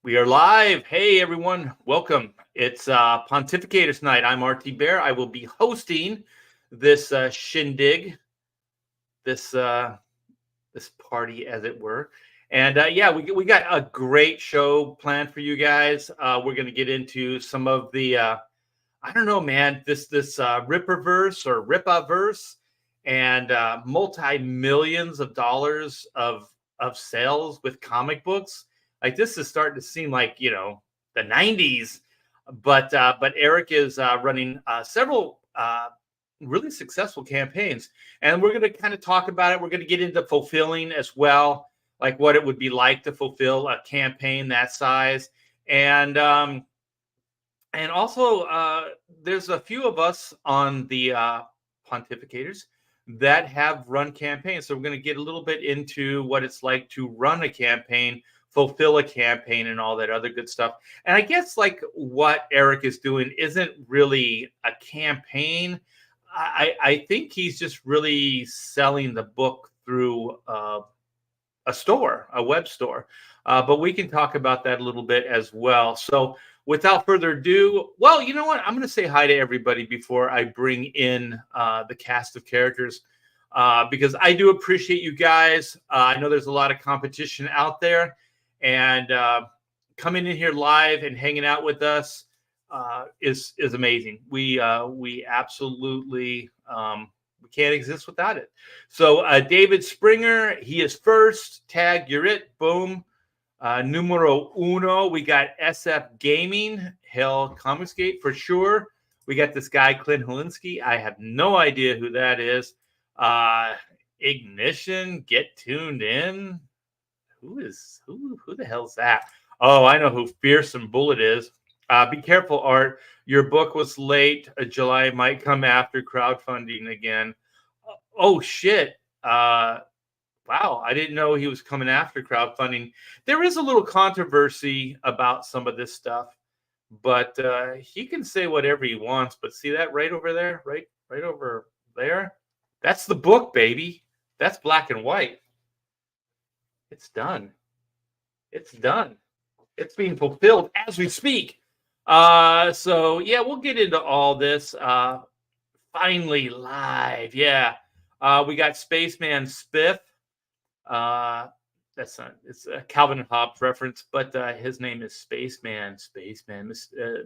We are live. Hey, everyone. Welcome. It's Pontificators night. I'm RT Bear. I will be hosting this shindig, this this party, as it were. And yeah, we got a great show planned for you guys. We're going to get into some of the I don't know, man, this Ripperverse or Ripaverse and multi millions of dollars of sales with comic books. Like this is starting to seem like the '90s, but Eric is running several really successful campaigns, and we're going to kind of talk about it. We're going to get into fulfilling as well, like what it would be like to fulfill a campaign that size, and also, there's a few of us on the Pontificators that have run campaigns. So we're going to get a little bit into what it's like to run a campaign, fulfill a campaign, and all that other good stuff. And I guess like what Eric is doing isn't really a campaign. I think he's just really selling the book through a store, a web store. But we can talk about that a little bit as well. So without further ado, well, you know what? I'm going to say hi to everybody before I bring in the cast of characters because I do appreciate you guys. I know there's a lot of competition out there, and coming in here live and hanging out with us is amazing. We absolutely we can't exist without it. So David Springer, he is first. Tag, you're it. Boom. Numero uno, we got SF Gaming, Hell Comicsgate for sure. We got this guy, Clint Helinski. I have no idea who that is. Ignition, get tuned in. Who the hell's that? Oh, I know who Fearsome Bullet is. Be careful, Art. Your book was late. July might come after crowdfunding again. Oh, shit. Wow, I didn't know he was coming after crowdfunding. There is a little controversy about some of this stuff, but he can say whatever he wants. But see that right over there, right over there? That's the book, baby. That's black and white. It's done. It's done. It's being fulfilled as we speak. So yeah, we'll get into all this. Finally live, yeah. We got Spaceman Spiff. That's not, it's a Calvin and Hobbes reference, but his name is Spaceman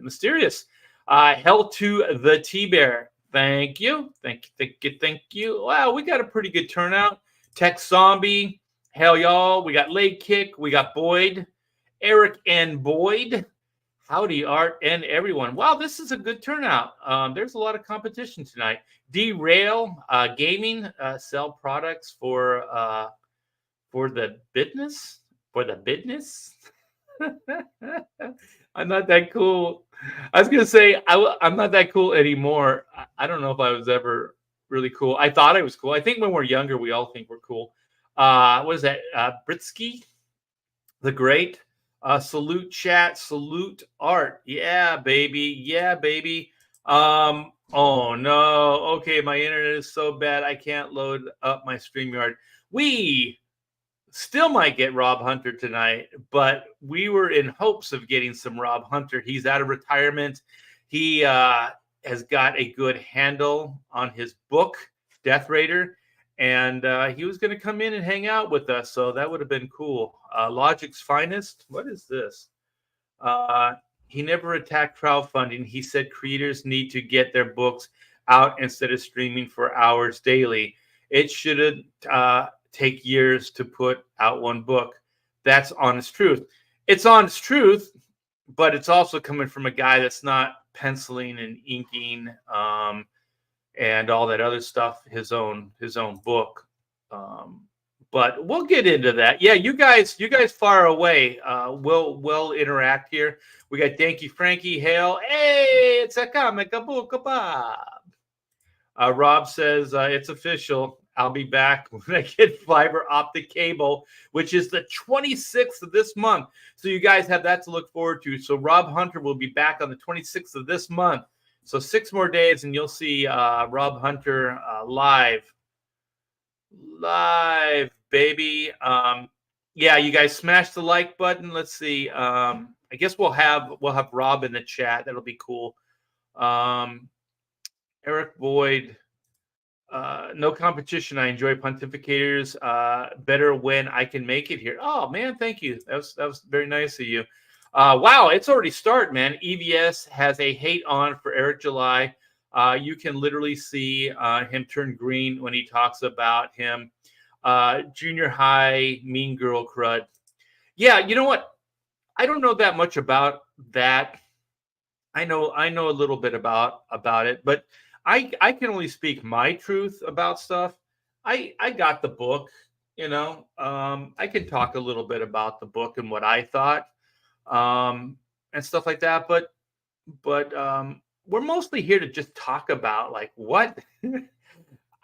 Mysterious. Hell to the T-Bear. Thank you. Thank you. Wow, we got a pretty good turnout. Tech Zombie. Hell y'all. We got Leg Kick. We got Boyd. Eric and Boyd. Howdy, Art and everyone. Wow, this is a good turnout. There's a lot of competition tonight. Derail Gaming, sell products for the business. I'm not that cool. I was gonna say I'm not that cool anymore. I don't know if I was ever really cool. I thought I was cool. I think when we're younger, we all think we're cool. What is that? Britsky the Great. Salute chat. Salute Art. Yeah, baby. Yeah, baby. Oh no. Okay, my internet is so bad I can't load up my StreamYard. We still might get Rob Hunter tonight, but we were in hopes of getting some Rob Hunter. He's out of retirement. He has got a good handle on his book, Death Raider, and he was going to come in and hang out with us, so that would have been cool. Logic's Finest. What is this? He never attacked crowdfunding. He said creators need to get their books out instead of streaming for hours daily. It shouldn't take years to put out one book. That's honest truth. It's honest truth, but it's also coming from a guy that's not penciling and inking and all that other stuff, his own book. But we'll get into that. Yeah, you guys far away. We'll interact here. We got Danky Frankie Hale. Hey, it's a comic book, Bob. Rob says it's official. I'll be back when I get fiber optic cable, which is the 26th of this month. So you guys have that to look forward to. So Rob Hunter will be back on the 26th of this month. So 6 more days and you'll see Rob Hunter live, baby. yeah, you guys smash the like button. Let's see. I guess we'll have Rob in the chat. That'll be cool. Eric Boyd. No competition. I enjoy Pontificators. Better when I can make it here. Oh man, thank you. That was very nice of you. Wow, it's already started, man. EVS has a hate on for Eric July. You can literally see him turn green when he talks about him. Junior high mean girl crud. Yeah, you know what? I don't know that much about that. I know a little bit about it, but I can only speak my truth about stuff. I got the book, you know. I can talk a little bit about the book and what I thought, and stuff like that. But we're mostly here to just talk about like what.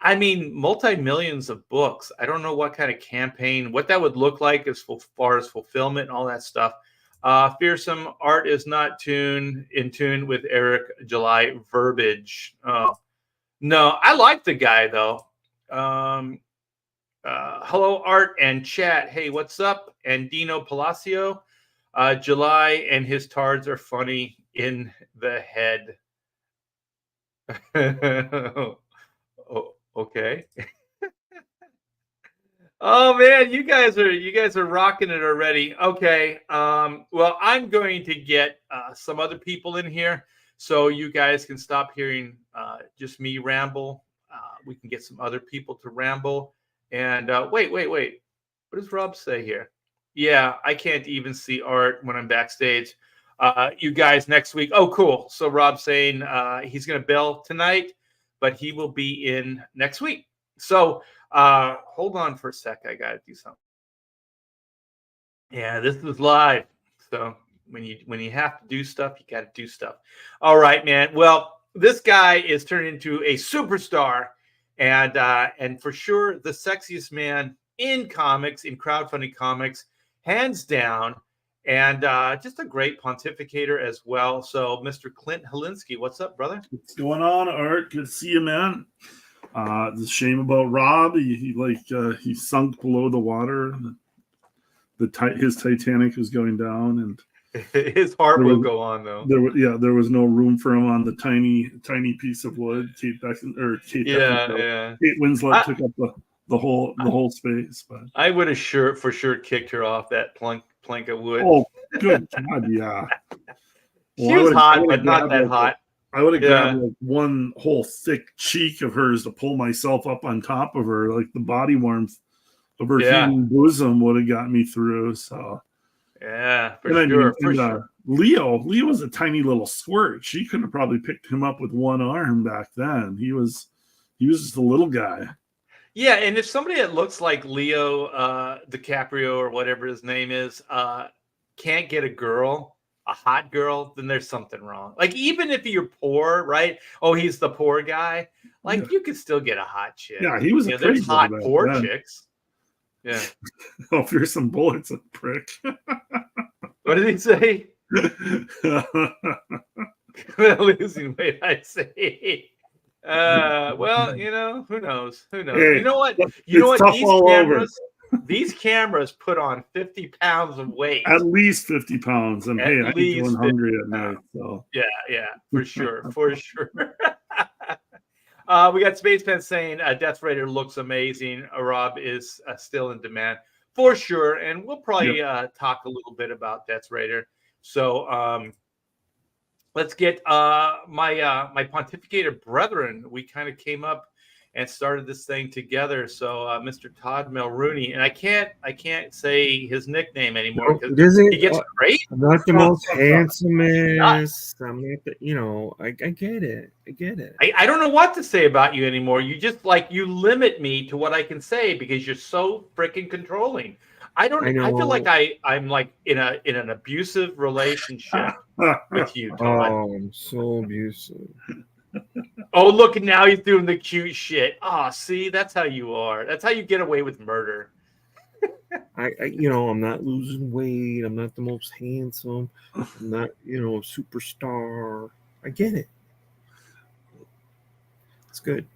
I mean, multi-millions of books. I don't know what kind of campaign, what that would look like as far as fulfillment and all that stuff. Fearsome art is not in tune with Eric July verbiage. Oh, no, I like the guy though. Hello, art and chat. Hey, what's up? And Dino Palacio. July and his tards are funny in the head. Oh, okay. Oh man, you guys are rocking it already. Okay. Well, I'm going to get some other people in here so you guys can stop hearing just me ramble. We can get some other people to ramble. And wait. What does Rob say here? Yeah, I can't even see art when I'm backstage. You guys next week. Oh, cool. So Rob's saying he's going to bail tonight, but he will be in next week. So hold on for a sec. I got to do something. Yeah, this is live. So when you have to do stuff, you got to do stuff. All right, man. Well, this guy is turned into a superstar, and for sure the sexiest man in comics, in crowdfunding comics, hands down, and just a great pontificator as well. So, Mr. Clint Helinski, what's up, brother? What's going on, Art? Good to see you, man. It's a shame about Rob. He sunk below the water. His Titanic was going down, and his heart will go on though. There was no room for him on the tiny piece of wood. Kate Winslet took up the whole space. But I would have for sure kicked her off that plank of wood. Oh, good God, yeah. She was hot, but not that hot. I would have grabbed like one whole thick cheek of hers to pull myself up on top of her, like the body warmth of her human bosom would have got me through. So yeah, for sure. Leo was a tiny little squirt. She could have probably picked him up with one arm back then. He was just a little guy. Yeah, and if somebody that looks like Leo DiCaprio or whatever his name is can't get a hot girl, then there's something wrong. Like even if you're poor, right? Oh, he's the poor guy. Like you could still get a hot chick. Yeah, he was. There's hot poor chicks. Yeah. Oh, fearsome bullets, a prick. What did he say? Losing weight, I say. Well, who knows? Hey, you know what? These cameras put on 50 pounds of weight. At least 50 pounds. And hey, I get going hungry at night. So yeah, for sure. We got Spaceman saying Death Raider looks amazing. Rob is still in demand for sure, and we'll probably talk a little bit about Death Raider. So let's get my pontificator brethren. We kind of came up and started this thing together. So Mr. Todd Mulrooney, and I can't say his nickname anymore because he gets great. I'm not the most handsomest. I'm not the, I get it. I don't know what to say about you anymore. You just you limit me to what I can say because you're so freaking controlling. I feel like I'm like in an abusive relationship with you, Todd. Oh, I'm so abusive. Oh, look, now he's doing the cute shit. Oh, see, that's how you are. That's how you get away with murder. I'm not losing weight. I'm not the most handsome. I'm not, a superstar. I get it. It's good.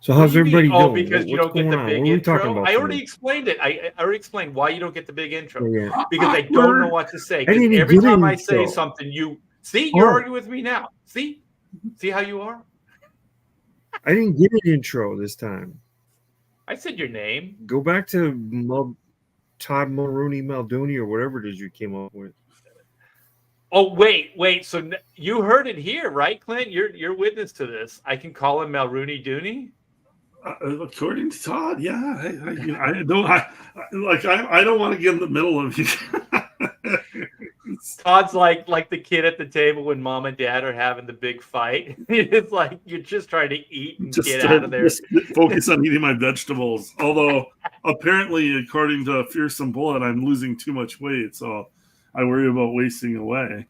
So how's everybody doing? Oh, because you What's don't get going the on? big What are we talking intro. about I already today? explained it. I already explained why you don't get the big intro. Yeah. Because I don't know what to say. I Because didn't every get an time I say intro. something, you see, you're Art. arguing with me now. See how you are. I didn't get an intro this time. I said your name. Go back to Todd Mulrooney Maldoni or whatever it is you came up with. Oh, wait. So you heard it here, right, Clint? You're witness to this. I can call him Mulrooney Dooney. According to Todd, yeah. I don't want to get in the middle of you. Todd's like the kid at the table when mom and dad are having the big fight. It's like you're just trying to eat and get out of there. Just focus on eating my vegetables. Although apparently, according to Fearsome Bullet, I'm losing too much weight, so I worry about wasting away.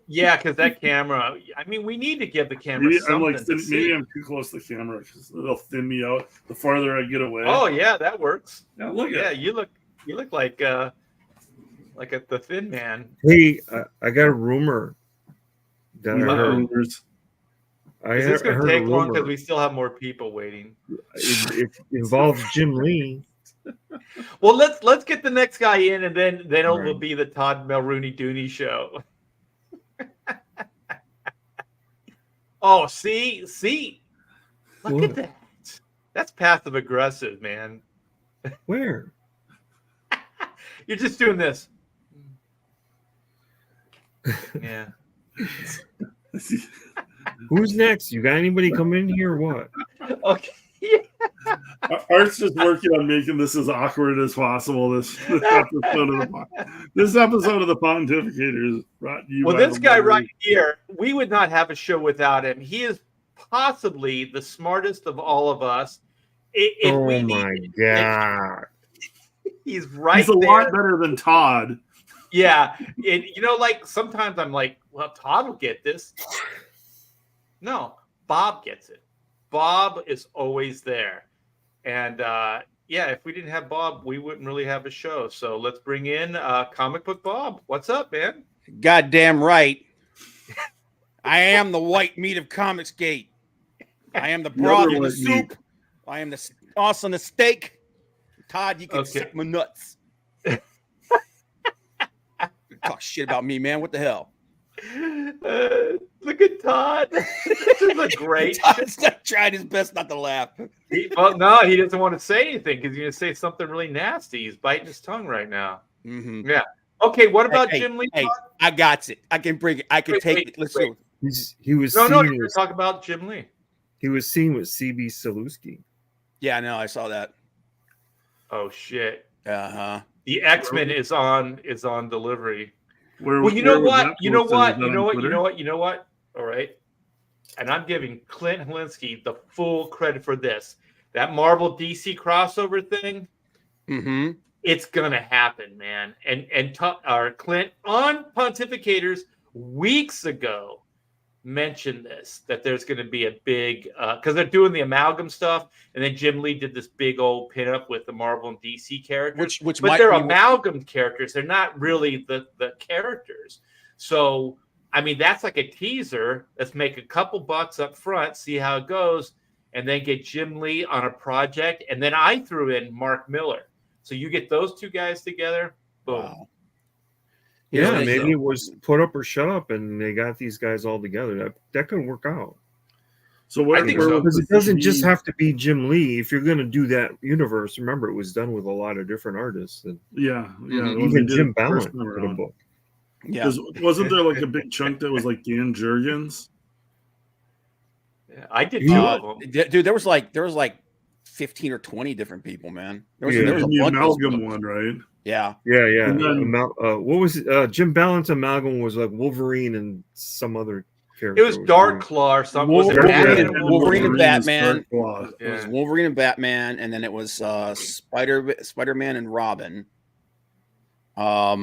Yeah, because that camera. I mean, we need to give the camera Maybe something to see. maybe I'm too close to the camera because it'll thin me out the farther I get away. Oh yeah, that works. Yeah, look at it. You look like the Thin Man. Hey, I got a rumor that I heard. Is this going to take long because we still have more people waiting? It involves Jim Lee. Well, let's get the next guy in, and then it will Right. be the Todd Mulrooney Dooney show. Oh, see, look What? at that. That's passive aggressive, man. Where? You're just doing this. Yeah. Who's next? You got anybody come in here or what? Okay. Art's just working on making this as awkward as possible. This episode of the Pontificators brought to you. Well, by this the guy Lord. right here, we would not have a show without him. He is possibly the smartest of all of us. Oh my God. He's right He's a there. lot better than Todd. Yeah. Like sometimes I'm like, well, Todd will get this. No, Bob gets it. Bob is always there. And if we didn't have Bob, we wouldn't really have a show. So let's bring in Comic Book Bob. What's up, man? Goddamn right. I am the white meat of Comicsgate. I am the broth of the soup. I am the sauce on the steak. Todd, you can suck my nuts. Talk shit about me, man. What the hell? Look at Todd. This is a great Todd's not trying his best not to laugh. No, he doesn't want to say anything because he's going to say something really nasty. He's biting his tongue right now. Mm-hmm. Yeah. Okay, what about Jim Lee? Hey, I got it. I can bring it. I can take it. Let's do it. He was talk about Jim Lee. He was seen with CB Saluski. Yeah, I know. I saw that. Oh shit. Uh-huh. The X-Men is on delivery. Well, you know what? All right. And I'm giving Clint Helinski the full credit for this. That Marvel DC crossover thing, it's gonna happen, man. And Clint on Pontificators weeks ago mentioned this, that there's going to be a big because they're doing the amalgam stuff, and then Jim Lee did this big old pinup with the Marvel and DC characters, but they're amalgam characters. They're not really the characters. So I mean, that's like a teaser. Let's make a couple bucks up front, see how it goes, and then get Jim Lee on a project. And then I threw in Mark Miller. So you get those two guys together, boom. Wow. Yeah, maybe it was put up or shut up, and they got these guys all together. That could work out. So I think so. Because it doesn't just have to be Jim Lee. If you're going to do that universe, remember it was done with a lot of different artists. Yeah. Even Jim Ballant did a book. Yeah. Wasn't there like a big chunk that was like Dan Jurgens? Yeah, I did two of them. Dude, there was like 15 or 20 different people, man. There was the amalgam one, right? Yeah. Then, what was it? Jim Ballant's amalgam was like Wolverine and some other character. It was Dark Claw or something. Wolverine and Batman. It Yeah. was Wolverine and Batman, and then it was Spider-Man and Robin. But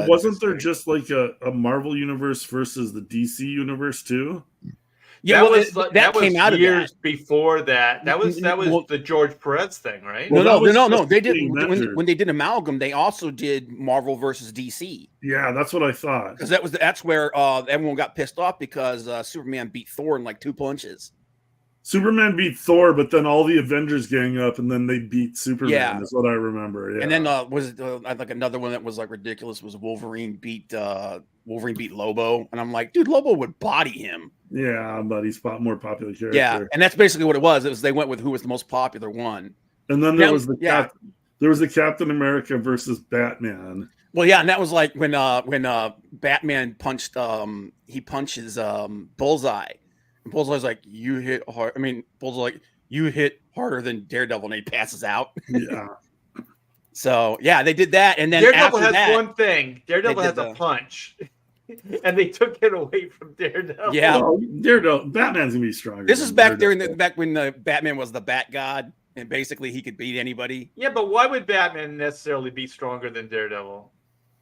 wasn't there just like a Marvel universe versus the DC universe too? Yeah, that came out years of before that. That was the George Perez thing, right? No. They did when they did Amalgam. They also did Marvel versus DC. Yeah, that's what I thought. Because that's where everyone got pissed off because Superman beat Thor in like 2 punches. Superman beat Thor, but then all the Avengers gang up, and then they beat Superman. Yeah. Is what I remember. Yeah. And then was like another one that was like ridiculous was Wolverine beat Lobo, and I'm like, dude, Lobo would body him. Yeah, but he's more popular character. Yeah, and that's basically what it was. It was they went with who was the most popular one. And then there was the Captain America versus Batman. Well, yeah, and that was like when Batman punched he punches Bullseye. And Bullseye's like, you hit hard. I mean, Bullseye's like, you hit harder than Daredevil, and he passes out. Yeah. So yeah, they did that, and then Daredevil after has one thing. Daredevil has a punch, and they took it away from Daredevil. Yeah, well, Daredevil, Batman's gonna be stronger. This is back back when the Batman was the Bat God, and basically he could beat anybody. Yeah, but why would Batman necessarily be stronger than Daredevil?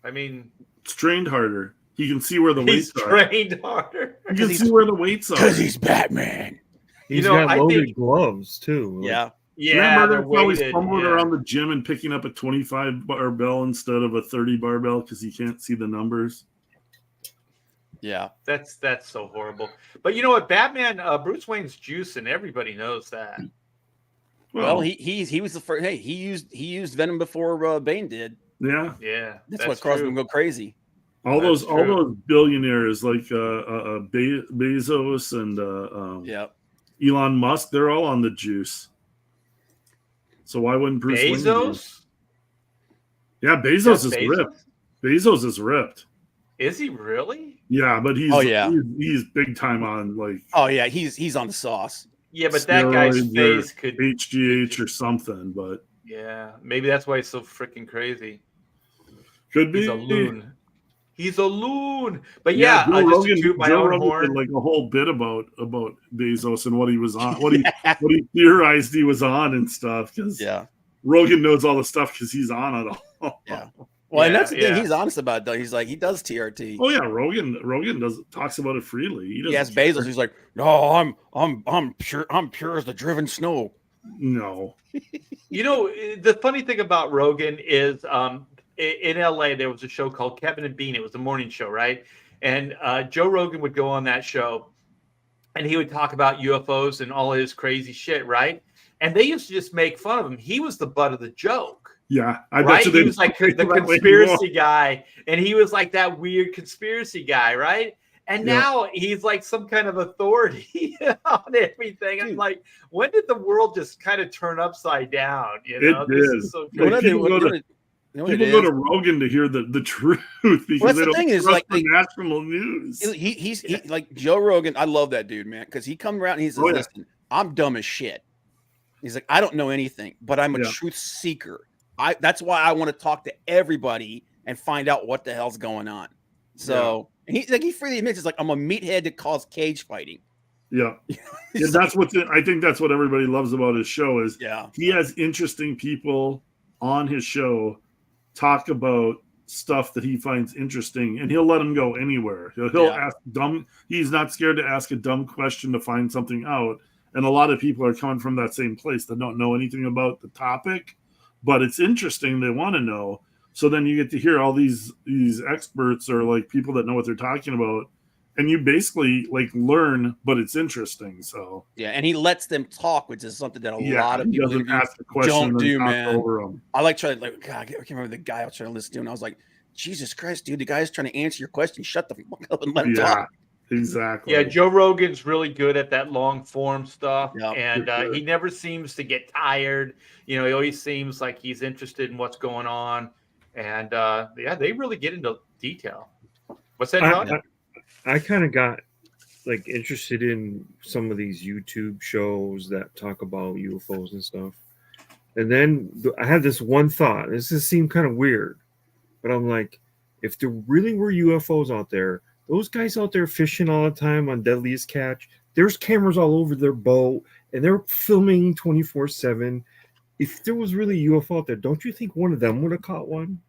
I mean, it's trained harder. He can see where the weights are. He's trained harder. You can see where the weights are. Because he's Batman. He's got loaded gloves, too. Yeah. Yeah. Remember they're always fumbling around the gym and picking up a 25 barbell instead of a 30 barbell because he can't see the numbers. Yeah. That's so horrible. But you know what? Batman, Bruce Wayne's juicing. Everybody knows that. Well, he was the first. Hey, he used Venom before Bane did. Yeah. Yeah. That's what caused him to go crazy. All those billionaires like Bezos and Elon Musk, they're all on the juice. So why wouldn't Bruce Wayne? Bezos? Yeah, Bezos is ripped. Bezos is ripped. Is he really? Yeah, but he's he's big time on like. Oh yeah, he's on the sauce. Yeah, but that guy's face could HGH or something. But yeah, maybe that's why he's so freaking crazy. Could be. He's a loon. He's a loon. But yeah, Joe Rogan, just to toot my own horn. Did like a whole bit about Bezos and what he was on, what he theorized he was on and stuff. Because Rogan knows all the stuff because he's on it all. Yeah. Well, and that's the thing he's honest about. Though he's like he does TRT. Oh yeah, Rogan talks about it freely. He has Bezos. He's like, no, I'm pure as the driven snow. No. You know, the funny thing about Rogan is in LA, there was a show called Kevin and Bean. It was a morning show, right? And Joe Rogan would go on that show and he would talk about UFOs and all his crazy shit, right? And they used to just make fun of him. He was the butt of the joke. Yeah. I bet you he was like the conspiracy guy. And he was like that weird conspiracy guy, right? And now he's like some kind of authority on everything. I'm like, when did the world just kind of turn upside down? You know, this is so people go to Rogan to hear the truth because they don't trust the national news. He's like Joe Rogan. I love that dude, man, because he comes around and he says, listen, I'm dumb as shit. He's like, I don't know anything, but I'm a truth seeker. That's why I want to talk to everybody and find out what the hell's going on. So and he freely admits it's like I'm a meathead that caused cage fighting. Yeah. That's I think that's what everybody loves about his show is he has interesting people on his show talk about stuff that he finds interesting, and he'll let them go anywhere. He'll ask he's not scared to ask a dumb question to find something out. And a lot of people are coming from that same place that don't know anything about the topic, but it's interesting. They want to know. So then you get to hear all these experts or like people that know what they're talking about. And you basically like learn, but it's interesting. So and he lets them talk, which is something that a lot of people don't do, man. I like trying God, I can't remember the guy I was trying to listen to, and I was like, Jesus Christ, dude, the guy's trying to answer your question. Shut the fuck up and let him talk. Exactly. Yeah, Joe Rogan's really good at that long form stuff, and he never seems to get tired. You know, he always seems like he's interested in what's going on, and they really get into detail. What's that, John? I kind of got like interested in some of these YouTube shows that talk about UFOs and stuff. And then I had this one thought. This just seemed kind of weird, but I'm like, if there really were UFOs out there, those guys out there fishing all the time on Deadliest Catch, there's cameras all over their boat and they're filming 24/7. If there was really a UFO out there, don't you think one of them would have caught one?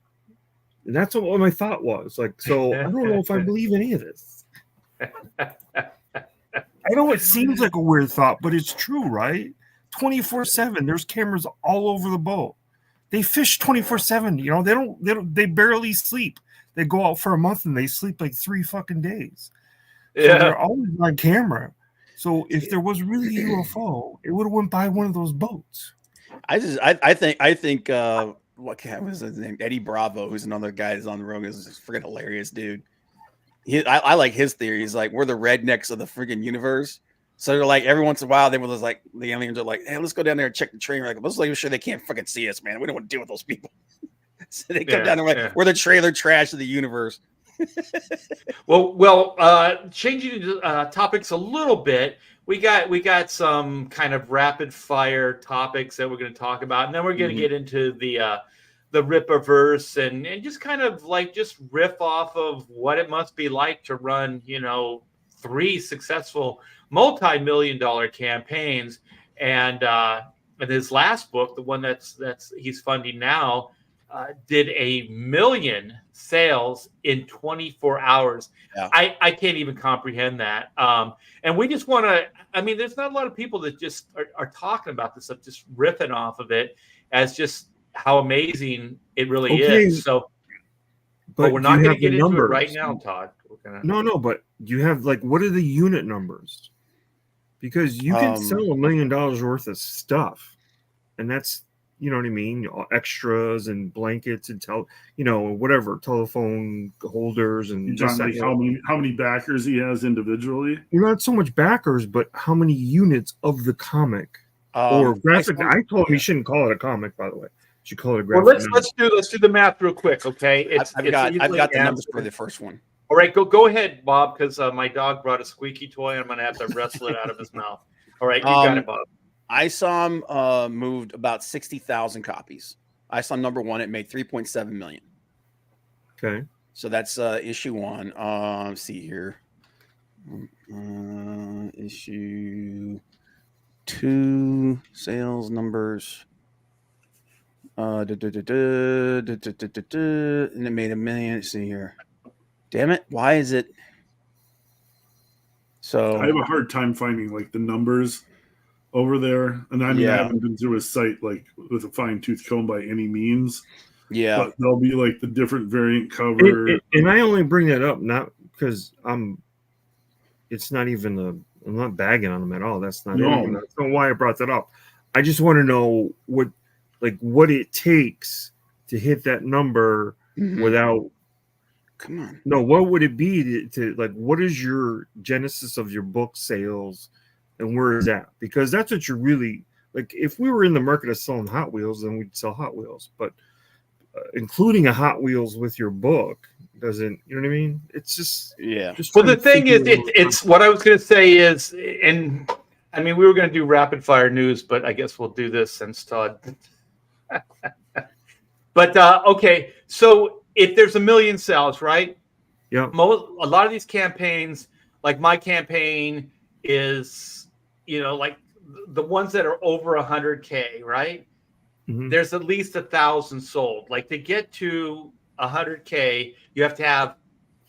And that's what my thought was. Like, so I don't know if I believe any of this. I know it seems like a weird thought, but it's true, right? 24/7. There's cameras all over the boat. They fish 24/7. You know, they barely sleep. They go out for a month and they sleep like 3 fucking days. So they're always on camera. So if there was really a UFO, it would have went by one of those boats. I think what was his name? Eddie Bravo, who's another guy that's on the road, is freaking hilarious, dude. I like his theory. He's like, we're the rednecks of the freaking universe. So they're like, every once in a while, they were just like, the aliens are like, hey, let's go down there and check the train. We're like, let's make sure they can't fucking see us, man. We don't want to deal with those people. So they come down there like, we're the trailer trash of the universe. Well, changing topics a little bit, we got some kind of rapid fire topics that we're going to talk about, and then we're going to get into the Rippaverse and just kind of like just riff off of what it must be like to run, 3 successful multi-million-dollar campaigns, and his last book, the one that's he's funding now, did 1 million sales in 24 hours. Yeah. I can't even comprehend that. And we just want to, there's not a lot of people that just are talking about this stuff, just riffing off of it as just how amazing it really is. So, but we're not going to get into it right now, Todd. No, but you have what are the unit numbers? Because you can sell $1 million worth of stuff, and that's, you know what I mean, extras and blankets and whatever, telephone holders and just how many backers he has individually. Not so much backers, but how many units of the comic or graphic. I told him he shouldn't call it a comic, by the way. You should call it a graphic. Well, let's do the math real quick, okay? I've got the numbers for the first one. All right, go ahead, Bob, because my dog brought a squeaky toy, and I'm going to have to wrestle it out of his mouth. All right, you got it, Bob. I saw him moved about 60,000 copies. I saw number 1. It made 3.7 million. Okay. So that's issue 1. Let's see here. Issue 2 sales numbers. And it made 1 million. Let's see here. Damn it. Why is it? So I have a hard time finding the numbers over there. And I haven't been through his site with a fine-tooth comb by any means. Yeah. But there'll be the different variant cover. And I only bring that up not because it's not even I'm not bagging on him at all. That's not it. That's not why I brought that up. I just want to know what it takes to hit that number without. Come on. No, what would it be to what is your genesis of your book sales and where is that? Because that's what you're really if we were in the market of selling Hot Wheels, then we'd sell Hot Wheels. But including a Hot Wheels with your book doesn't, you know what I mean? It's just, Well, the thing is, it's what I was going to say is, and we were going to do rapid fire news, but I guess we'll do this since Todd. But okay, so if there's 1 million sales, right? Yeah. A lot of these campaigns, like my campaign, is the ones that are over 100K, right? Mm-hmm. There's at least 1,000 sold. To get to 100K, you have to have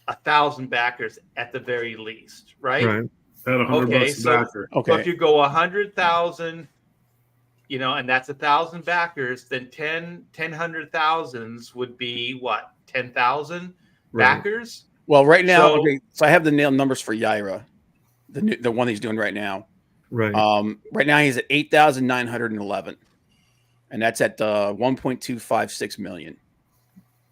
1,000 backers at the very least, right? Right. At $100 backer. So if you go 100,000. And that's 1,000 backers, then 100,000s would be what? 10,000 backers? Well, right now, so I have the nail numbers for Yaira, the one he's doing right now. Right. Right now he's at 8,911, and that's at 1.256 million.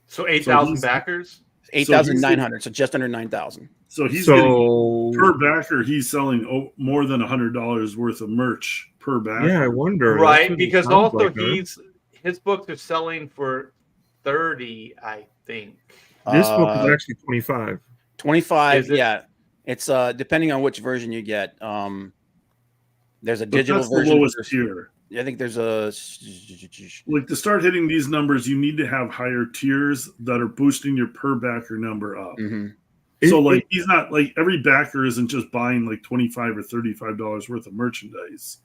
So 8,000 backers? 8,900, so just under 9,000. So he's getting per backer. He's selling more than $100 worth of merch per backer. Yeah, I wonder. Right, because also his books are selling for 30, I think. This book is actually 25. 25, yeah. It's depending on which version you get. There's a digital version. The lowest tier. I think there's a to start hitting these numbers, you need to have higher tiers that are boosting your per backer number up. Mm-hmm. So he's not every backer isn't just buying $25 or $35 worth of merchandise.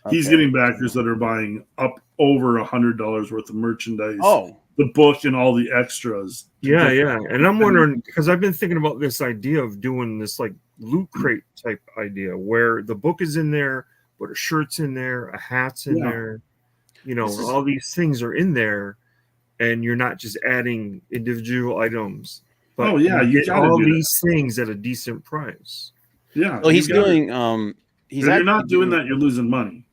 Okay. He's getting backers that are buying up over $100 worth of merchandise. Oh, the book and all the extras. Yeah. And I'm wondering, because I've been thinking about this idea of doing this loot crate type idea where the book is in there, but a shirt's in there, a hat's in there, all these things are in there, and you're not just adding individual items. But you get all these things at a decent price. Yeah. Well, he's doing If you're not doing that, you're losing money.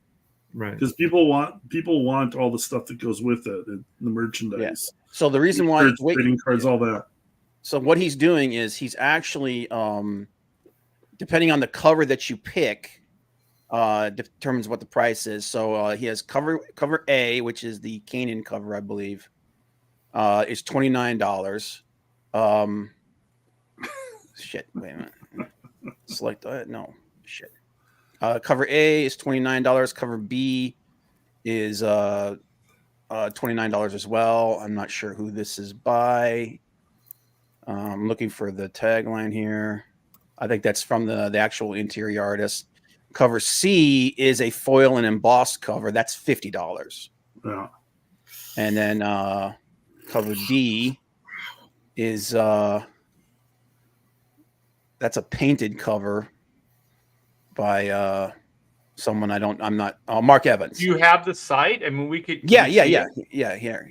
Right. Because people want all the stuff that goes with it, the merchandise. Yeah. So the reason why trading cards, all that. So what he's doing is he's actually depending on the cover that you pick, determines what the price is. So he has cover A, which is the Kanan cover, I believe, is $29. Shit, wait a minute. Select no shit. Cover A is $29. Cover B is $29 as well. I'm not sure who this is by. I'm looking for the tagline here. I think that's from the actual interior artist. Cover C is a foil and embossed cover. That's $50. Yeah. And then cover D is that's a painted cover by someone Mark Evans. Do you have the site? I mean, we could. Yeah. Here,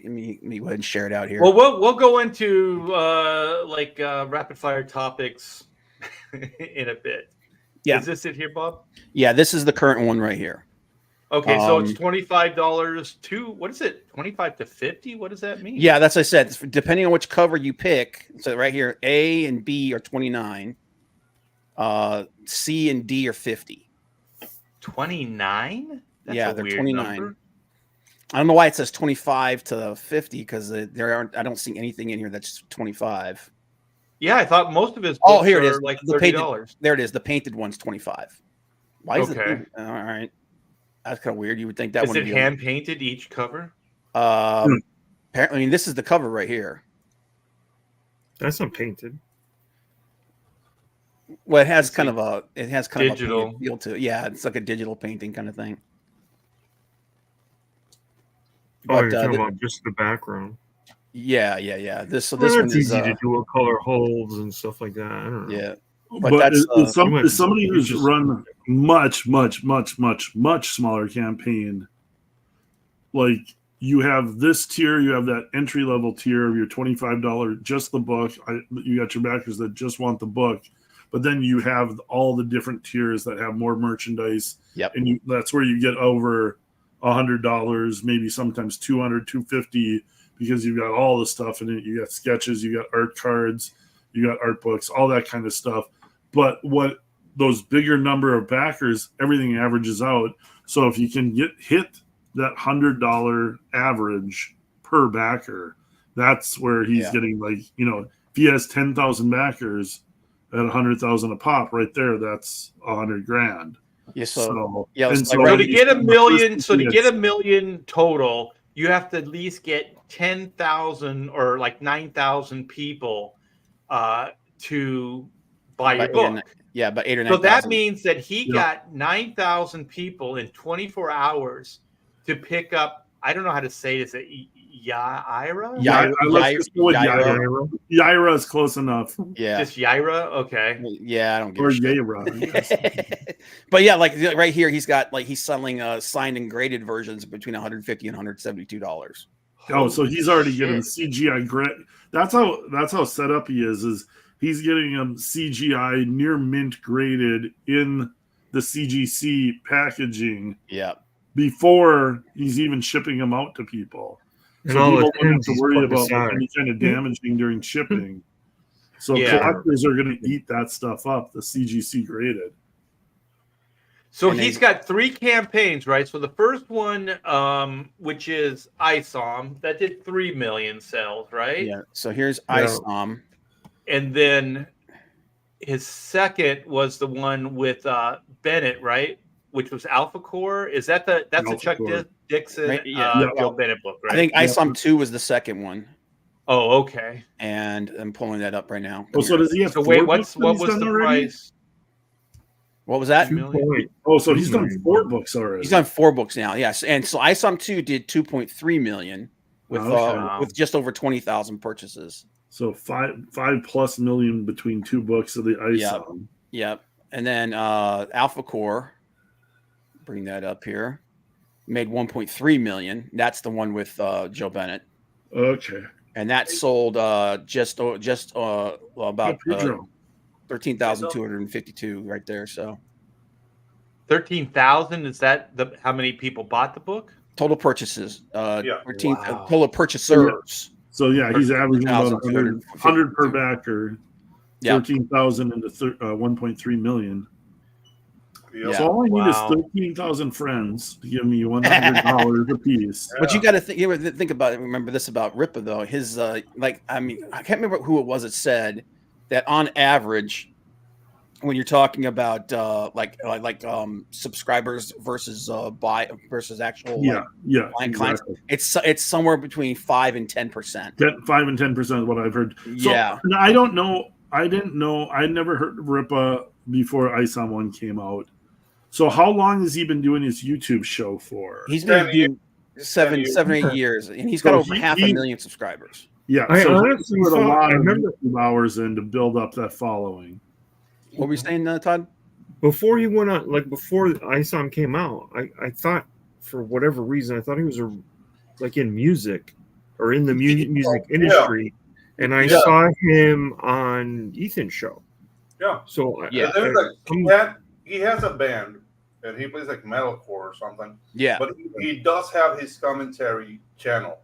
let me go ahead and share it out here. Well, we'll go into rapid fire topics in a bit. Yeah. Is this it here, Bob? Yeah, this is the current one right here. Okay, so it's $25 to what is it? 25 to 50? What does that mean? Yeah, that's what I said. Depending on which cover you pick. So right here, A and B are 29. C and D are 50. 29? Yeah, they're 29. Number. I don't know why it says 25 to 50 because I don't see anything in here that's 25. Yeah, I thought most of his books here it is. Like $30. Painted, there it is. The painted one's 25. Why is it? All right. That's kind of weird. You would think that is it hand painted each cover? Apparently, I mean, this is the cover right here. That's not painted. Well, it has kind of a digital a feel to it. Yeah, it's like a digital painting kind of thing. Oh, you're talking about just the background. Yeah. This one is easy to do with color holds and stuff like that. I don't know. Yeah, but that's somebody who's run much smaller campaign. Like you have this tier, you have that entry level tier of your $25, just the book. You got your backers that just want the book, but then you have all the different tiers that have more merchandise. Yep, and that's where you get over $100, maybe sometimes $200, $250. Because you've got all the stuff in it. You got sketches, you got art cards, you got art books, all that kind of stuff. But what those bigger number of backers, everything averages out. So if you can hit that $100 average per backer, that's where he's getting if he has 10,000 backers at 100,000 a pop, right there, that's $100,000. Yeah. So to get a million total, you have to at least get 10,000 or like 9,000 people to buy your book. About 8 or 9,000. So that means that he got 9,000 people in 24 hours to pick up. I don't know how to say this. Yaira? Yaira is close enough. Yeah. Just Yaira? Okay. Yeah, I don't give a shit. Yaira. But yeah, like right here, he's selling signed and graded versions between $150 and $172. Oh, so he's already getting CGI grade. That's how set up he is he's getting them CGI near mint graded in the CGC packaging. Yeah. Before he's even shipping them out to people. So people don't have to worry about any kind of damaging during shipping. So collectors are going to eat that stuff up, the CGC graded. So he's got 3 campaigns, right? So the first one, which is ISOM, that did 3 million sales, right? Yeah. So here's ISOM. And then his second was the one with Bennett, right? Which was Alpha Core. Is that that's a Chuck Dixon Joe Bennett book, right? I think ISOM 2 was the second one. Oh, okay. And I'm pulling that up right now. So does he have? So wait, what was the price? What was that? So he's done 4 books already. He's done 4 books now. Yes, and so ISOM 2 did 2.3 million with just over 20,000 purchases. So 5+ million between 2 books of the ISOM. Yep. And then Alpha Core, bring that up here, made 1.3 million. That's the one with Joe Bennett. Okay. And that sold just about 13,252 right there. So 13,000. Is that how many people bought the book? Total purchases. 13 Wow. total purchasers. So yeah, he's averaging about 100 per backer. 13,000 into 1.3 million. Yeah. So all I need is 13,000 friends to give me $100 a piece. But you got to think about it. Remember this about Ripa though. His I can't remember who it was that said that on average, when you're talking about subscribers versus actual blind clients, it's somewhere between 5 and 10%. 5 and 10% is what I've heard. So, yeah, I don't know. I didn't know. I never heard of Ripa before Ice on One came out. So how long has he been doing his YouTube show for? He's been doing 7 or 8 years, and he's got over 500,000 subscribers. Yeah, I so honestly he put a lot of YouTube hours in to build up that following. What were you saying, Todd? Before he went on, before ISOM came out, I thought for whatever reason, I thought he was in music or in the music industry, and I saw him on Ethan's show. Yeah. So he has a band and he plays like metalcore or something. Yeah. But he does have his commentary channel.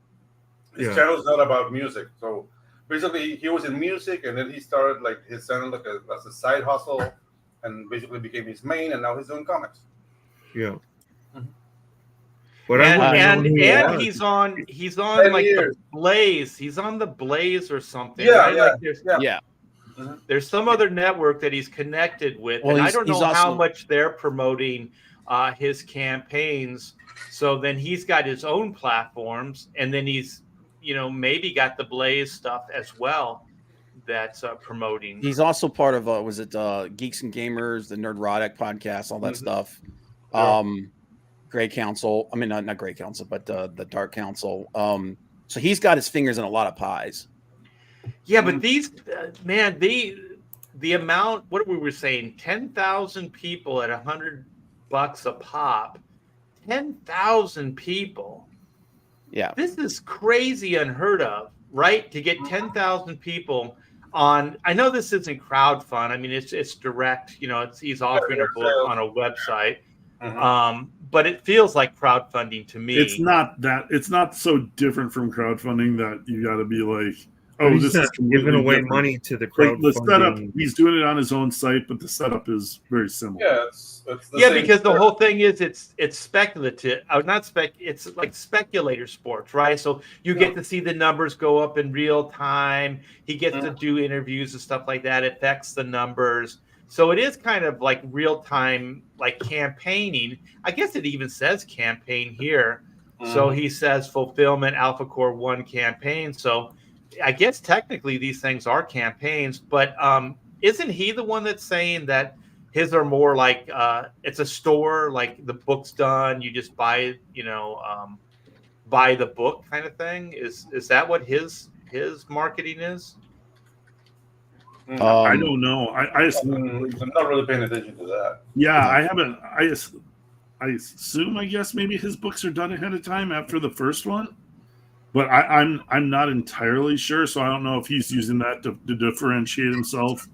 His channel is not about music. So basically, he was in music, and then he started his channel as a side hustle, and basically became his main. And now he's doing comics. Yeah. But he's on the Blaze. He's on the Blaze or something. Yeah, right? There's some other network that he's connected with, and I don't know how much they're promoting his campaigns. So then he's got his own platforms, and then he's maybe got the Blaze stuff as well that's promoting. He's also part of Geeks and Gamers, the Nerdrotic podcast, all that stuff. Grey Council. I mean, not Grey Council, but the Dark Council. So he's got his fingers in a lot of pies. Yeah, but these the amount, what we were saying, 10,000 people at $100 a pop. 10,000 people. Yeah. This is crazy, unheard of, right? To get 10,000 people on, I know this isn't crowdfund. I mean, it's direct, he's offering a book on a website. But it feels like crowdfunding to me. It's not so different from crowdfunding that you got to be like, oh, this is giving away money to the crowdfunding. The setup, he's doing it on his own site, but the setup is very similar. Yeah, it's because the whole thing is it's speculative. It's like speculator sports, right? So you get to see the numbers go up in real time. He gets to do interviews and stuff like that. It affects the numbers. So it is kind of like real time, like campaigning. I guess it even says campaign here. So he says fulfillment Alpha Core 1 campaign. So I guess technically these things are campaigns, but isn't he the one that's saying that his are more like it's a store, like the book's done, you just buy, buy the book kind of thing? Is that what his marketing is? I don't know. I'm not really paying attention to that. Yeah, I haven't. I assume, I guess, maybe his books are done ahead of time after the first one, but I'm not entirely sure. So I don't know if he's using that to differentiate himself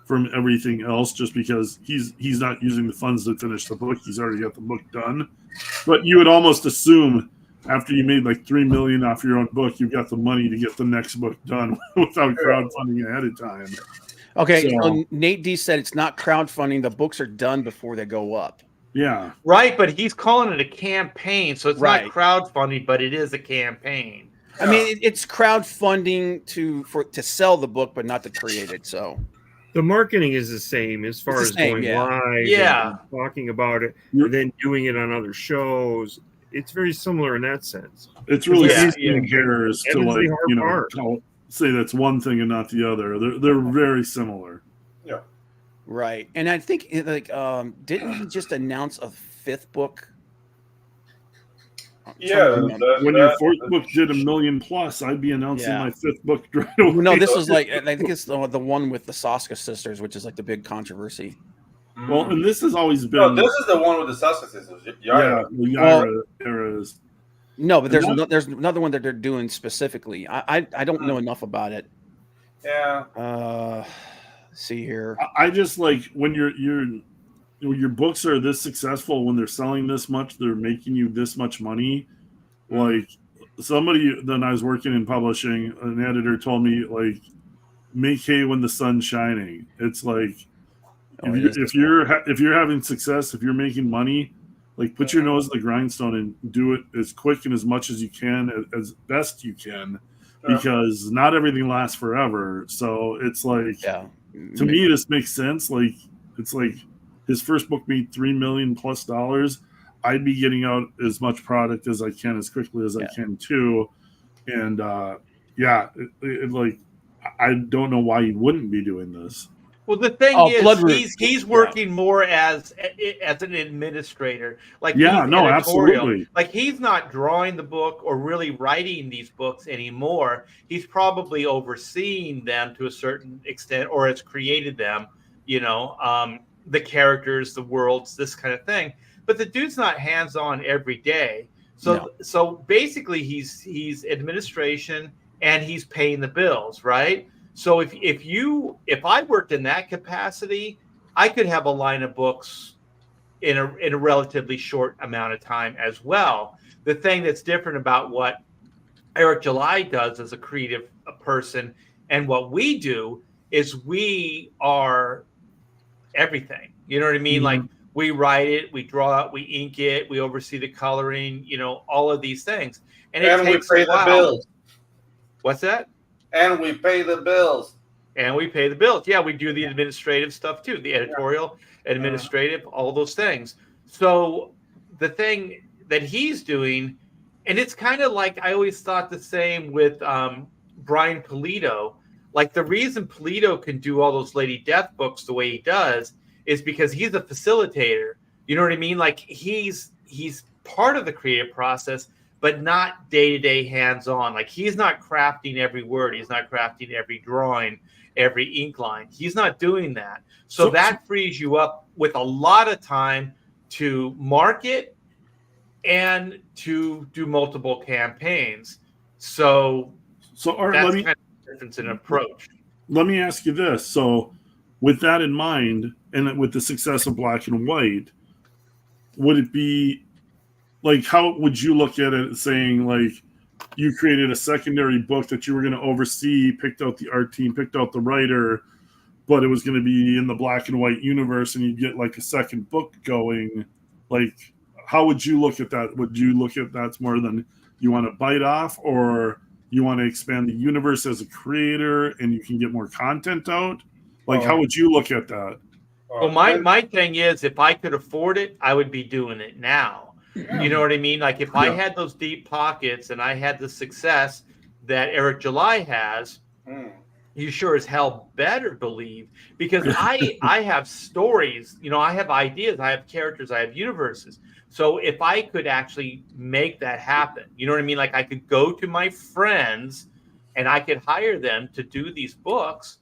from everything else, just because he's not using the funds to finish the book. He's already got the book done. But you would almost assume after you made like $3 million off your own book, you've got the money to get the next book done without crowdfunding ahead of time. Okay, so Nate D said it's not crowdfunding. The books are done before they go up. Yeah. Right, but he's calling it a campaign, so it's not crowdfunding, but it is a campaign. I mean, it's crowdfunding to sell the book, but not to create it. So the marketing is the same as far as going live, and talking about it, and then doing it on other shows. It's very similar in that sense. It's really easy to care as to say that's one thing and not the other. They're very similar. Yeah. Right. And I think didn't he just announce a 5th book? Yeah. When your 4th book did $1 million plus, I'd be announcing my 5th book right away. No, this was I think it's the one with the Saska sisters, which is like the big controversy. Well, and this has always been. No, this is the one with the Saska sisters. Yeah, the Yaira era is. No, but there's another one that they're doing specifically. I don't know enough about it. Yeah. See here. I just like when you're your books are this successful when they're selling this much, they're making you this much money. Like somebody that I was working in publishing, an editor told me, like, make hay when the sun's shining. It's like if you're having success, if you're making money, like put your nose in the grindstone and do it as quick and as much as you can, as best you can, because not everything lasts forever. So it's like, to me, this makes sense. Like, it's like his first book made $3 million plus. I'd be getting out as much product as I can as quickly as I can too. And like, I don't know why he wouldn't be doing this. Well, the thing is, he's working more as an administrator. Like, absolutely. Like, he's not drawing the book or really writing these books anymore. He's probably overseeing them to a certain extent, or has created them. The characters, the worlds, this kind of thing. But the dude's not hands-on every day. So basically, he's administration and he's paying the bills, right? So if I worked in that capacity, I could have a line of books in a relatively short amount of time as well. The thing that's different about what Eric July does as a creative person and what we do is we are everything. You know what I mean? Mm-hmm. Like, we write it, we draw it, we ink it, we oversee the coloring, all of these things. And takes we pay the bills. What's that? And we pay the bills. And we pay the bills. Yeah, we do the administrative stuff too, the editorial, administrative, all those things. So the thing that he's doing, and it's kind of like, I always thought the same with Brian Pulido. Like, the reason Pulido can do all those Lady Death books the way he does is because he's a facilitator. You know what I mean? Like, he's part of the creative process, but not day-to-day hands-on. Like, he's not crafting every word. He's not crafting every drawing, every ink line. He's not doing that. So that frees you up with a lot of time to market and to do multiple campaigns. So Art, that's kind of the difference in approach. Let me ask you this. So with that in mind, and with the success of Black and White, would it be, like, how would you look at it saying, like, you created a secondary book that you were going to oversee, picked out the art team, picked out the writer, but it was going to be in the Black and White universe and you get like a second book going? Like, how would you look at that? Would you look at that's more than you want to bite off, or you want to expand the universe as a creator and you can get more content out? Like, how would you look at that? Well, my thing is, if I could afford it, I would be doing it now. You know what I mean? Like, if I had those deep pockets and I had the success that Eric July has, you sure as hell better believe, because I have stories, I have ideas, I have characters, I have universes. So if I could actually make that happen, you know what I mean? Like, I could go to my friends and I could hire them to do these books.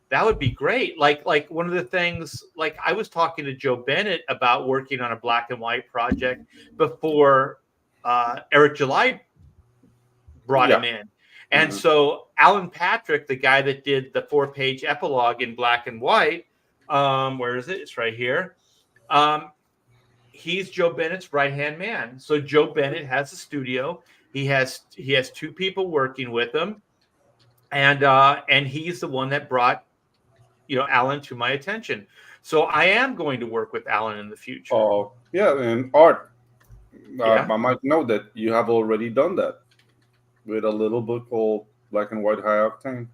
That would be great. Like one of the things, like, I was talking to Joe Bennett about working on a Black and White project before Eric July brought him in. And so Alan Patrick, the guy that did the 4-page epilogue in Black and White, where is it? It's right here. He's Joe Bennett's right-hand man. So Joe Bennett has a studio. He has 2 people working with him. And he's the one that brought Alan to my attention. So I am going to work with Alan in the future. Oh, yeah. And Art, I might know that you have already done that with a little book called Black and White High Octane.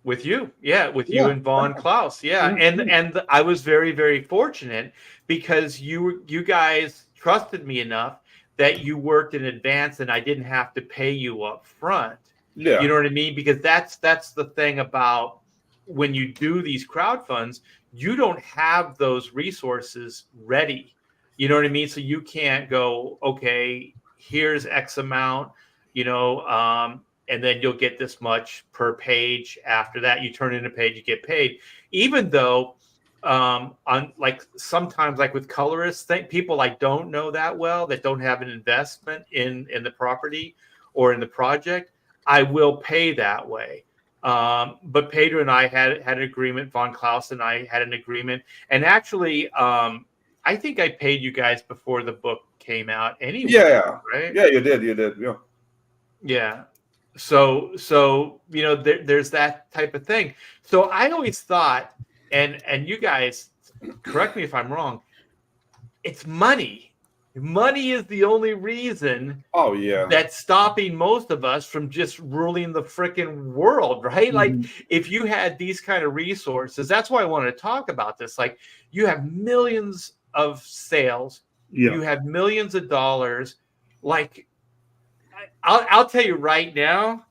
With you. Yeah. With you and Vaughn Klaus. Yeah. And I was very, very fortunate because you guys trusted me enough that you worked in advance and I didn't have to pay you up front. Yeah. You know what I mean? Because that's the thing about when you do these crowdfunds, you don't have those resources ready. You know what I mean? So you can't go, okay, here's X amount, and then you'll get this much per page. After that, you turn in a page, you get paid. Even though, sometimes with colorists, people I don't know that well, that don't have an investment in the property or in the project, I will pay that way. But Pedro and I had an agreement. Von Klaus and I had an agreement. And actually, I think I paid you guys before the book came out anyway. Yeah, right? Yeah, you did. Yeah. Yeah. So there's that type of thing. So I always thought, and you guys correct me if I'm wrong, it's money. Money is the only reason Oh yeah. that's stopping most of us from just ruling the freaking world, right? Mm-hmm. Like if you had these kind of resources, that's why I want to talk about this. Like you have millions of sales, you have millions of dollars. Like I'll tell you right now,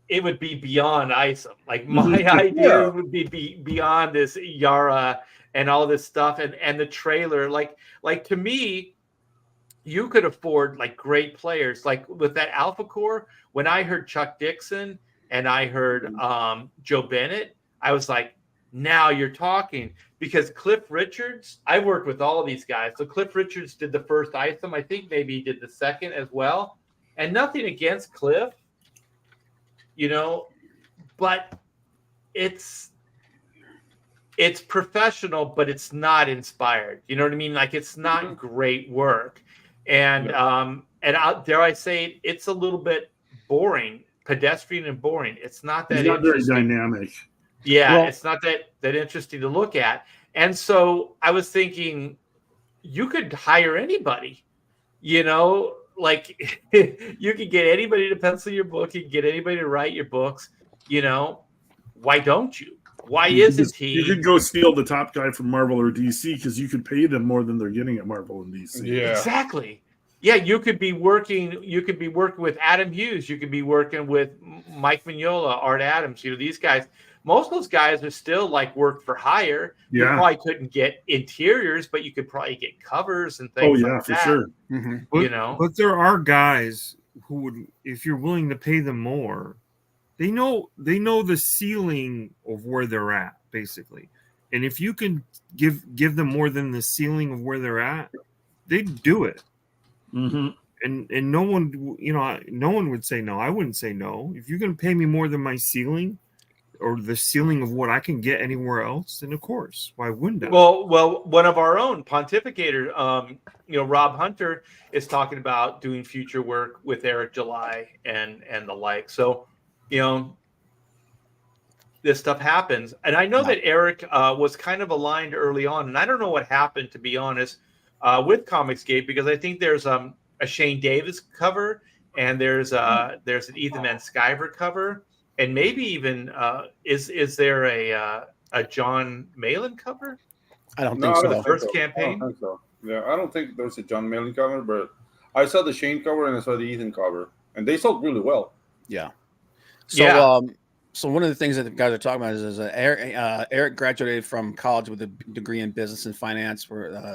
it would be beyond ISOM. Like my ideas would be beyond this Yara and all this stuff and the trailer. Like to me, you could afford like great players. Like with that Alpha Core, when I heard Chuck Dixon and I heard Joe Bennett, I was like, now you're talking. Because Cliff Richards, I worked with all of these guys. So Cliff Richards did the first ISOM. I think maybe he did the second as well. And nothing against Cliff, but it's professional, but it's not inspired. You know what I mean? Like it's not great work. And dare I say it's a little bit boring, pedestrian and boring. It's not that not very dynamic. Yeah, it's not that interesting to look at. And so I was thinking you could hire anybody, like you could get anybody to pencil your book, you can get anybody to write your books, why don't you? Why isn't he? You could go steal the top guy from Marvel or DC because you could pay them more than they're getting at Marvel and DC. Yeah, exactly. Yeah, you could be working with Adam Hughes, you could be working with Mike Mignola, Art Adams, these guys. Most of those guys are still like work for hire. You probably couldn't get interiors, but you could probably get covers and things. Oh yeah, for sure. Mm-hmm. But there are guys who would, if you're willing to pay them more, they know the ceiling of where they're at, basically. And if you can give them more than the ceiling of where they're at, they'd do it. Mm-hmm. And no one, no one would say no. I wouldn't say no. If you're going to pay me more than my ceiling, or the ceiling of what I can get anywhere else, then of course, why wouldn't I? Well, one of our own Pontificators, Rob Hunter is talking about doing future work with Eric July and the like. So, this stuff happens, and I know that Eric was kind of aligned early on, and I don't know what happened, to be honest, with Comicsgate, because I think there's a Shane Davis cover and there's an Ethan Van Sciver cover. And maybe even is there a John Malin cover? I don't think so. The first campaign. I don't think so. Yeah, I don't think there's a John Malin cover, but I saw the Shane cover and I saw the Ethan cover, and they sold really well. Yeah. So so one of the things that the guys are talking about is Eric graduated from college with a degree in business and finance,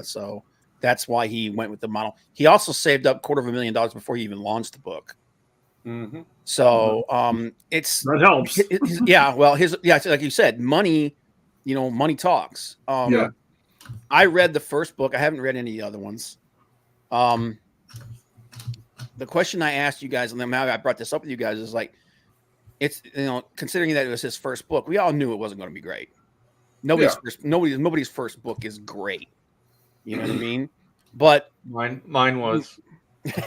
so that's why he went with the model. He also saved up $250,000 before he even launched the book. Mm-hmm. So it's that helps. Like you said, money, money talks. I read the first book. I haven't read any of the other ones. The question I asked you guys, and then now I brought this up with you guys, is like, it's considering that it was his first book, we all knew it wasn't going to be great. Nobody's first book is great. You know what I mean? But mine was. Just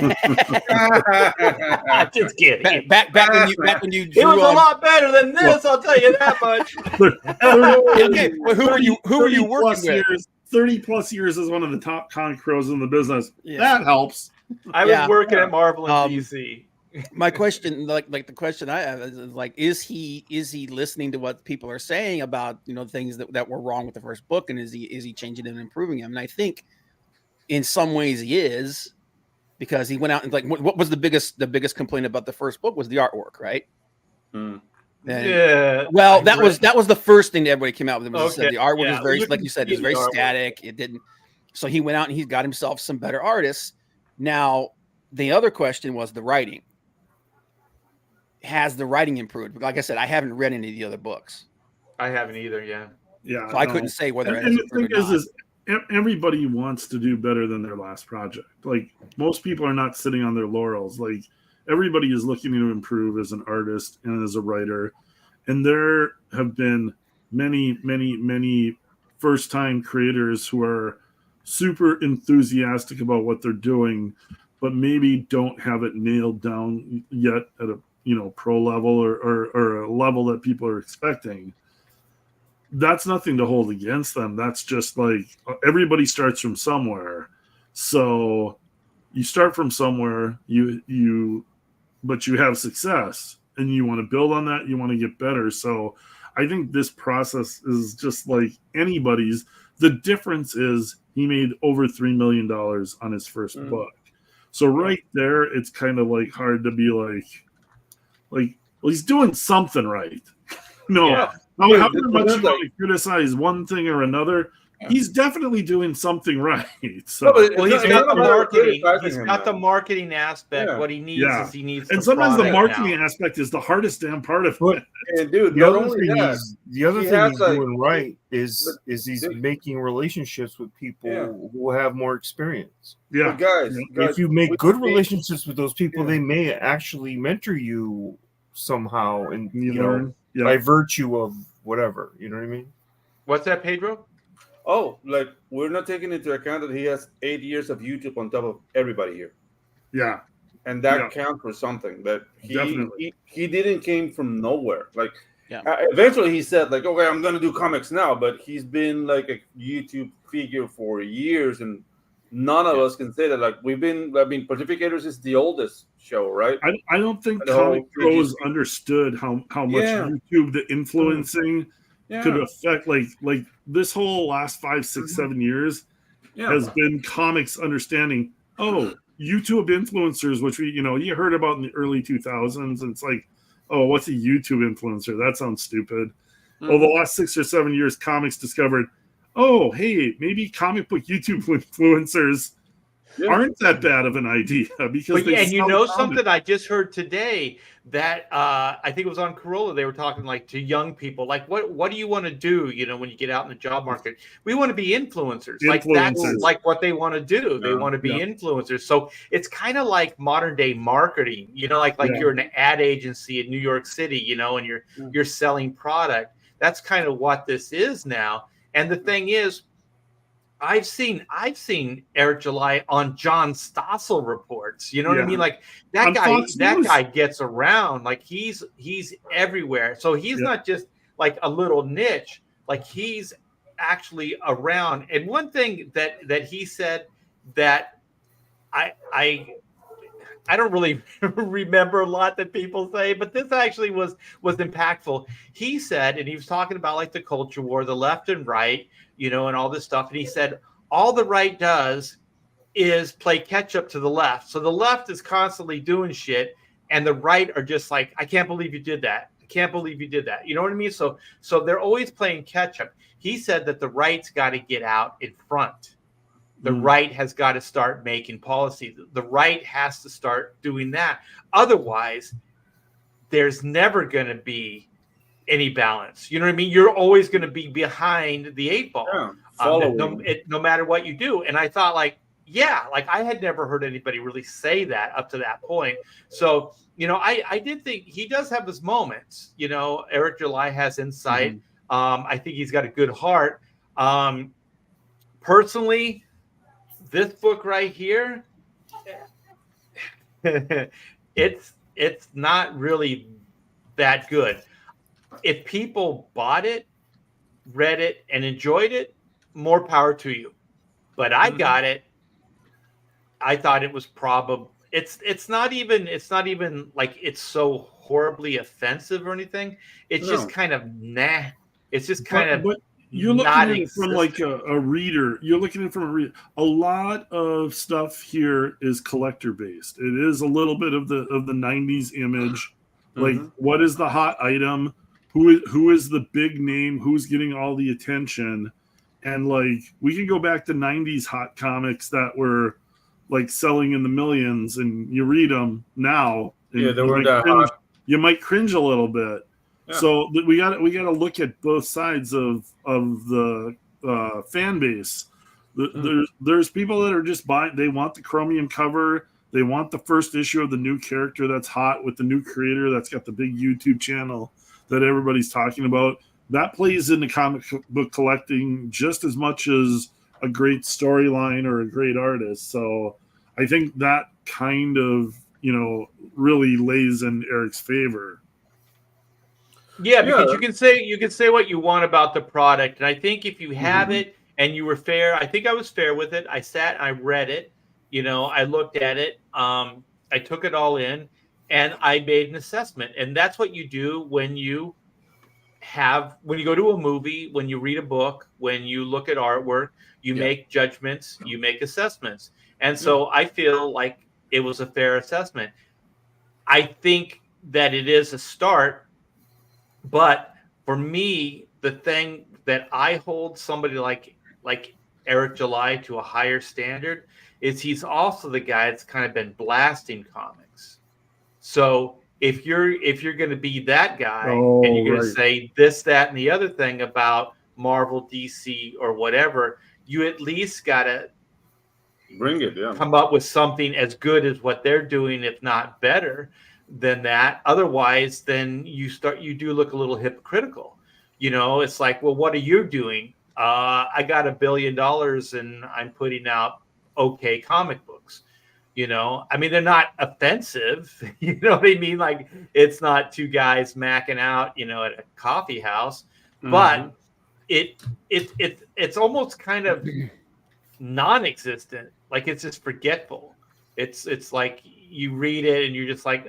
kidding. Back when you it was a lot better than this. I'll tell you that much. Okay, well, who are you working with? 30 plus years as one of the top comic pros in the business. Yeah. That helps. I was working at Marvel and DC. My question, like the question I have is like, is he listening to what people are saying about things that were wrong with the first book, and is he changing and improving them? And I think in some ways he is. Because he went out and like, what was the biggest complaint about the first book was the artwork, right? Yeah. Well, that was the first thing that everybody came out with. The artwork was very, like you said, it was very static. It didn't. So he went out and he got himself some better artists. Now, the other question was the writing. Has the writing improved? Like I said, I haven't read any of the other books. I haven't either. Yeah. So I couldn't say whether. And the thing is everybody wants to do better than their last project. Like most people are not sitting on their laurels. Like everybody is looking to improve as an artist and as a writer. And there have been many, many, many first-time creators who are super enthusiastic about what they're doing, but maybe don't have it nailed down yet at a pro level or a level that people are expecting. That's nothing to hold against them. That's just like everybody starts from somewhere. So you start from somewhere, but you have success and you want to build on that. You want to get better. So I think this process is just like anybody's. The difference is he made over $3 million on his first book. So right there, it's kind of like hard to be like, well, he's doing something right. However much you want to criticize one thing or another, he's definitely doing something right. So, he's got the marketing. He's got the marketing aspect. Yeah. What he needs is he needs. And sometimes the marketing aspect is the hardest damn part of it. And dude, the other thing he's doing right is he's making relationships with people who have more experience. Yeah, but guys, if you make good relationships with those people, they may actually mentor you somehow, and by virtue of whatever. You know what I mean? What's that, Pedro? Oh, like we're not taking into account that he has 8 years of YouTube on top of everybody here. Yeah. And that counts for something. That he didn't came from nowhere. Like eventually he said, like, okay, I'm gonna do comics now, but he's been like a YouTube figure for years, and none of us can say that. Like Pontificators is the oldest show, right? I don't think comic pros understood how much YouTube, the influencing could affect like this whole last 5, 6, 7 years has been comics understanding, YouTube influencers, which you heard about in the early 2000s, and it's like, what's a YouTube influencer? That sounds stupid. The last 6 or 7 years, comics discovered, hey, maybe comic book YouTube influencers aren't that bad of an idea, because something I just heard today that I think it was on Corolla. They were talking like to young people, like what do you want to do? When you get out in the job market, we want to be influencers. Like that's like what they want to do. They want to be influencers. So it's kind of like modern day marketing. Like you're an ad agency in New York City, and you're selling product. That's kind of what this is now. And the thing is, I've seen Eric July on John Stossel reports. You know what I mean? Like that guy gets around. Like he's everywhere. So he's not just like a little niche. Like he's actually around. And one thing that he said that I don't really remember a lot that people say, but this actually was impactful. He said, and he was talking about like the culture war, the left and right, and all this stuff. And he said, all the right does is play catch up to the left. So the left is constantly doing shit, and the right are just like, I can't believe you did that. I can't believe you did that. You know what I mean? So they're always playing catch up. He said that the right's got to get out in front. The right has got to start making policy. The right has to start doing that. Otherwise, there's never going to be any balance. You know what I mean? You're always going to be behind the 8 ball, no matter what you do. And I thought, like I had never heard anybody really say that up to that point. So, I did think he does have his moments. Eric July has insight. I think he's got a good heart. Personally, this book right here, it's not really that good. If people bought it, read it, and enjoyed it, more power to you. But I got it. I thought it was probably it's not even like it's so horribly offensive or anything. It's just kind of nah. It's just kind of. You're looking at it from like a reader. You're looking at it from a reader. A lot of stuff here is collector based. It is a little bit of the 90s image. Like, what is the hot item? Who is the big name? Who's getting all the attention? And like, we can go back to 90s hot comics that were like selling in the millions, and you read them now. And you might cringe a little bit. Yeah. So we got to look at both sides of the fan base. There's people that are just buying. They want the chromium cover. They want the first issue of the new character that's hot with the new creator that's got the big YouTube channel that everybody's talking about. That plays into comic book collecting just as much as a great storyline or a great artist. So I think that kind of, really lays in Eric's favor. Yeah, because you can say what you want about the product, and I think if you have it and you were fair, I think I was fair with it. I sat, I read it, I looked at it, I took it all in, and I made an assessment. And that's what you do when you go to a movie, when you read a book, when you look at artwork, you make judgments, you make assessments. And so I feel like it was a fair assessment. I think that it is a start, but for me, the thing that I hold somebody like Eric July to a higher standard is he's also the guy that's kind of been blasting comics. So if you're going to be that guy and you're going to say this, that, and the other thing about Marvel, DC, or whatever, you at least got to bring it, come up with something as good as what they're doing, if not better than that. Otherwise, then you do look a little hypocritical. It's like, well, what are you doing? I got $1 billion and I'm putting out okay comic books. I mean, they're not offensive. You know what I mean? Like, it's not two guys macking out, at a coffee house, but it's almost kind of non-existent. Like, it's just forgetful. It's like you read it and you're just like,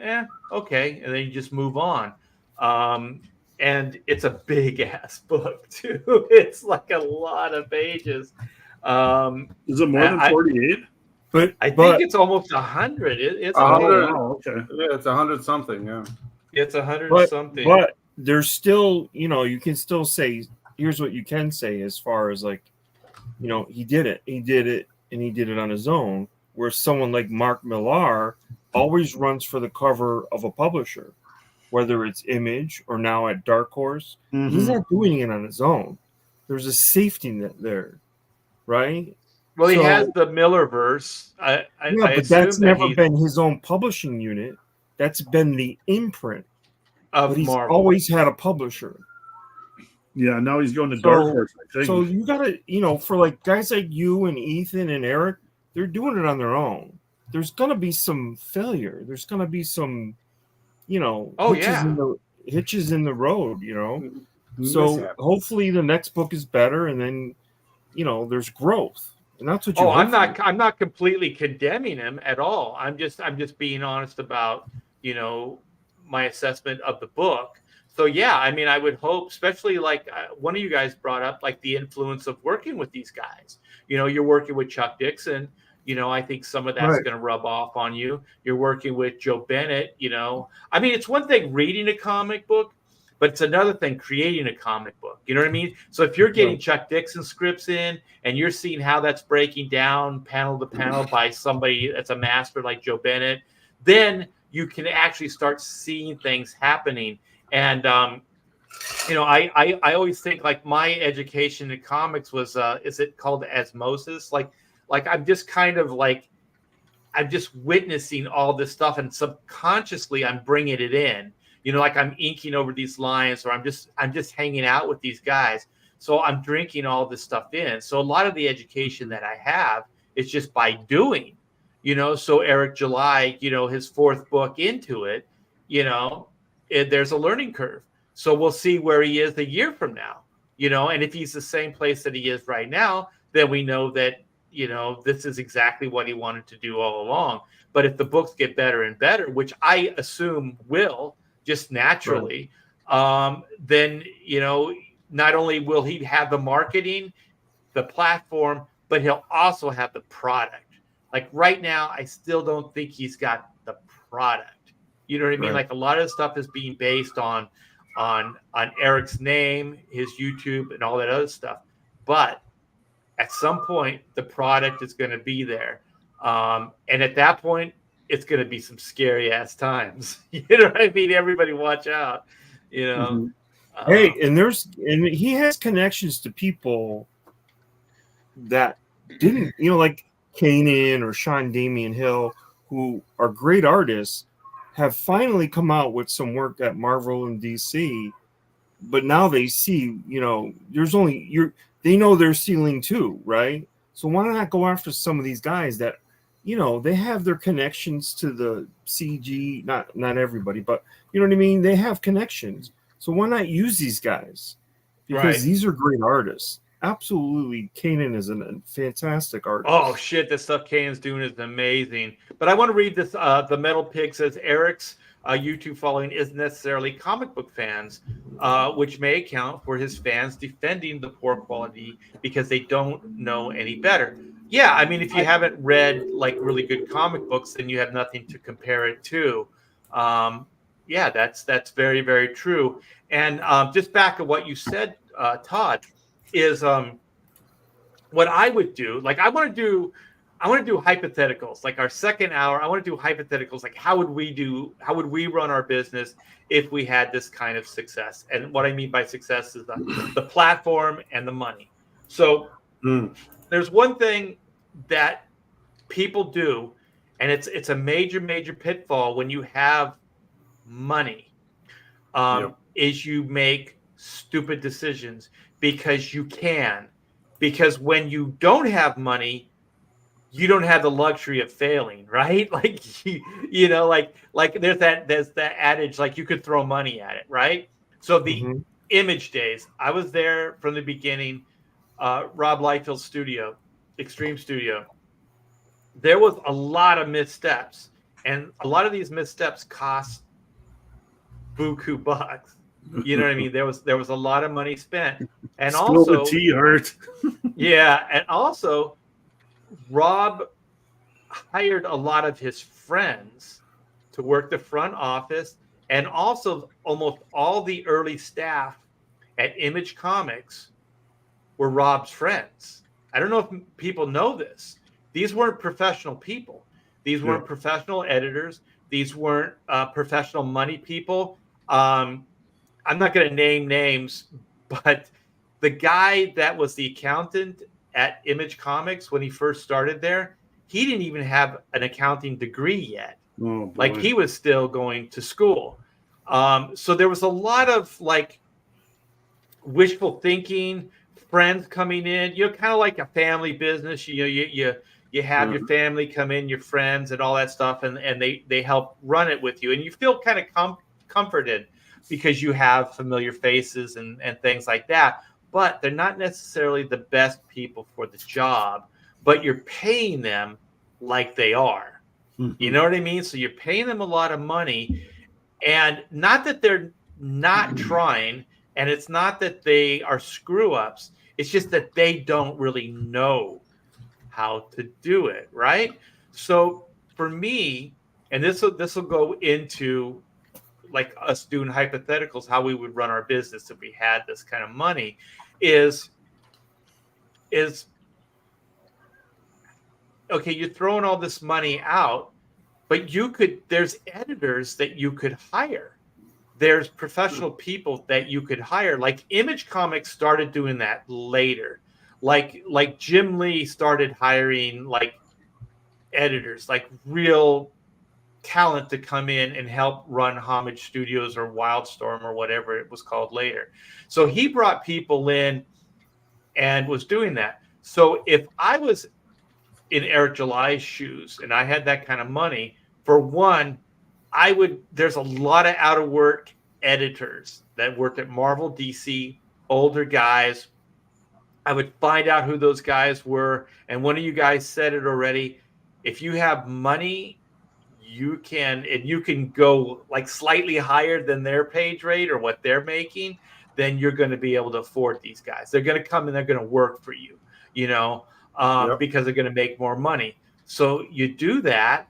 okay, and then you just move on. And it's a big ass book too. It's like a lot of pages. Is it more than 48? But I think it's almost 100. It's 100. Okay. Yeah, it's 100 something. Yeah, it's 100 something. But there's still, you can still say. Here's what you can say as far as like, he did it, and he did it on his own. Where someone like Mark Millar always runs for the cover of a publisher, whether it's Image or now at Dark Horse. He's not doing it on his own. There's a safety net there, right? Well, he has the Millerverse. But that's never been his own publishing unit. That's been the imprint of he's Marvel. Always had a publisher. Yeah, now he's going to Dark Horse. I think. So you gotta, for like guys like you and Ethan and Eric, they're doing it on their own. There's gonna be some failure. There's gonna be some, hitches in the road. So hopefully the next book is better, and then, there's growth. And that's what you I'm not completely condemning him at all. I'm just being honest about, my assessment of the book. So yeah, I mean, I would hope, especially like one of you guys brought up like the influence of working with these guys. You're working with Chuck Dixon. I think some of that's going to rub off on you. You're working with Joe Bennett. I mean, it's one thing reading a comic book, but it's another thing creating a comic book. You know what I mean? So if you're getting Chuck Dixon scripts in and you're seeing how that's breaking down panel to panel by somebody that's a master like Joe Bennett, then you can actually start seeing things happening. And, I always think like my education in comics was, is it called osmosis? Like I'm just kind of like, I'm just witnessing all this stuff and subconsciously I'm bringing it in. Like I'm inking over these lines, or I'm just hanging out with these guys. So I'm drinking all this stuff in. So a lot of the education that I have is just by doing, so Eric July, his fourth book into it, there's a learning curve. So we'll see where he is a year from now, and if he's the same place that he is right now, then we know that, this is exactly what he wanted to do all along. But if the books get better and better, which I assume will, just naturally, then, not only will he have the marketing, the platform, but he'll also have the product. Like right now, I still don't think he's got the product. You know what I mean? Like a lot of stuff is being based on Eric's name, his YouTube, and all that other stuff. But at some point, the product is going to be there. And at that point, it's going to be some scary ass times. You know what I mean? Everybody watch out, Hey, and he has connections to people that didn't, like Kanan or Sean Damian Hill, who are great artists, have finally come out with some work at Marvel and DC, but now they see, they know their ceiling too, right? So why not go after some of these guys that, you know, they have their connections to the CG, not everybody, but you know what I mean? They have connections. So why not use these guys? Because these are great artists. Absolutely. Kanan is a fantastic artist. Oh shit, the stuff Kanan's doing is amazing. But I want to read this. The Metal Pig says Eric's YouTube following isn't necessarily comic book fans, which may account for his fans defending the poor quality because they don't know any better. Yeah, I mean, if you haven't read like really good comic books, then you have nothing to compare it to. Yeah, that's very, very true. And just back to what you said, Todd, is what I would do. Like I want to do hypotheticals. Like our second hour, I want to do hypotheticals. Like how would we run our business if we had this kind of success? And what I mean by success is the platform and the money. So there's one thing that people do, and it's a major pitfall when you have money, is you make stupid decisions because you can. Because when you don't have money, you don't have the luxury of failing, right? Like you know, like there's that adage, like you could throw money at it, right? So the Image days, I was there from the beginning. Rob Liefeld's studio, Extreme Studio. There was a lot of missteps, and a lot of these missteps cost buku bucks. You know what I mean? There was a lot of money spent, and also the tea, Art. Yeah, and also Rob hired a lot of his friends to work the front office, and also almost all the early staff at Image Comics were Rob's friends. I don't know if people know this. These weren't professional people. These weren't professional editors. These weren't professional money people. I'm not going to name names, but the guy that was the accountant at Image Comics when he first started there, he didn't even have an accounting degree yet. Oh, like he was still going to school. So there was a lot of like wishful thinking, friends coming in, you know, kind of like a family business. You know, you have your family come in, your friends and all that stuff, and they help run it with you. And you feel kind of comforted because you have familiar faces and things like that. But they're not necessarily the best people for the job, but you're paying them like they are. You know what I mean? So you're paying them a lot of money, and not that they're not trying, and it's not that they are screw-ups. It's just that they don't really know how to do it, right? So for me, and this will go into like us doing hypotheticals, how we would run our business if we had this kind of money, is okay, you're throwing all this money out, but there's editors that you could hire. There's professional people that you could hire. Like Image Comics started doing that later. Like Jim Lee started hiring like editors, like real talent to come in and help run Homage Studios or Wildstorm or whatever it was called later. So he brought people in and was doing that. So if I was in Eric July's shoes and I had that kind of money, for one, there's a lot of out of work editors that worked at Marvel, DC, older guys. I would find out who those guys were. And one of you guys said it already. If you have money, you can go like slightly higher than their page rate or what they're making, then you're going to be able to afford these guys. They're going to come and they're going to work for you, you know, because they're going to make more money. So you do that.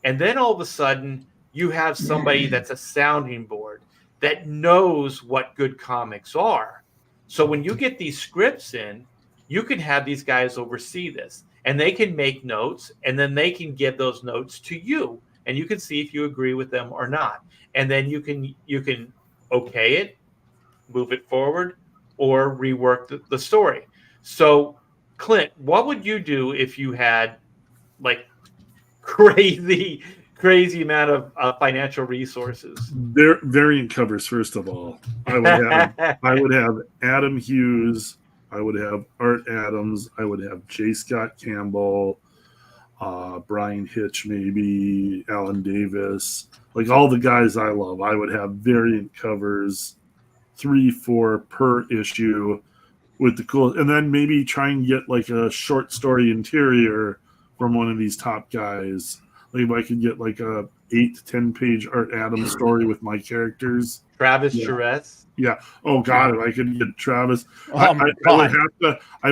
And then all of a sudden you have somebody that's a sounding board that knows what good comics are. So when you get these scripts in, you can have these guys oversee this, and they can make notes, and then they can give those notes to you, and you can see if you agree with them or not. And then you can okay it, move it forward, or rework the story. So, Clint, what would you do if you had like crazy amount of financial resources? Variant covers, first of all. I would have Adam Hughes I would have Art Adams. I would have J. Scott Campbell, Brian Hitch, maybe Alan Davis, like all the guys I love. I would have variant covers, 3-4 per issue with the cool, and then maybe try and get like a short story interior from one of these top guys. Like if I could get like a 8 to 10 page Art Adams story with my characters. Travis Charest. Yeah. Oh God, if I could get Travis, I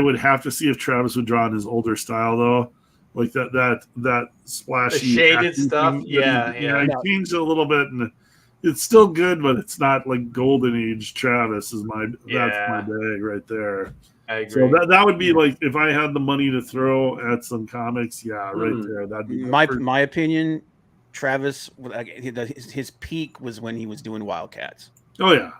would have to see if Travis would draw in his older style though, like that splashy, the shaded stuff. Yeah. He changed it a little bit, and it's still good, but it's not like golden age Travis is that's my bag right there. I agree. So that would be like if I had the money to throw at some comics, right there. That'd be my opinion. Travis, his peak was when he was doing Wildcats. Oh yeah.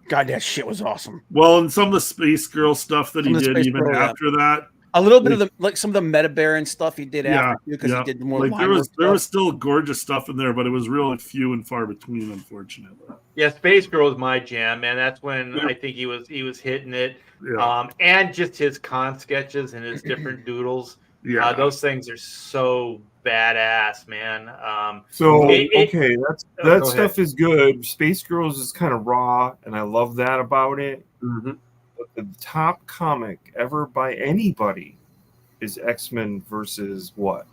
God, that shit was awesome. Well, and some of the Space Girl stuff that he did even after that. A little bit of some of the Meta Baron stuff he did after because he did more. Like there was still gorgeous stuff in there, but it was really few and far between, unfortunately. Yeah, Space Girl is my jam, man. That's when I think he was hitting it. Yeah. And just his con sketches and his different doodles. Yeah, those things are so badass, man. That stuff is good. Space Girls is kind of raw, and I love that about it. Mm-hmm. But the top comic ever by anybody is X-Men versus what?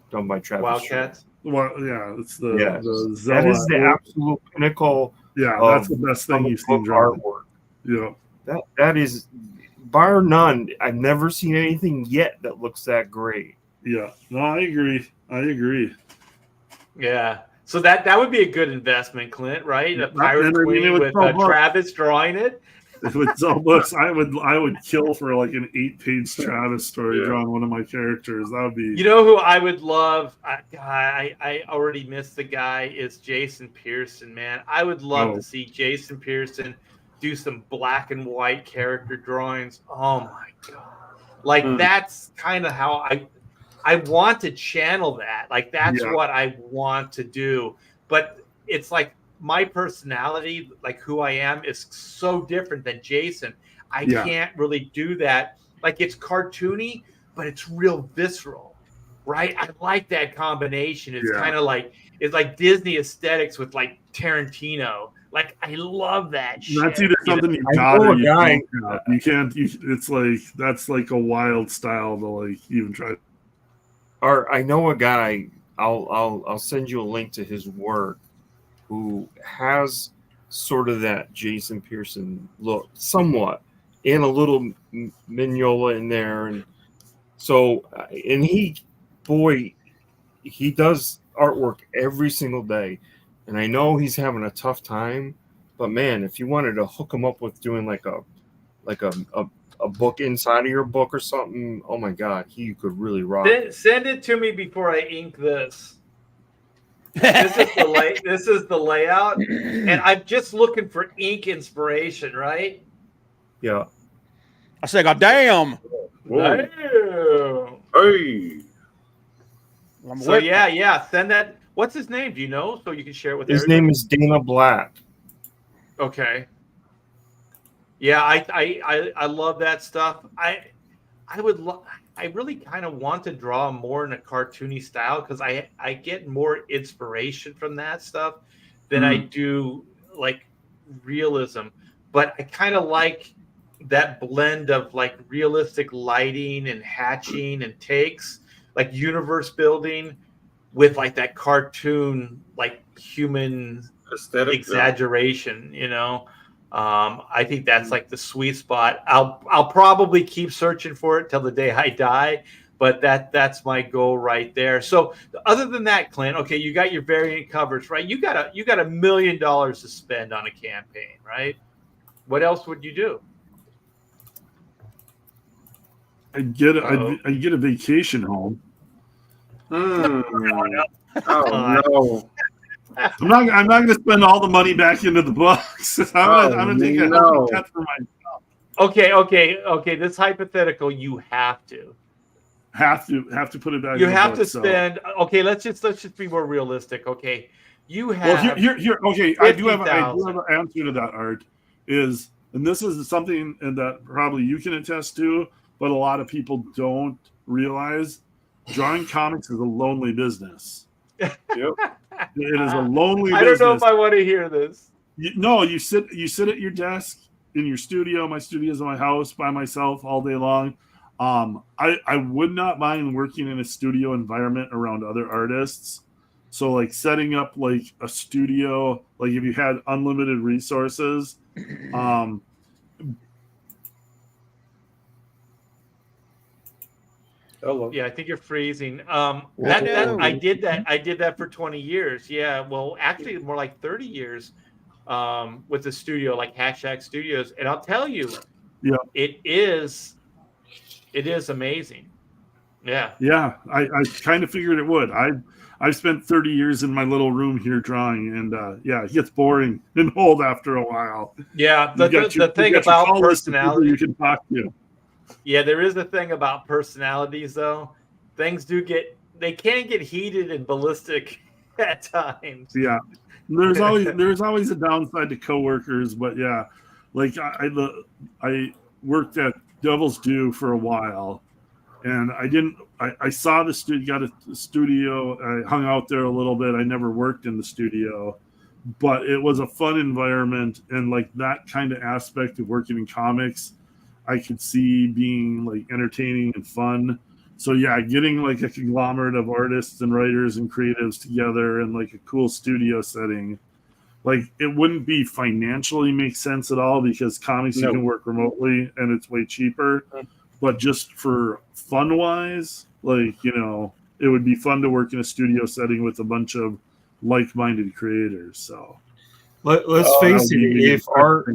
Done by Travis. Wildcats. Well, yeah, it's the that is the absolute pinnacle. Yeah, that's the best thing you've seen artwork. Yeah, that is bar none. I've never seen anything yet that looks that great. Yeah, no, I agree. Yeah, so that would be a good investment, Clint, right? A Pirate Queen with Travis drawing it. If it's all books, I would kill for like an 8-page Travis story drawing one of my characters. That would be. You know who I would love? I already missed the guy. Is Jason Pearson, man. I would love to see Jason Pearson do some black and white character drawings. Oh my god! Like that's kind of how I want to channel that. Like that's what I want to do. But it's like my personality, like who I am, is so different than Jason. I can't really do that. Like it's cartoony, but it's real visceral, right? I like that combination. It's kind of like it's like Disney aesthetics with like Tarantino. Like I love that shit. That's either something you got you can't. It's like that's like a wild style to like even try. Or I know a guy. I'll send you a link to his work, who has sort of that Jason Pearson look, somewhat, and a little Mignola in there, and so and he does artwork every single day, and I know he's having a tough time, but man, if you wanted to hook him up with doing like a book inside of your book or something, oh my god, he could really rock. Send it to me before I ink this. This is the layout, and I'm just looking for ink inspiration, right? Yeah. I said, God damn. Damn. Hey. So yeah. Send that. What's his name? Do you know? So you can share it with his name is Dana Black. Okay. Yeah, I love that stuff. I really kind of want to draw more in a cartoony style because I get more inspiration from that stuff than I do like realism. But I kind of like that blend of like realistic lighting and hatching and takes, like universe building with like that cartoon, like human aesthetic exaggeration, you know? I think that's like the sweet spot. I'll probably keep searching for it till the day I die, but that's my goal right there. So other than that, Clint, okay, you got your variant covers, right? You got $1 million to spend on a campaign, right? What else would you do? I'd get a vacation home. Oh no. I'm not going to spend all the money back into the books. I'm going to take a cut for myself. Okay. This hypothetical, you have to put it back. You have to spend. So. Okay, let's just be more realistic. Okay, you have. Well, here. Okay, I do have an answer to that. Art is and this is something that probably you can attest to, but a lot of people don't realize, drawing comics is a lonely business. Yep. It is a lonely business. I don't know if I want to hear this. You sit at your desk in your studio. My studio is in my house by myself all day long. I would not mind working in a studio environment around other artists. So like setting up like a studio, like if you had unlimited resources, Hello. Yeah, I think you're freezing. I did that for 20 years. Yeah, well, actually more like 30 years with the studio, like Hashtag Studios. And I'll tell you, yeah, it is amazing. Yeah. Yeah, I kind of figured it would. I've spent 30 years in my little room here drawing, and yeah, it gets boring and old after a while. Yeah, the thing about personality you can talk to. Yeah, there is a thing about personalities, though. Things they can get heated and ballistic at times. Yeah, there's always a downside to coworkers, but yeah, like I worked at Devil's Due for a while, and I saw the studio, got a studio. I hung out there a little bit. I never worked in the studio, but it was a fun environment, and like that kind of aspect of working in comics, I could see being like entertaining and fun. So yeah, getting like a conglomerate of artists and writers and creatives together in like a cool studio setting, like it wouldn't be financially make sense at all because comics you can work remotely and it's way cheaper. But just for fun wise, like, you know, it would be fun to work in a studio setting with a bunch of like-minded creators. So let's face it, if Art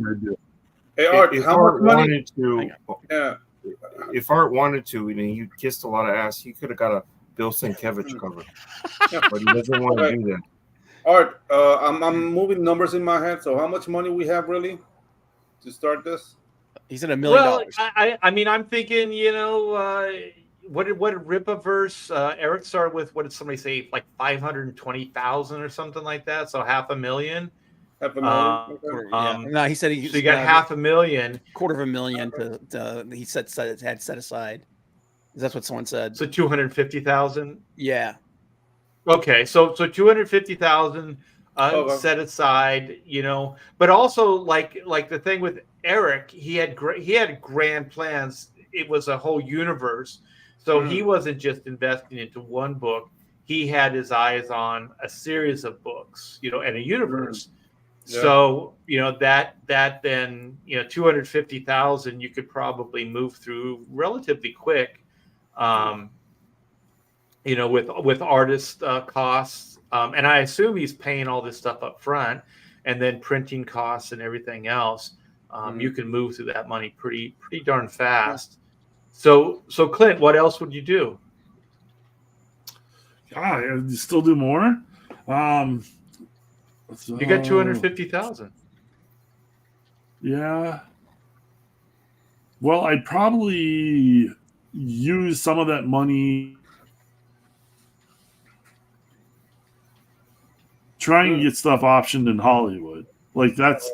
wanted to, and he kissed a lot of ass, he could have got a Bill Sienkiewicz cover. But he doesn't want to do that. Art, I'm moving numbers in my head. So how much money we have really to start this? He said $1 million. Well, I mean, I'm thinking, you know, what did Ripaverse? Eric started with, what did somebody say, like 520,000 or something like that? So $500,000. No, he said he. So you got $500,000, $250,000 he said had set aside. That's what someone said. So 250,000. Yeah. Okay, so 250,000 set aside, you know, but also like the thing with Eric, he had grand plans. It was a whole universe, so he wasn't just investing into one book. He had his eyes on a series of books, you know, and a universe. Yeah. So you know that then, you know, 250,000 you could probably move through relatively quick. You know, with artist costs, and I assume he's paying all this stuff up front, and then printing costs and everything else. You can move through that money pretty darn fast. So Clint, what else would you do? You still do more. You got 250,000. Yeah. Well, I'd probably use some of that money trying to get stuff optioned in Hollywood. That's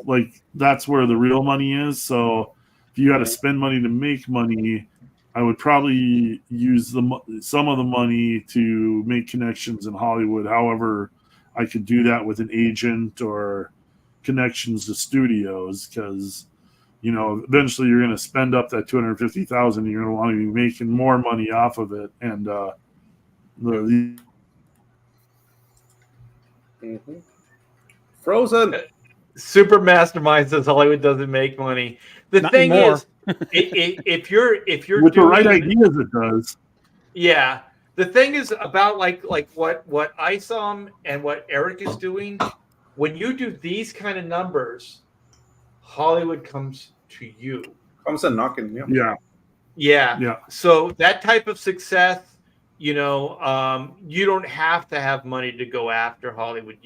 where the real money is. So if you got to spend money to make money, I would probably use some of the money to make connections in Hollywood. However, I could do that with an agent or connections to studios, because, you know, eventually you're going to spend up that 250,000. You're going to want to be making more money off of it, and Frozen. Super Mastermind says Hollywood doesn't make money. The Not thing anymore. is, if you're with the right ideas, it does. Yeah. The thing is about like what I saw and what Eric is doing, when you do these kind of numbers, Hollywood comes to you. Comes and knocking. Yeah. So that type of success, you know, you don't have to have money to go after Hollywood.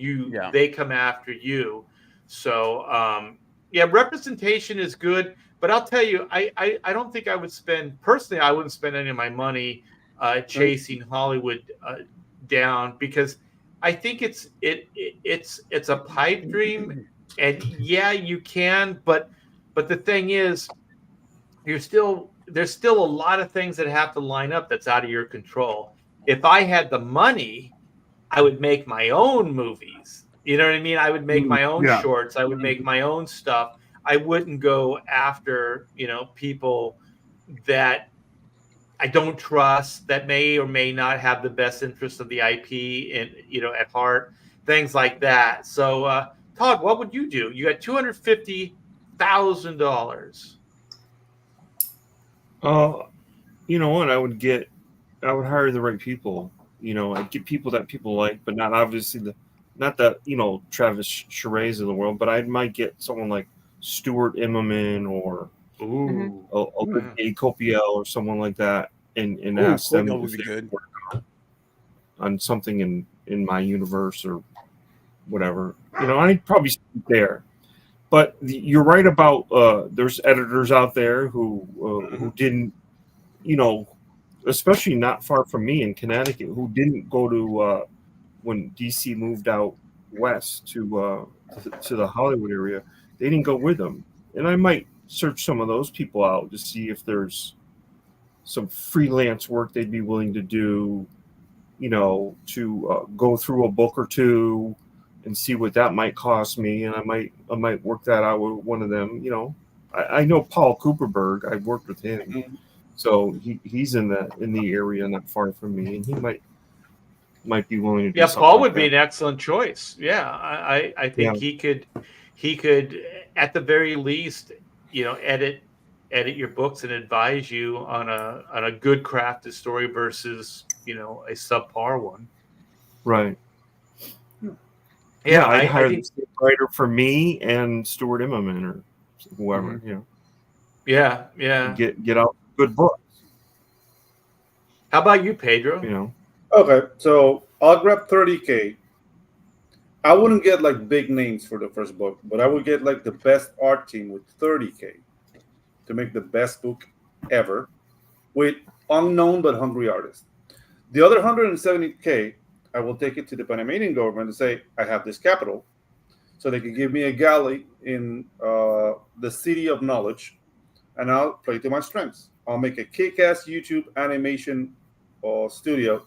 They come after you. So representation is good, but I'll tell you, I don't think I would spend personally. I wouldn't spend any of my money chasing Hollywood down, because I think it's a pipe dream, and yeah, you can, but But the thing is, there's still a lot of things that have to line up that's out of your control. If I had the money, I would make my own movies. You know what I mean? I would make my own shorts. I would make my own stuff. I wouldn't go after, people that I don't trust, that may or may not have the best interest of the IP at heart, things like that. So, Todd, what would you do? You got $250,000. You know what? I would hire the right people. I'd get people that people like, but not obviously not the Travis Charest of the world, but I might get someone like Stuart Immonen or a Copiel or someone like that, and ask them if they would work on something in my universe or whatever. I'd probably start there. But you're right about there's editors out there who didn't, especially not far from me in Connecticut, who didn't go to when DC moved out west to the Hollywood area. They didn't go with them, and I might search some of those people out to see if there's some freelance work they'd be willing to do, to go through a book or two and see what that might cost me, and I might work that out with one of them. I know Paul Cooperberg. I've worked with him, so he's in the area not far from me, and he might be willing to do something. Paul like would that. be an excellent choice. Yeah, I think he could at the very least, edit your books and advise you on a good crafted story versus a subpar one. Right. Yeah, I'd hire the same writer for me and Stuart Immonen or whoever. Yeah. Get out good books. How about you, Pedro? Okay, so I'll grab $30K. I wouldn't get like big names for the first book, but I would get like the best art team with $30K to make the best book ever with unknown but hungry artists. The other $170K, I will take it to the Panamanian government and say, I have this capital, so they can give me a galley in the city of knowledge, and I'll play to my strengths. I'll make a kick-ass YouTube animation studio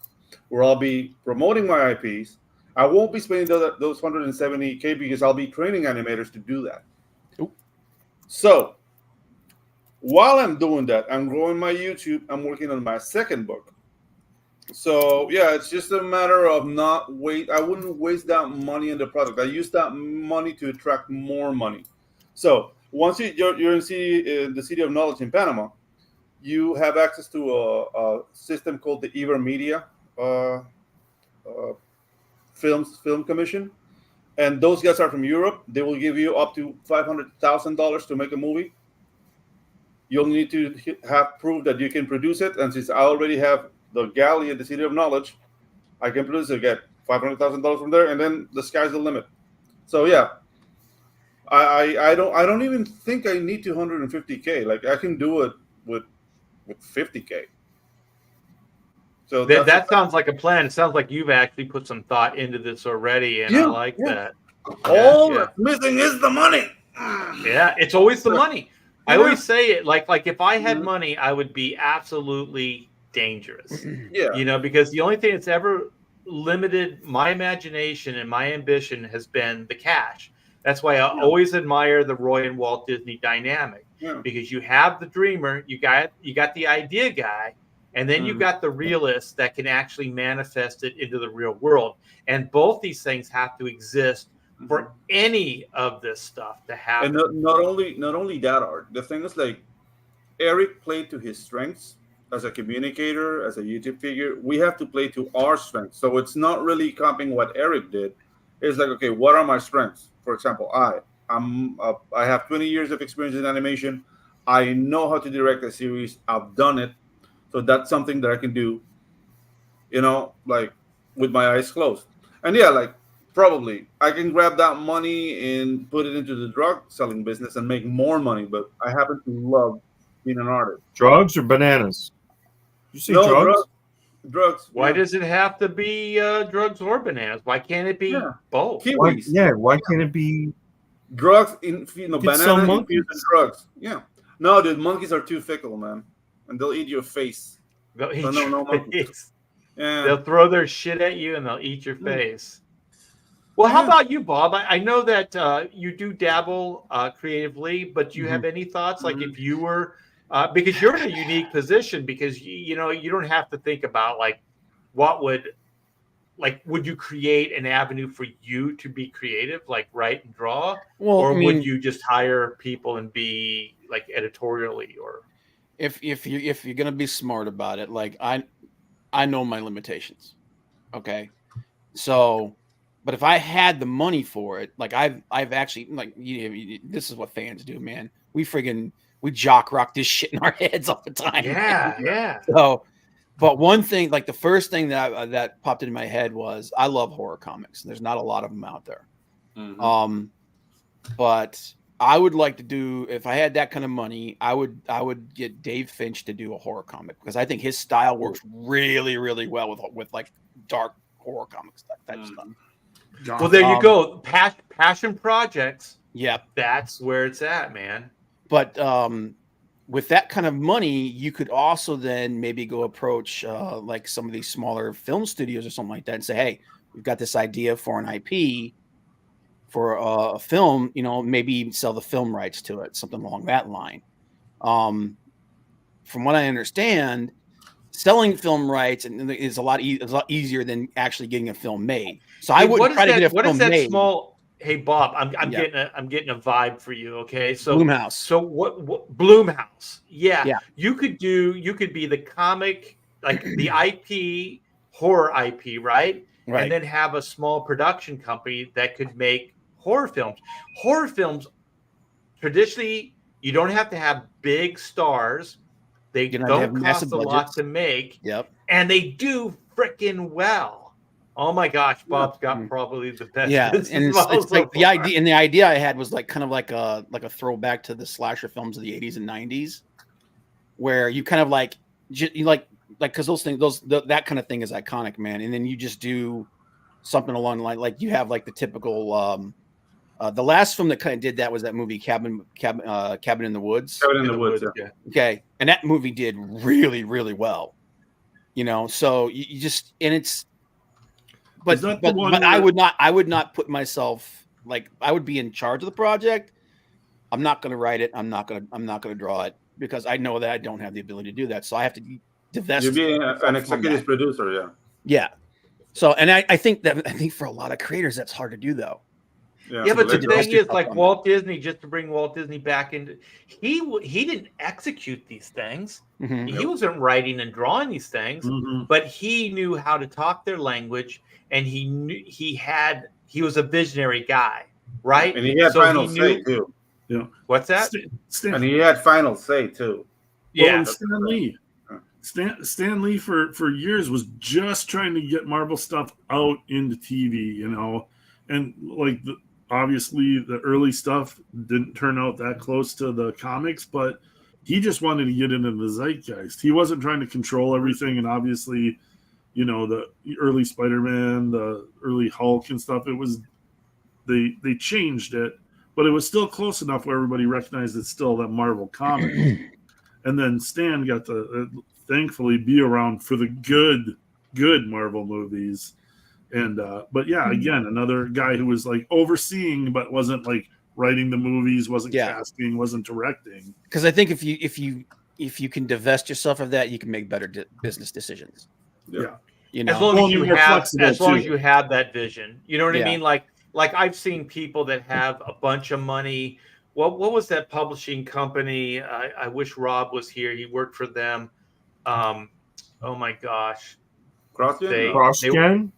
where I'll be promoting my IPs. I won't be spending those $170K because I'll be training animators to do that. Ooh. So while I'm doing that, I'm growing my YouTube. I'm working on my second book. So yeah, it's just a matter of I wouldn't waste that money on the product. I use that money to attract more money. So once you're in the city of knowledge in Panama, you have access to a system called the Ibermedia Film Commission, and those guys are from Europe. They will give you up to $500,000 to make a movie. You'll need to have proof that you can produce it, and since I already have the galley in the city of knowledge, I can produce it, get $500,000 from there, and then the sky's the limit. So yeah, I don't even think I need 250K. Like I can do it with 50K. So that sounds like a plan. It sounds like you've actually put some thought into this already, and I like that. All that's missing is the money. Yeah, it's always the money. I always say it like if I had money, I would be absolutely dangerous. Yeah. Because the only thing that's ever limited my imagination and my ambition has been the cash. That's why I always admire the Roy and Walt Disney dynamic, because you have the dreamer, you got the idea guy, and then you got the realist that can actually manifest it into the real world. And both these things have to exist for any of this stuff to happen. And not only that, Art. The thing is, like, Eric played to his strengths as a communicator, as a YouTube figure. We have to play to our strengths. So it's not really copying what Eric did. It's like, okay, what are my strengths? For example, I have 20 years of experience in animation. I know how to direct a series. I've done it. So that's something that I can do, like with my eyes closed. And yeah, like probably I can grab that money and put it into the drug selling business and make more money. But I happen to love being an artist. Drugs or bananas? You say drugs? Drugs. Why does it have to be drugs or bananas? Why can't it be both? Why can't it be Drugs, Get banana some infused monkeys. drugs. Yeah. No, the monkeys are too fickle, man, and they'll eat your face. They'll eat So no, your no monkeys. face. Yeah. They'll throw their shit at you and they'll eat your face. Well, how Yeah. about you, Bob? I know that you do dabble creatively, but do you have any thoughts? Like if you were, because you're in a unique position, because you know you don't have to think about like what would you create an avenue for you to be creative, like write and draw, or would you just hire people and be like editorially or? If you're gonna be smart about it, like I know my limitations. Okay. So, but if I had the money for it, like I've actually like this is what fans do, man. We jock rock this shit in our heads all the time. Yeah, yeah. So, but one thing, like the first thing that popped into my head was I love horror comics. There's not a lot of them out there. But I would like to do, if I had that kind of money, I would get Dave Finch to do a horror comic because I think his style works really, really well with like dark horror comics type stuff. Well, there you go. Passion projects. Yep. That's where it's at, man. But with that kind of money, you could also then maybe go approach like some of these smaller film studios or something like that and say, hey, we've got this idea for an IP for a film, maybe even sell the film rights to it, something along that line. From what I understand, selling film rights is a lot easier than actually getting a film made. So I wouldn't try to get a film made. Hey Bob, I'm getting a vibe for you. Okay, so Blumhouse. So what Blumhouse? Yeah, yeah. You could be the comic, like the IP horror IP, right? And then have a small production company that could make horror films. Horror films, traditionally, you don't have to have big stars. They don't cost a lot to make. Yep. And they do freaking well. Oh my gosh, Bob's got probably the best. Yeah, and it's like the idea I had was like kind of like a throwback to the slasher films of the 80s and 90s, where you kind of like because those things, that kind of thing is iconic, man. And then you just do something along the line, like you have like the typical. The last film that kind of did that was that movie Cabin in the Woods. Cabin in the Woods, yeah. Okay, and that movie did really, really well. So you just it's. But I would not put myself, like, I would be in charge of the project. I'm not going to write it. I'm not going to draw it because I know that I don't have the ability to do that. So I have to divest. You'd be an executive producer, yeah. Yeah. So, and I think for a lot of creators that's hard to do though. Yeah, but the thing is, like Walt Disney, just to bring Walt Disney back into, he didn't execute these things. He wasn't writing and drawing these things, but he knew how to talk their language, and he was a visionary guy, right? And he had final say too. Yeah. What's that? And he had final say too. Yeah. Well, Stan Lee. Stan Lee for years was just trying to get Marvel stuff out into TV, and like obviously the early stuff didn't turn out that close to the comics, but he just wanted to get into the zeitgeist. He wasn't trying to control everything, and obviously, the early Spider-Man, the early Hulk and stuff, it was they changed it, but it was still close enough where everybody recognized it's still that Marvel comic. And then Stan got to thankfully be around for the good Marvel movies. And but yeah, again, another guy who was like overseeing but wasn't like writing the movies, wasn't casting, wasn't directing. Because I think if you can divest yourself of that, you can make better business decisions. Yeah. As long as you have that vision. You know what I mean? Like I've seen people that have a bunch of money. What was that publishing company? I wish Rob was here. He worked for them. Oh my gosh. CrossGen?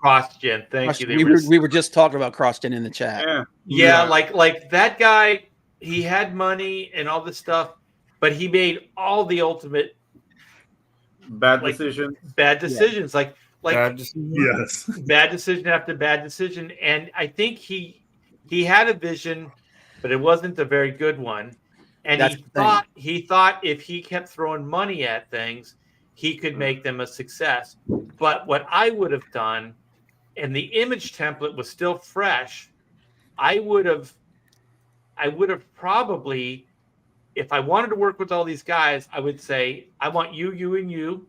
CrossGen, thank you. We were just talking about CrossGen in the chat. Yeah, like that guy, he had money and all this stuff, but he made all the ultimate bad decisions. Bad decisions. Like bad decision after bad decision. And I think he had a vision, but it wasn't a very good one. And he thought if he kept throwing money at things, he could make them a success. But what I would have done, and the image template was still fresh, I would have I would have probably, if I wanted to work with all these guys, I would say, I want you, you, and you.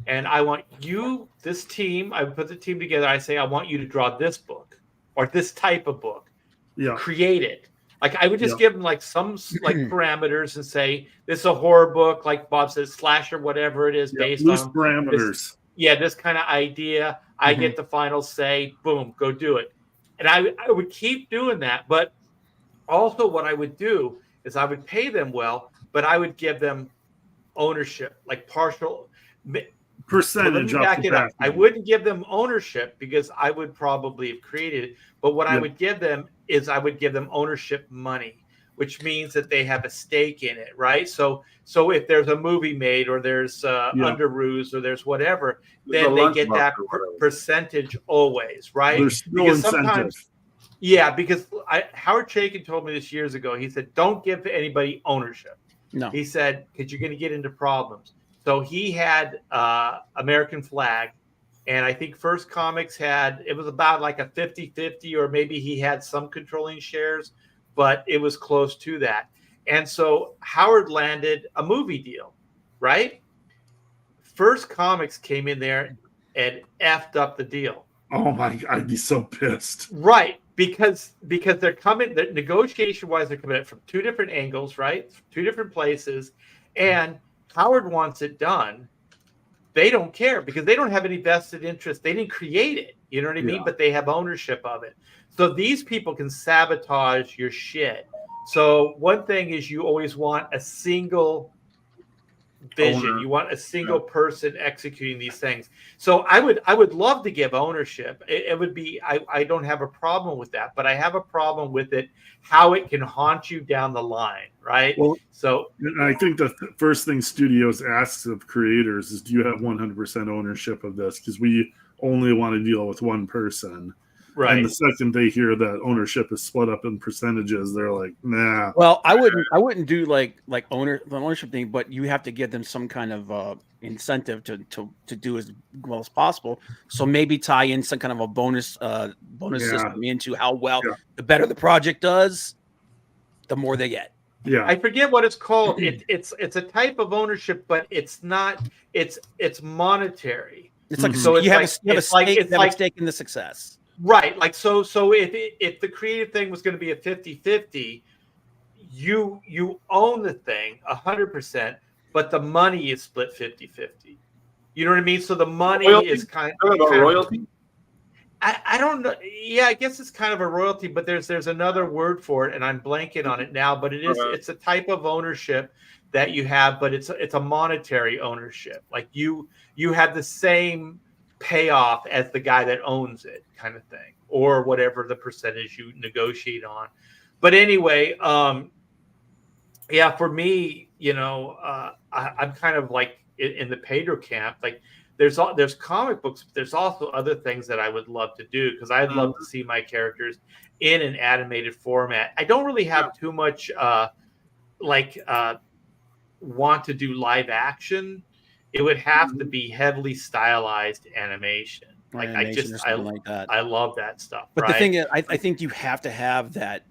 And I want you, this team, I would put the team together. I say, I want you to draw this book or this type of book. Yeah. Create it. Like I would just give them like some like parameters and say, this is a horror book, like Bob says, slasher, whatever it is, based on parameters. This kind of idea. I get the final say, boom, go do it. And I would keep doing that. But also what I would do is I would pay them well, but I would give them ownership, like partial percentage. Back it up. I wouldn't give them ownership because I would probably have created it. But what I would give them is I would give them ownership money, which means that they have a stake in it, right? So if there's a movie made or there's Underoos or there's whatever, then they get that percentage always, right? There's no incentive. Yeah, because Howard Chaykin told me this years ago. He said, don't give anybody ownership. No. He said, because you're going to get into problems. So he had American Flag, and I think First Comics it was about like a 50-50, or maybe he had some controlling shares, but it was close to that. And so Howard landed a movie deal, right? First Comics came in there and effed up the deal. Oh my God, I'd be so pissed. Right. Because they're coming, negotiation-wise, they're coming from two different angles, right? Two different places. And Howard wants it done. They don't care because they don't have any vested interest. They didn't create it. You know what I mean? But they have ownership of it. So these people can sabotage your shit. So one thing is you always want a single vision. Owner. You want a single person executing these things. So I would love to give ownership. It would be, I don't have a problem with that, but I have a problem with it, how it can haunt you down the line, right? Well, so I think the first thing studios asks of creators is, do you have 100% ownership of this? Because we only want to deal with one person. Right. And the second they hear that ownership is split up in percentages, they're like, nah. Well, I wouldn't do the ownership thing, but you have to give them some kind of incentive to do as well as possible. So maybe tie in some kind of a bonus system into how well the better the project does, the more they get. Yeah. I forget what it's called. It's a type of ownership, but it's not. It's monetary. It's like so you have a stake in the success. Right. Like so if the creative thing was going to be a 50-50, you own the thing 100%, but the money is split 50-50. You know what I mean? So the money is kind of royalty. I don't know. Yeah, I guess it's kind of a royalty, but there's another word for it, and I'm blanking on it now. But it's a type of ownership that you have, but it's a monetary ownership. Like you have the same payoff as the guy that owns it, kind of thing, or whatever the percentage you negotiate on. But anyway, for me, I'm kind of like in the Pedro camp. Like there's comic books, but there's also other things that I would love to do, because I'd love to see my characters in an animated format. I don't really have too much want to do live action. It would have to be heavily stylized animation. Like I love that stuff. But the thing is, I think you have to have that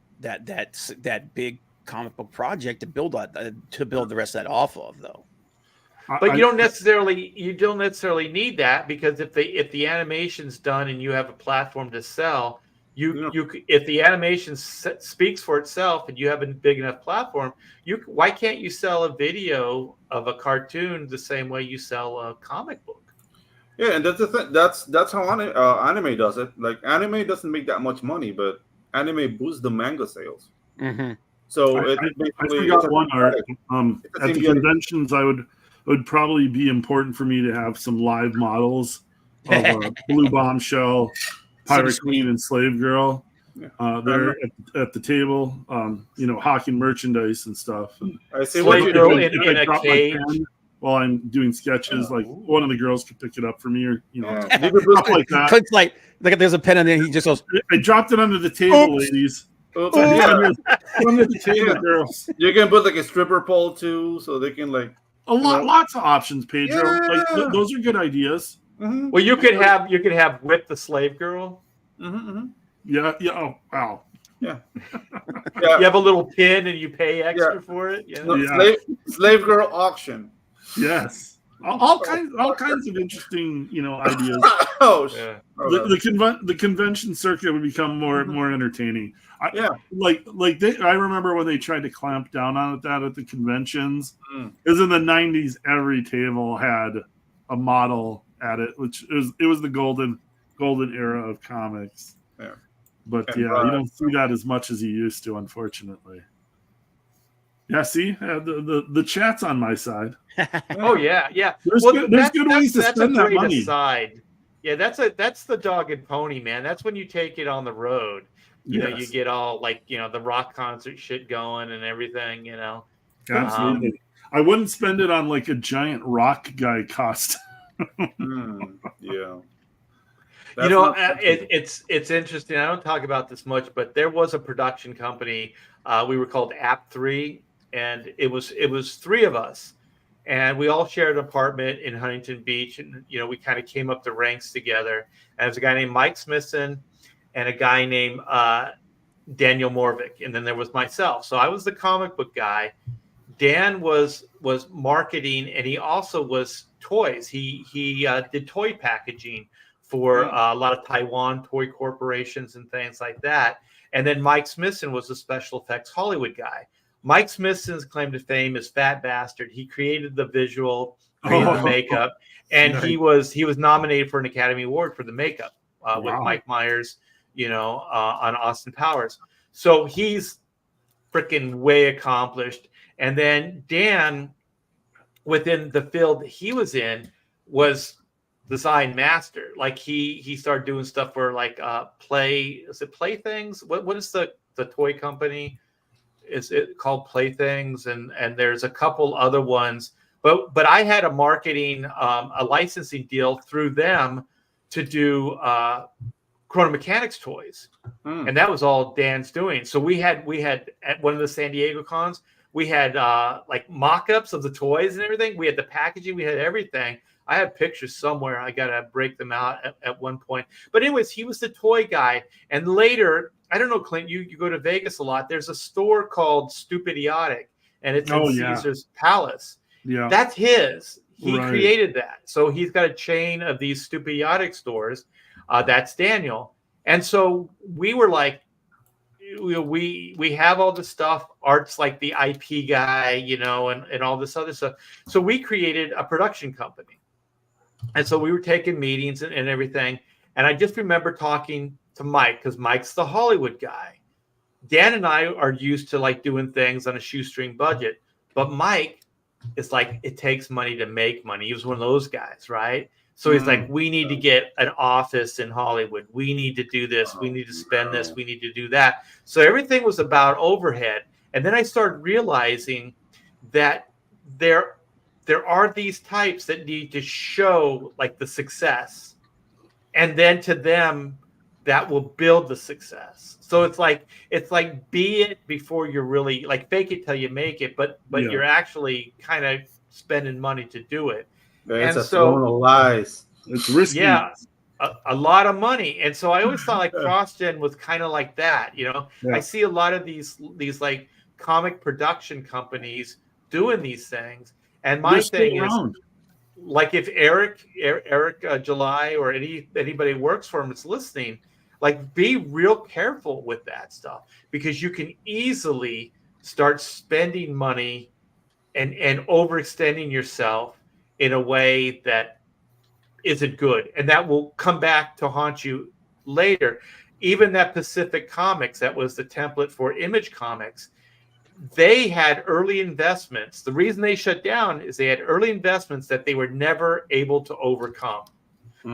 big comic book project to build the rest of that off of, though. But you don't necessarily need that, because if the animation's done and you have a platform to sell, if the animation speaks for itself and you have a big enough platform, why can't you sell a video of a cartoon the same way you sell a comic book? Yeah, and that's the thing. That's how anime does it. Like anime doesn't make that much money, but anime boosts the manga sales. Mm-hmm. So I forgot one art. At the conventions, it would probably be important for me to have some live models of Blue Bombshell, Pirate Queen, and Slave Girl. They're at the table, hawking merchandise and stuff. And I see Slave Girl in a cage while I'm doing sketches. Like one of the girls could pick it up for me, or stuff like that. Clint's like there's a pen, and then he just goes. I dropped it under the table, ladies. Under the table, girls. You can put like a stripper pole too, so they can lots of options, Pedro. Like those are good ideas. Mm-hmm. Well, you could have Whip the Slave Girl. Mm-hmm. Yeah. Oh, wow. Yeah. You have a little pin and you pay extra for it. You know? Slave girl auction. Yes. All kinds of interesting, ideas. The convention circuit would become more entertaining. I remember when they tried to clamp down on that at the conventions. Because in the 90s, every table had a model at it, which was the golden era of comics. Yeah. But you don't see that as much as you used to, unfortunately. Yeah, see, the chat's on my side. Oh yeah. There's good ways to spend that money. Aside. Yeah, that's the dog and pony, man. That's when you take it on the road. You know, you get all the rock concert shit going and everything. You know, absolutely. I wouldn't spend it on like a giant rock guy costume. Yeah. It's interesting. I don't talk about this much, but there was a production company. We were called App 3. And it was three of us, and we all shared an apartment in Huntington Beach. And we kind of came up the ranks together. And there was a guy named Mike Smithson and a guy named Daniel Morvick, and then there was myself. So I was the comic book guy. Dan was marketing, and he also was toys. He did toy packaging for a lot of Taiwan toy corporations and things like that. And then Mike Smithson was the special effects Hollywood guy. Mike Smithson's claim to fame is Fat Bastard. He created the visual, created the makeup, and he was nominated for an Academy Award for the makeup with Mike Myers, on Austin Powers. So he's freaking way accomplished. And then Dan, within the field that he was in, was design master. Like he started doing stuff for Playthings? What is the toy company? Is it called Playthings? And there's a couple other ones, but I had a marketing, a licensing deal through them to do Chrono Mechanics toys, and that was all Dan's doing. So we had at one of the San Diego cons, we had mock-ups of the toys and everything. We had the packaging, we had everything. I have pictures somewhere. I gotta break them out at one point. But anyways, he was the toy guy, and later. I don't know, Clint, you go to Vegas a lot. There's a store called Stupidiotic, and it's in Caesar's Palace. Yeah. That's his. He created that. So he's got a chain of these Stupidiotic stores. That's Daniel. And so we were like, we have all this stuff. Art's like the IP guy, and all this other stuff. So we created a production company. And so we were taking meetings and everything. And I just remember talking to Mike, because Mike's the Hollywood guy. Dan and I are used to doing things on a shoestring budget, but Mike is it takes money to make money. He was one of those guys, right? So he's we need to get an office in Hollywood. We need to do this. We need to spend this. We need to do that. So everything was about overhead. And then I started realizing that there are these types that need to show the success, and then to them, that will build the success. So it's like be it before you're really fake it till you make it, but you're actually kind of spending money to do it. It's a throne of lies. It's risky. Yeah, a lot of money. And so I always thought CrossGen was kind of like that. I see a lot of these comic production companies doing these things, and my thing is. If Eric July or anybody who works for him is listening, be real careful with that stuff, because you can easily start spending money and overextending yourself in a way that isn't good, and that will come back to haunt you later. Even that Pacific Comics, that was the template for Image Comics, they had early investments. The reason they shut down is they had early investments that they were never able to overcome.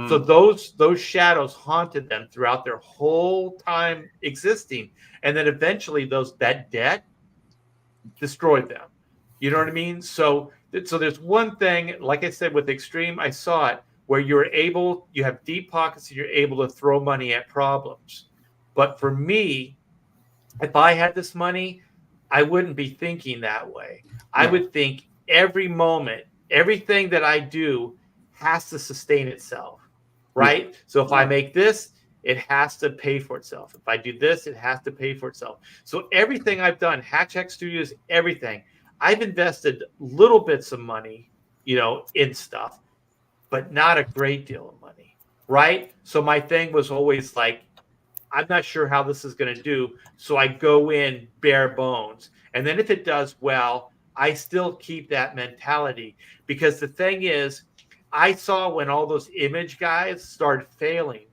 So those shadows haunted them throughout their whole time existing, and then eventually that debt destroyed them. You know what I mean? So there's one thing, like I said, with Extreme, I saw it, where you have deep pockets and you're able to throw money at problems. But for me, if I had this money, I wouldn't be thinking that way. I would think every moment, everything that I do has to sustain itself, right? So if I make this, it has to pay for itself. If I do this, it has to pay for itself. So everything I've done, Hatchback Studios, everything, I've invested little bits of money, in stuff, but not a great deal of money, right? So my thing was always like, I'm not sure how this is going to do. So I go in bare bones. And then if it does well, I still keep that mentality. Because the thing is, I saw when all those image guys started failing,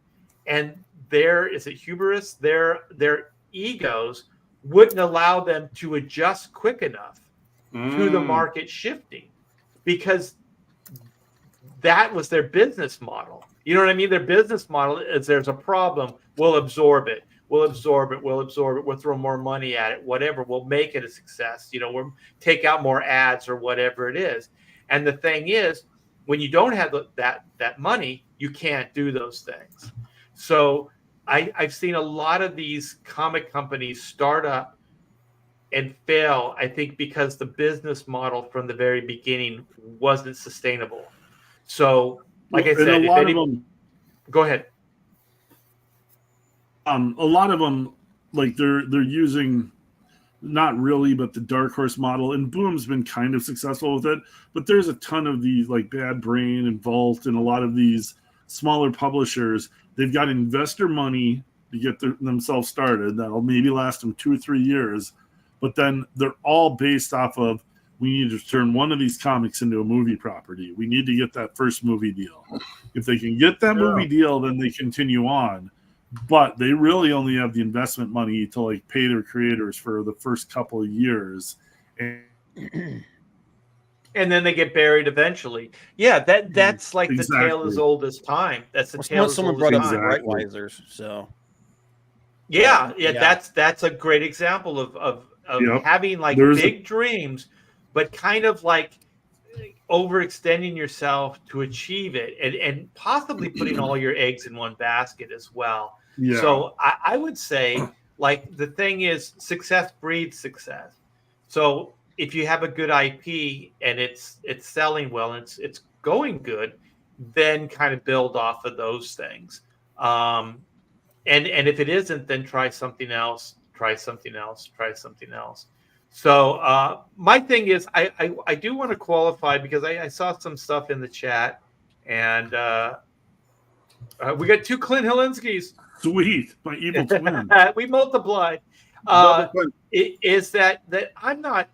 and their hubris, their egos wouldn't allow them to adjust quick enough to the market shifting, because that was their business model. You know what I mean? Their business model is, there's a problem, we'll absorb it. We'll throw more money at it, whatever. We'll make it a success. We'll take out more ads or whatever it is. And the thing is, when you don't have that money, you can't do those things. So I've seen a lot of these comic companies start up and fail, I think, because the business model from the very beginning wasn't sustainable. So, like I said, go ahead. A lot of them, like they're using, not really, but the Dark Horse model, and Boom's been kind of successful with it. But there's a ton of these, like Bad Brain and Vault, and a lot of these smaller publishers. They've got investor money to get themselves started. That'll maybe last them 2 or 3 years, but then they're all based off of, we need to turn one of these comics into a movie property. We need to get that first movie deal. If they can get that movie deal, then they continue on. But they really only have the investment money to like pay their creators for the first couple of years. And then they get buried eventually. Yeah, that's like the tale as old as time. That's the tale as old as time. Breitweisers, so yeah. That's a great example of having like big dreams, but kind of like overextending yourself to achieve it, and possibly putting all your eggs in one basket as well. Yeah. So I would say, like, the thing is, success breeds success. So if you have a good IP and it's selling well and it's going good, then kind of build off of those things. And if it isn't, then try something else. So my thing is, I do want to qualify, because I saw some stuff in the chat, and we got 2 Clint Helinskis. Sweet, my evil twin. We multiplied. Is that I'm not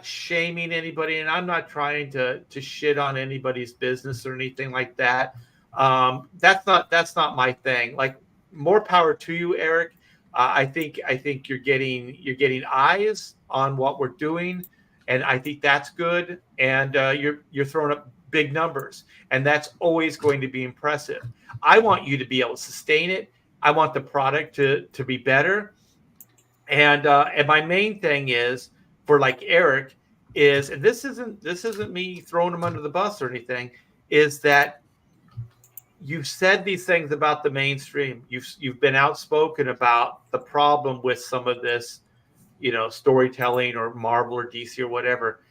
shaming anybody, and I'm not trying to shit on anybody's business or anything like that. That's not my thing. Like, more power to you, Eric. I think you're getting eyes on what we're doing, and I think that's good. And you're throwing up big numbers, and that's always going to be impressive. I want you to be able to sustain it. I want the product to be better. And my main thing is, for like Eric, is, and this isn't me throwing him under the bus or anything, is that you've said these things about the mainstream. You've been outspoken about the problem with some of this, storytelling, or Marvel or DC or whatever.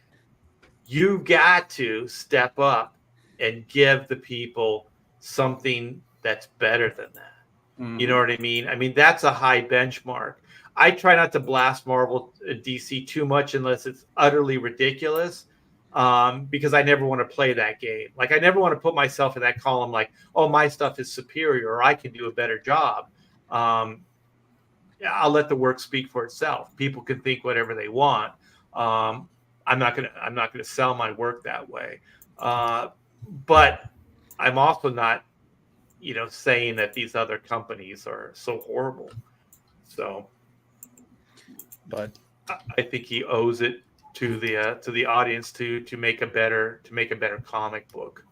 You got to step up and give the people something that's better than that. Mm-hmm. You know what I mean? I mean, that's a high benchmark. I try not to blast Marvel DC too much unless it's utterly ridiculous, because I never want to play that game. Like, I never want to put myself in that column like, oh, my stuff is superior, or I can do a better job. I'll let the work speak for itself. People can think whatever they want. I'm not gonna sell my work that way. But I'm also not, saying that these other companies are so horrible. So, but I think he owes it to the audience to make a better comic book.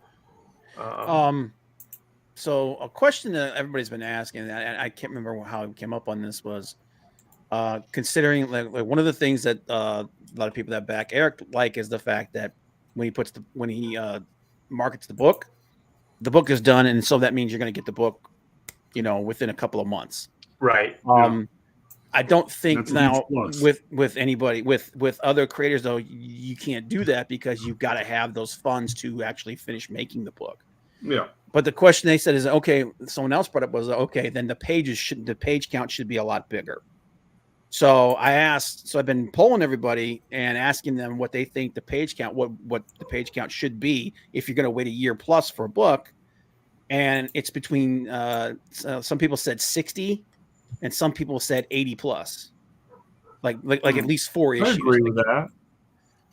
So a question that everybody's been asking, and I can't remember how it came up on this, was considering like one of the things that a lot of people that back Eric like is the fact that when he markets the book is done, and so that means you're going to get the book, within a couple of months. Right. I don't think now with anybody with other creators though, you can't do that, because you've got to have those funds to actually finish making the book. Yeah. But the question they said is, okay, someone else brought up was, okay, then the page count should be a lot bigger. So I've been polling everybody and asking them what they think the page count, what the page count should be if you're going to wait a year plus for a book. And it's between, some people said 60 and some people said 80 plus, like at least 4 issues. I agree with that.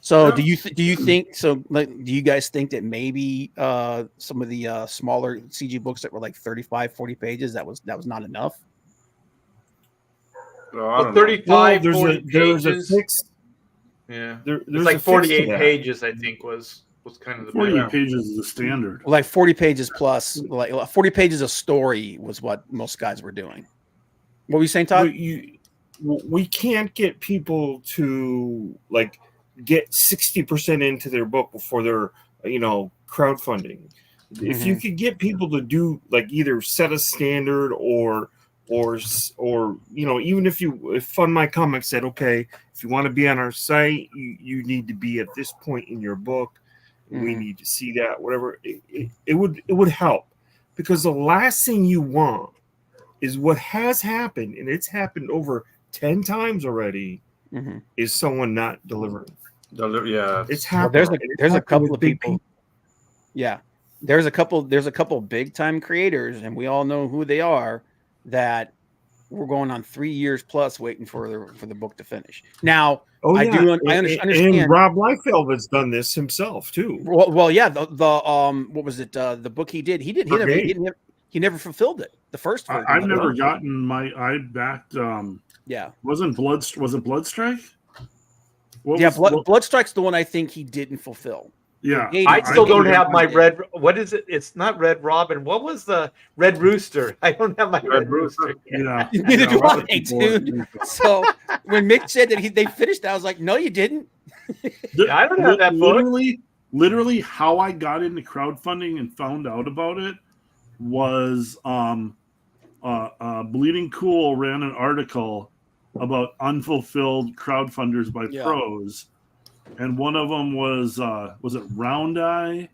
So do you think so? Like, do you guys think that maybe some of the smaller CG books that were like 35, 40 pages, that was not enough? Well, 35, well, 40 there's a pages. fixed. Yeah, there's it's like a fix 48 to that. pages. I think was kind of the 48 pages is the standard. Like 40 pages plus, like 40 pages of story was what most guys were doing. What were you saying, Todd? We can't get people to like get 60% into their book before they're crowdfunding. If you could get people to do like either set a standard or even if Fund My Comics said, okay, if you want to be on our site, you need to be at this point in your book. We need to see that, whatever. It would help, because the last thing you want is what has happened, and it's happened over 10 times already, is someone not delivering. Yeah, it's happened. Well, there's a couple of people. Yeah, there's a couple big time creators, and we all know who they are, that we're going on 3 years plus waiting for the book to finish. Now, I understand. And Rob Liefeld has done this himself too. Well, yeah. The what was it? The book he never fulfilled it. The first version. I've never gotten I backed. Yeah. Was it Bloodstrike? Bloodstrike's the one I think he didn't fulfill. Yeah, I still don't have my red. What is it? It's not Red Robin. What was the Red Rooster? I don't have my Red Rooster. Yeah, neither do I, dude. So when Mick said that they finished, I was like, no, you didn't. I don't have that book. Literally, how I got into crowdfunding and found out about it was Bleeding Cool ran an article about unfulfilled crowdfunders by pros. And one of them was it Round Eye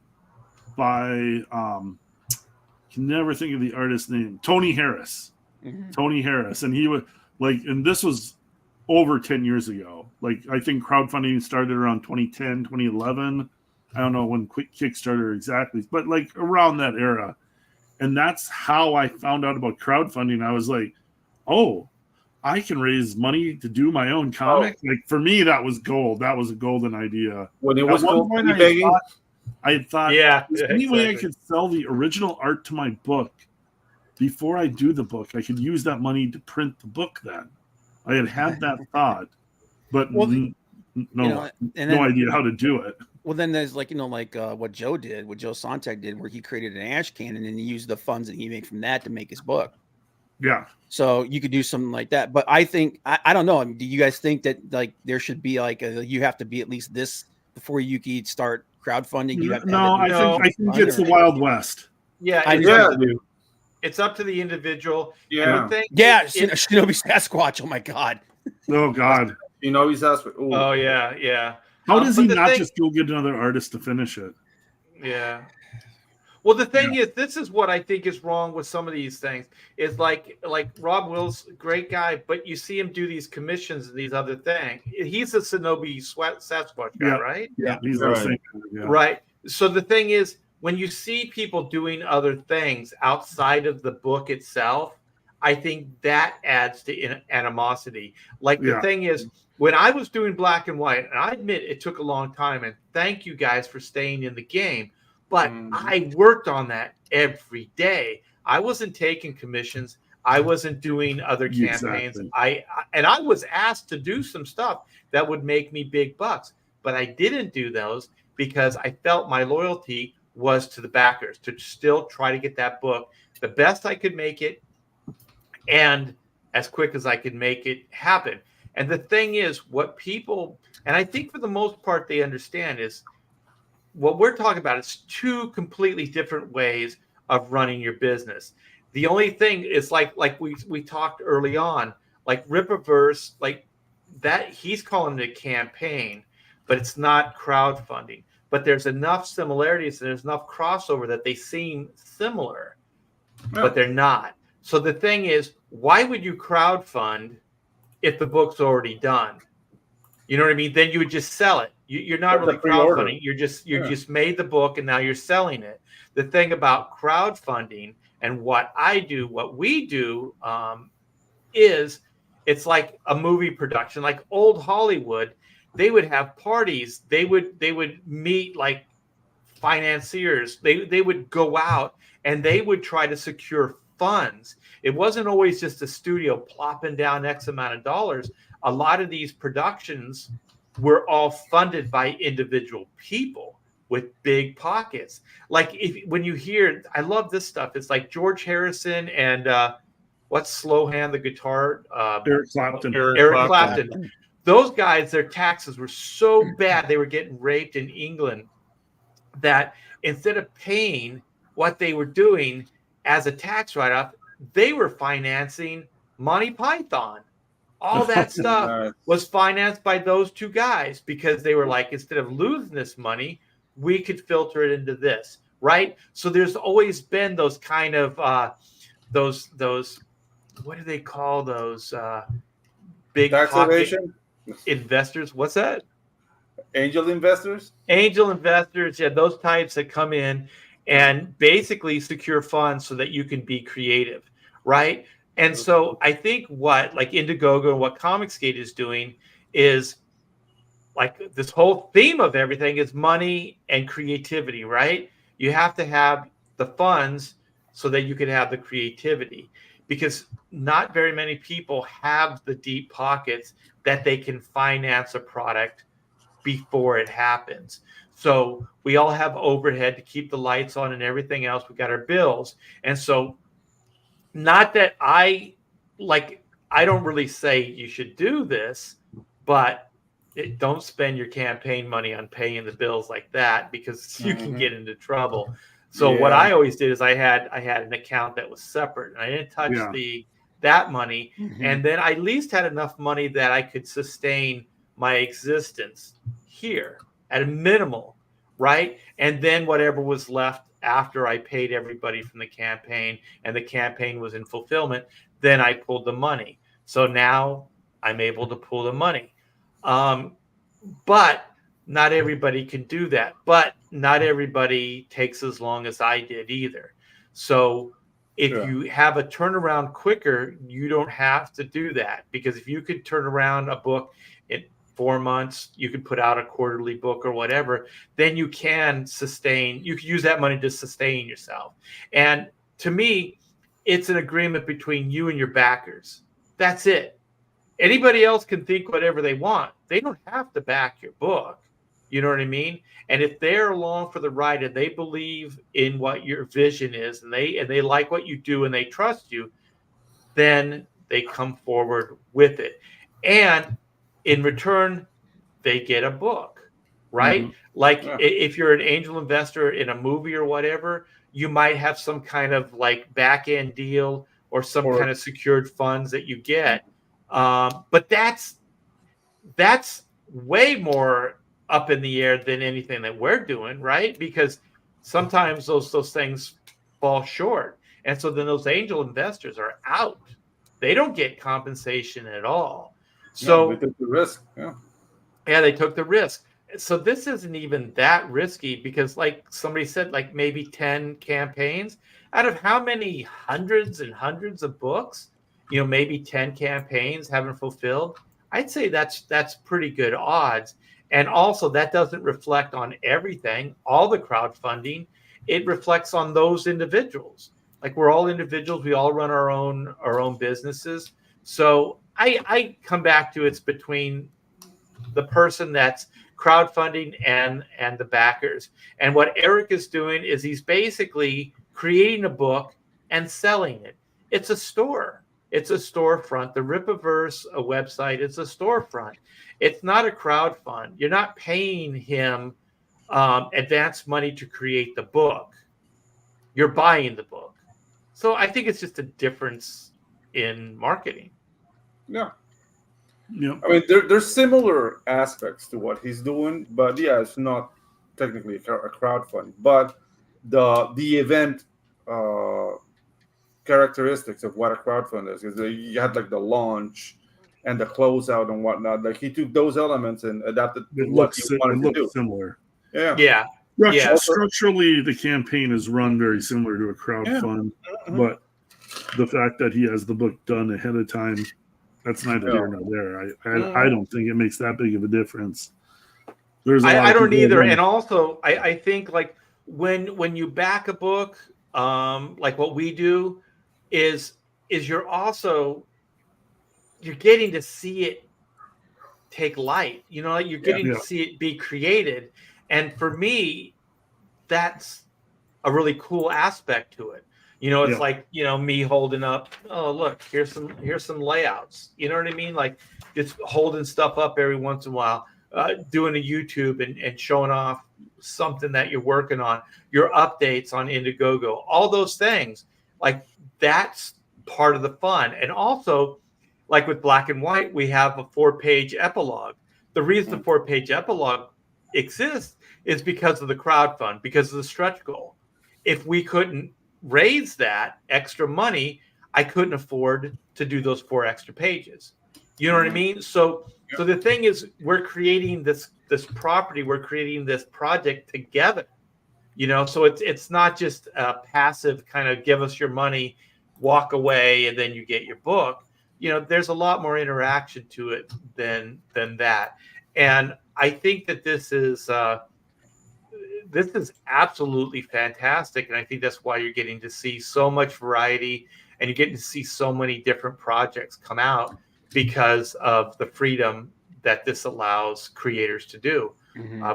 by can never think of the artist's name, Tony Harris. Tony Harris. And he was like, and this was over 10 years ago. Like, I think crowdfunding started around 2010, 2011. I don't know when Kickstarter exactly, but like around that era. And that's how I found out about crowdfunding. I was like, oh, I can raise money to do my own comic. Like, for me, that was gold. That was a golden idea. When it was gold, I thought, there's any way I could sell the original art to my book before I do the book. I could use that money to print the book then. I had that thought, but no idea how to do it. Well, then there's what Joe did, what Joe Sontag did, where he created an ash can and then he used the funds that he made from that to make his book. Yeah. So you could do something like that. But I think, I don't know. I mean, do you guys think that like there should be you have to be at least this before you could start crowdfunding? I think it's the Wild West. Yeah. It's up to the individual. Yeah. Shinobi Sasquatch. Oh my God. Oh God. Shinobi Sasquatch. Ooh. Oh yeah. Yeah. How does he not just go get another artist to finish it? Yeah. Well, the thing is, this is what I think is wrong with some of these things. Is like Rob Will's great guy, but you see him do these commissions and these other things. He's a Shinobi Sasquatch guy, right? Yeah, he's right. Right. So the thing is, when you see people doing other things outside of the book itself, I think that adds to animosity. Like the thing is, when I was doing Black and White, and I admit it took a long time, and thank you guys for staying in the game. But I worked on that every day. I wasn't taking commissions. I wasn't doing other campaigns. I was asked to do some stuff that would make me big bucks, but I didn't do those because I felt my loyalty was to the backers, to still try to get that book the best I could make it and as quick as I could make it happen. And the thing is, what people, and I think for the most part they understand, is what we're talking about is two completely different ways of running your business. The only thing is like we talked early on, like Rippaverse, like that he's calling it a campaign, but it's not crowdfunding. but there's enough similarities and there's enough crossover that they seem similar, but they're not. So the thing is, why would you crowdfund if the book's already done? You know what I mean? Then you would just sell it. You're not really crowdfunding. You're just made the book and now you're selling it. The thing about crowdfunding and what we do is it's like a movie production, like old Hollywood. They would have parties. They would meet like financiers. They would go out and they would try to secure funds. It wasn't always just a studio plopping down X amount of dollars. A lot of these productions were all funded by individual people with big pockets. Like when you hear, I love this stuff. It's like George Harrison and what's Slowhand, the guitar? Eric Clapton. Eric Clapton. Those guys, their taxes were so bad. They were getting raped in England that instead of paying what they were doing as a tax write-off, they were financing Monty Python. All that stuff was financed by those two guys because they were like, instead of losing this money, we could filter it into this, right? So there's always been those kind of those what do they call those big pocket investors? What's that? Angel investors? Angel investors, yeah, those types that come in and basically secure funds so that you can be creative, right? And so I think what like Indiegogo and what Comicsgate is doing is like this whole theme of everything is money and creativity, right? You have to have the funds so that you can have the creativity, because not very many people have the deep pockets that they can finance a product before it happens. So we all have overhead to keep the lights on and everything else. We got our bills. And so not that I don't really say you should do this, but don't spend your campaign money on paying the bills like that, because you can get into trouble. So what I always did is I had an account that was separate, and I didn't touch that money. And then I at least had enough money that I could sustain my existence here at a minimal, right? And then whatever was left after I paid everybody from the campaign and the campaign was in fulfillment, then I pulled the money. So now I'm able to pull the money. But not everybody can do that. But not everybody takes as long as I did either. So if you have a turnaround quicker, you don't have to do that, because if you could turn around a book in 4 months, you can put out a quarterly book or whatever, then you can use that money to sustain yourself. And to me, it's an agreement between you and your backers. That's it. Anybody else can think whatever they want. They don't have to back your book. You know what I mean? And if they're along for the ride and they believe in what your vision is, and they like what you do and they trust you, then they come forward with it. And in return, they get a book, right? If you're an angel investor in a movie or whatever, you might have some kind of like back end deal or some kind of secured funds that you get. But that's way more up in the air than anything that we're doing, right? Because sometimes those things fall short. And so then those angel investors are out. They don't get compensation at all. So they took the risk. Yeah, they took the risk. So this isn't even that risky, because like somebody said, like maybe 10 campaigns out of how many hundreds and hundreds of books, maybe 10 campaigns haven't fulfilled. I'd say that's pretty good odds. And also that doesn't reflect on everything, all the crowdfunding. It reflects on those individuals. Like we're all individuals. We all run our own businesses. So I come back to it's between the person that's crowdfunding and the backers. And what Eric is doing is he's basically creating a book and selling it. It's a store. It's a storefront. The Ripaverse, a website, it's a storefront. It's not a crowd fund. You're not paying him advance money to create the book. You're buying the book. So I think it's just a difference in marketing. Yeah. I mean, there's similar aspects to what he's doing, but it's not technically a crowdfunding, but the event characteristics of what a crowdfund is you had like the launch and the closeout and whatnot. Like he took those elements and adapted to what he wanted to do. Similar. Yeah. Structurally, the campaign is run very similar to a crowdfund, but the fact that he has the book done ahead of time, that's neither here nor there. I don't think it makes that big of a difference. I don't either. And also, I think like when you back a book, like what we do, is you're getting to see it take light. You know, you're getting to see it be created. And for me, that's a really cool aspect to it. You know, it's like, you know, me holding up, oh, look, here's some layouts. You know what I mean? Like just holding stuff up every once in a while, doing a YouTube and showing off something that you're working on, your updates on Indiegogo, all those things. Like that's part of the fun. And also, like with Black and White, we have a 4-page epilogue. The reason the 4-page epilogue exists is because of the crowdfund, because of the stretch goal. If we couldn't raise that extra money, I couldn't afford to do those 4 extra pages. You know what I mean? So the thing is, we're creating this property, we're creating this project together. You know, so it's not just a passive kind of give us your money, walk away, and then you get your book. You know, there's a lot more interaction to it than that. And I think that this is absolutely fantastic. And I think that's why you're getting to see so much variety and you're getting to see so many different projects come out because of the freedom that this allows creators to do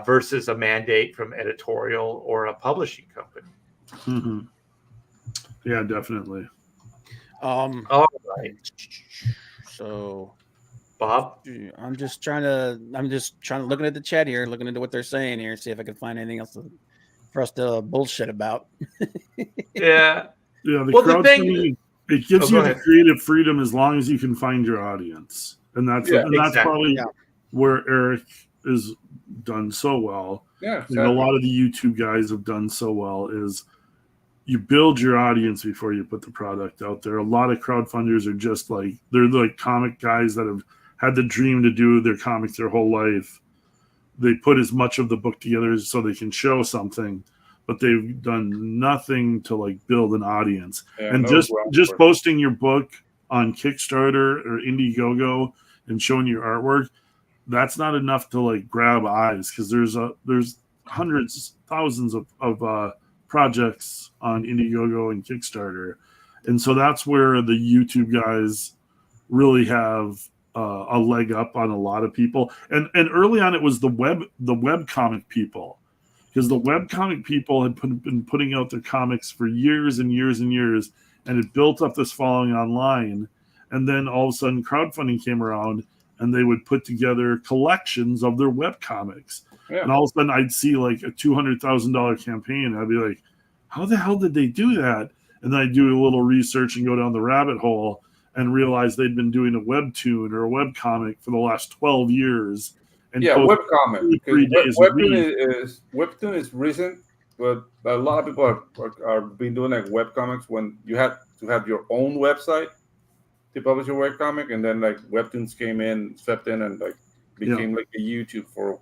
versus a mandate from editorial or a publishing company. Mm-hmm. Yeah, definitely. All right. So, Bob, I'm just trying to looking at the chat here, looking into what they're saying here, see if I can find anything else for us to bullshit about. Yeah. The thing, it gives you the creative freedom as long as you can find your audience, and that's probably where Eric is done so well. Yeah, exactly. And a lot of the YouTube guys have done so well is you build your audience before you put the product out there. A lot of crowdfunders are just like, they're like comic guys that have had the dream to do their comics their whole life. They put as much of the book together so they can show something, but they've done nothing to like build an audience. Yeah, and just posting your book on Kickstarter or Indiegogo and showing your artwork, that's not enough to like grab eyes, because there's hundreds, thousands of projects on Indiegogo and Kickstarter. And so that's where the YouTube guys really have a leg up on a lot of people. And early on, it was the web comic people, because the web comic people had been putting out their comics for years and years and years, and it built up this following online. And then all of a sudden crowdfunding came around, and they would put together collections of their web comics. Yeah. And all of a sudden I'd see like a $200,000 campaign. And I'd be like, how the hell did they do that? And then I'd do a little research and go down the rabbit hole and realize they'd been doing a webtoon or a web comic for the last 12 years. And web comic. Webtoon is recent, but a lot of people are been doing like web comics when you had to have your own website to publish your web comic, and then like webtoons came in, swept in, and like became like a YouTube for.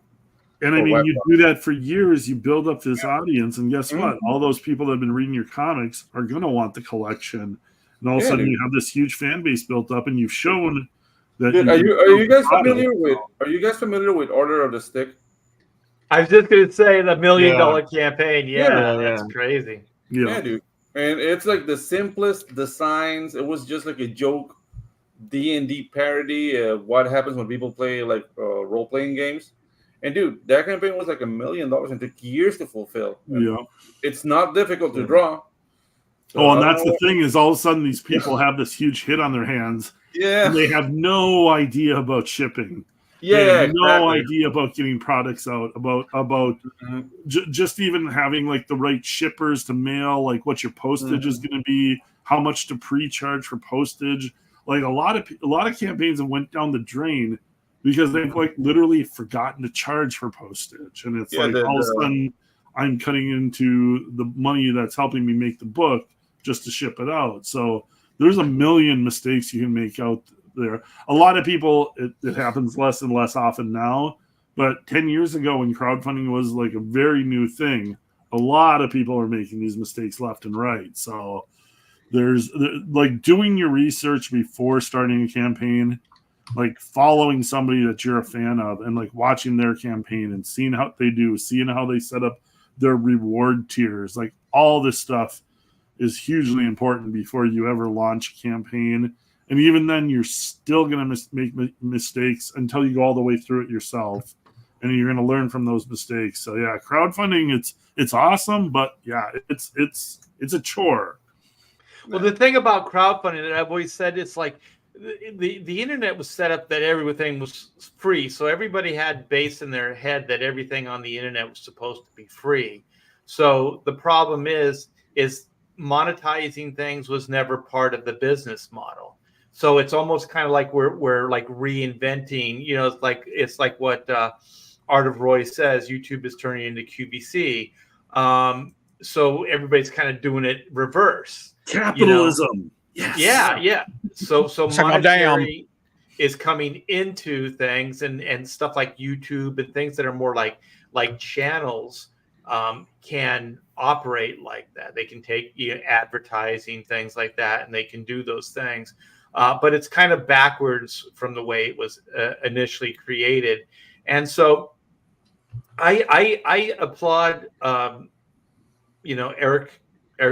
And I mean, you do that for years. You build up this audience, and guess what? All those people that have been reading your comics are going to want the collection. And all of a sudden, you have this huge fan base built up, and you've shown that. Dude, are you guys familiar with Order of the Stick? I was just going to say the $1 million campaign. Yeah, that's crazy. Yeah, dude. And it's like the simplest designs. It was just like a joke D&D parody of what happens when people play like role-playing games. And dude, that campaign was like $1 million and took years to fulfill. Yeah, it's not difficult to draw. So and that's the thing, is all of a sudden these people have this huge hit on their hands. Yeah, and they have no idea about shipping. Yeah, they have no idea about getting products out. About just even having like the right shippers to mail, like what your postage is going to be, how much to pre-charge for postage. Like a lot of campaigns that went down the drain because they've like literally forgotten to charge for postage, and it's all of a sudden I'm cutting into the money that's helping me make the book just to ship it out. So there's a million mistakes you can make out there. A lot of people, it happens less and less often now, but 10 years ago when crowdfunding was like a very new thing, a lot of people are making these mistakes left and right. So there's like doing your research before starting a campaign, like following somebody that you're a fan of and like watching their campaign and seeing how they do, seeing how they set up their reward tiers, like all this stuff is hugely important before you ever launch a campaign. And even then, you're still going to make mistakes until you go all the way through it yourself, and you're going to learn from those mistakes. So yeah, crowdfunding, it's awesome, but yeah, it's a chore. Well, the thing about crowdfunding that I've always said, it's like the internet was set up that everything was free, so everybody had base in their head that everything on the internet was supposed to be free. So the problem is monetizing things was never part of the business model. So it's almost kind of like we're like reinventing, it's like what Art of Roy says, YouTube is turning into QVC. So everybody's kind of doing it reverse. Capitalism. Yes. Yeah. So monetary is coming into things, and stuff like YouTube and things that are more like channels can operate like that. They can take advertising, things like that, and they can do those things. But it's kind of backwards from the way it was initially created. And so I applaud, Eric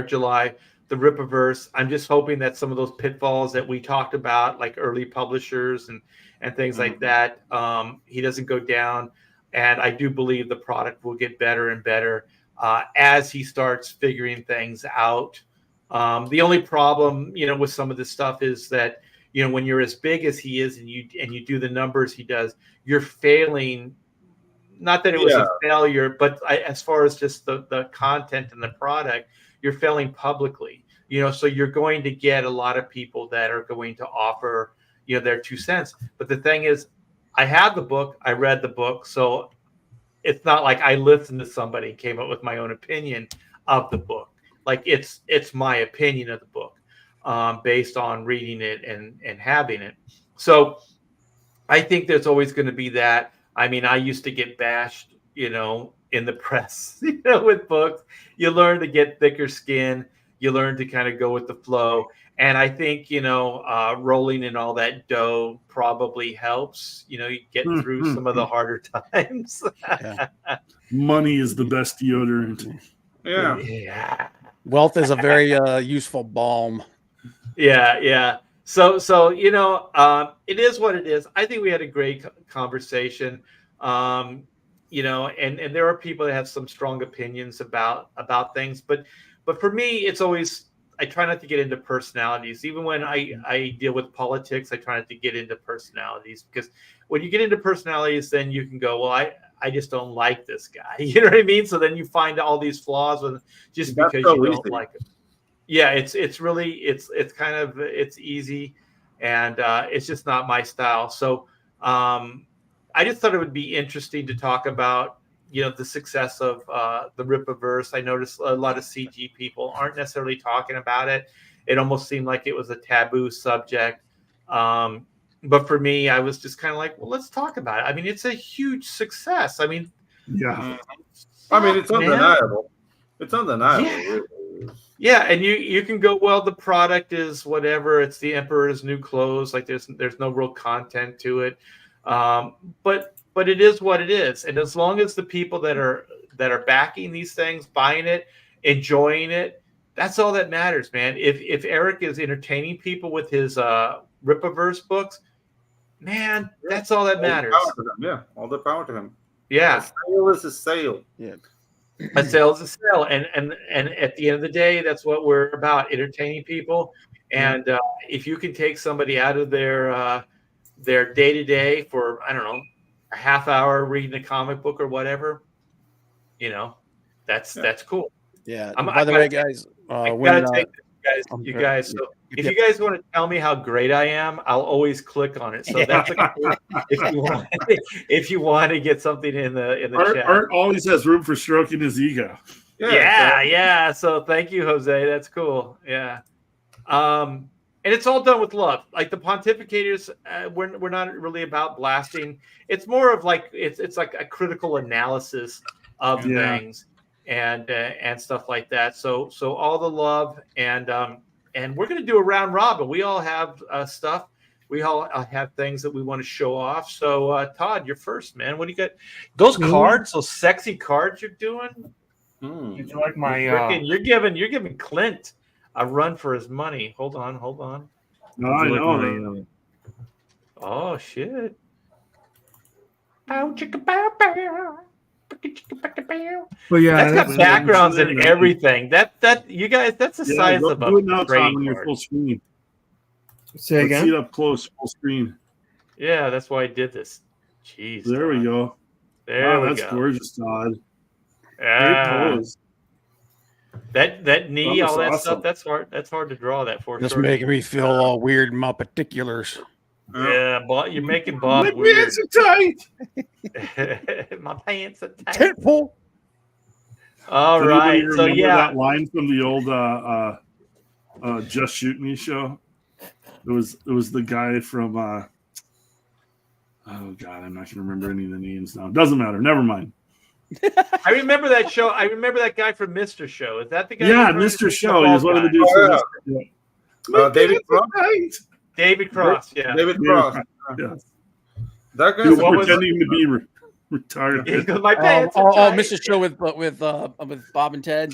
July, the Rippaverse. I'm just hoping that some of those pitfalls that we talked about, like early publishers and things like that, he doesn't go down. And I do believe the product will get better and better as he starts figuring things out. The only problem, with some of this stuff is that, when you're as big as he is and you do the numbers he does, you're failing. Not that it was a failure, but as far as just the content and the product, you're failing publicly. So you're going to get a lot of people that are going to offer, their 2 cents. But the thing is, I have the book, I read the book, so it's not like I listened to somebody and came up with my own opinion of the book. Like it's my opinion of the book based on reading it and having it. So I think there's always going to be that. I mean, I used to get bashed, in the press, with books. You learn to get thicker skin. You learn to kind of go with the flow. And I think, rolling in all that dough probably helps, you get through some of the harder times. Money is the best deodorant. Yeah. Wealth is a very useful balm. Yeah. So it is what it is. I think we had a great conversation. And there are people that have some strong opinions about things, but for me, it's always, I try not to get into personalities. Even when I deal with politics, I try not to get into personalities, because when you get into personalities, then you can go, well, I just don't like this guy. You know what I mean? So then you find all these flaws with just because you don't like him. Yeah, it's really kind of easy, and it's just not my style. So I just thought it would be interesting to talk about the success of the Rippaverse. I noticed a lot of CG people aren't necessarily talking about it. It almost seemed like it was a taboo subject. But for me, I was just kind of like, well, let's talk about it. I mean, it's a huge success. I mean, yeah. I mean, it's undeniable. It's undeniable. Yeah, and you can go, well, the product is whatever. It's the Emperor's New Clothes. Like there's no real content to it. But it is what it is. And as long as the people that are backing these things, buying it, enjoying it, that's all that matters, man. If Eric is entertaining people with his Rippaverse books, man, that's all that matters. All the power to him. Yeah. A sale is a sale. Yeah. A sale is a sale. And at the end of the day, that's what we're about, entertaining people. And if you can take somebody out of their day-to-day for, I don't know, a half hour reading a comic book or whatever, that's cool. Yeah. By the way, guys, you guys. So if you guys want to tell me how great I am, I'll always click on it. So that's if you want to get something in the chat. Art always has room for stroking his ego. Yeah. So thank you, Jose. That's cool. Yeah. And it's all done with love. Like the Pontificators, we're not really about blasting. It's more of like it's like a critical analysis of things and stuff like that. So all the love and we're gonna do a round robin. We all have stuff. We all have things that we want to show off. So Todd, you're first, man. What do you got? Those cards, those sexy cards you're doing. Did you like my? You're giving Clint a run for his money. Hold on. No, I know. Oh shit! But yeah, that's got backgrounds and everything. That you guys, that's the size of a trading card. Full screen. Say again. See it up close, full screen. Yeah, that's why I did this. Jeez. There we go. There we go. That's gorgeous, Todd. Yeah. That knee, all that awesome. stuff, that's hard to draw that for. Just making me feel all weird in my particulars. Yeah, you're making Bob my weird. pants are tight. My pants are tight. Tentpole. All right. So that line from the old Just Shoot Me show. It was the guy from oh god, I'm not gonna remember any of the names now. Doesn't matter. Never mind. I remember that show. I remember that guy from Mr. Show. Is that the guy? Yeah, Mr. Show. He was one of the dudes. David Cross. David Cross. Yeah. David Cross. Yeah. That guy was pretending to be retarded. My pants. Mr. Show with Bob and Ted.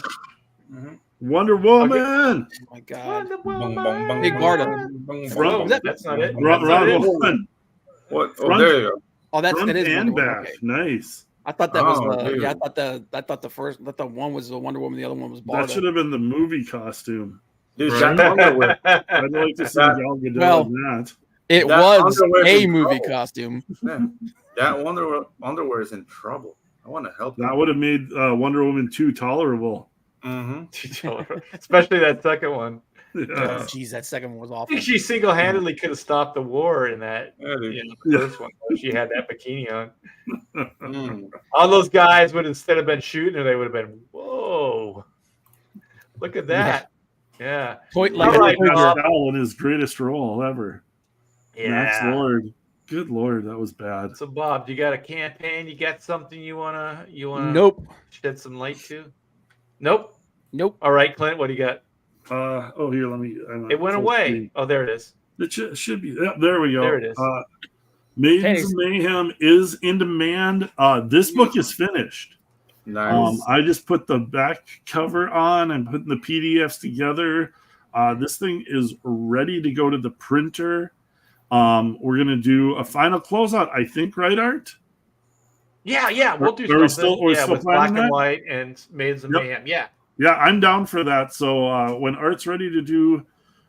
Mm-hmm. Wonder Woman. Okay. Oh my God. Big Barda. That's not it. Run. What? Oh, there you go. Oh, that's front it is and back. Okay. Nice. I thought that was I thought the one was the Wonder Woman, the other one was Barda. That should have been the movie costume. Dude, right? I'd like to see Gal Gadot in that. It was a movie costume. Yeah. That underwear is in trouble. I want to help. That would have made Wonder Woman 2 tolerable. Mm-hmm. Especially that second one. Yeah. Jeez, that second one was awful. I think she single-handedly could have stopped the war in that. The first one, she had that bikini on. All those guys would instead have been shooting her, they would have been, whoa! Look at that. Yeah. Point like Bob in his greatest role ever. Yeah. Max Lord. Good Lord, that was bad. So Bob, you got a campaign? You got something you wanna Nope. Shed some light to? Nope. All right, Clint, what do you got? Here, let me. It went away. Screen. Oh, there it is. It should be. Yeah, there we go. There it is. Maidens of Mayhem is in demand. This book is finished. Nice. I just put the back cover on and putting the PDFs together. This thing is ready to go to the printer. We're gonna do a final closeout, I think, right, Art? Yeah, we'll do something. With black and white and Maidens of Mayhem. Yeah, I'm down for that. So when Art's ready to do,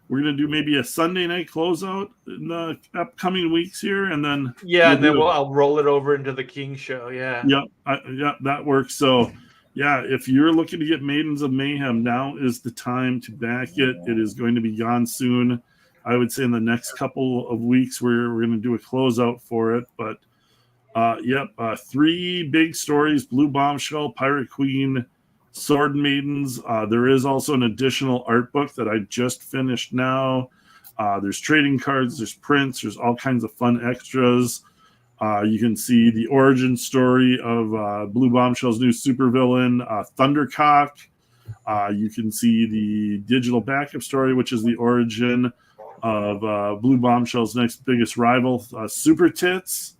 we're gonna do maybe a Sunday night closeout in the upcoming weeks here, and then I'll roll it over into the King show. Yeah, that works. So if you're looking to get Maidens of Mayhem, now is the time to back it. It is going to be gone soon. I would say in the next couple of weeks we're going to do a closeout for it. But 3 big stories: Blue Bombshell, Pirate Queen, Sword Maidens. There is also an additional art book that I just finished now. There's trading cards, there's prints, there's all kinds of fun extras. You can see the origin story of Blue Bombshell's new supervillain, Thundercock. You can see the digital backup story, which is the origin of Blue Bombshell's next biggest rival, Super Tits.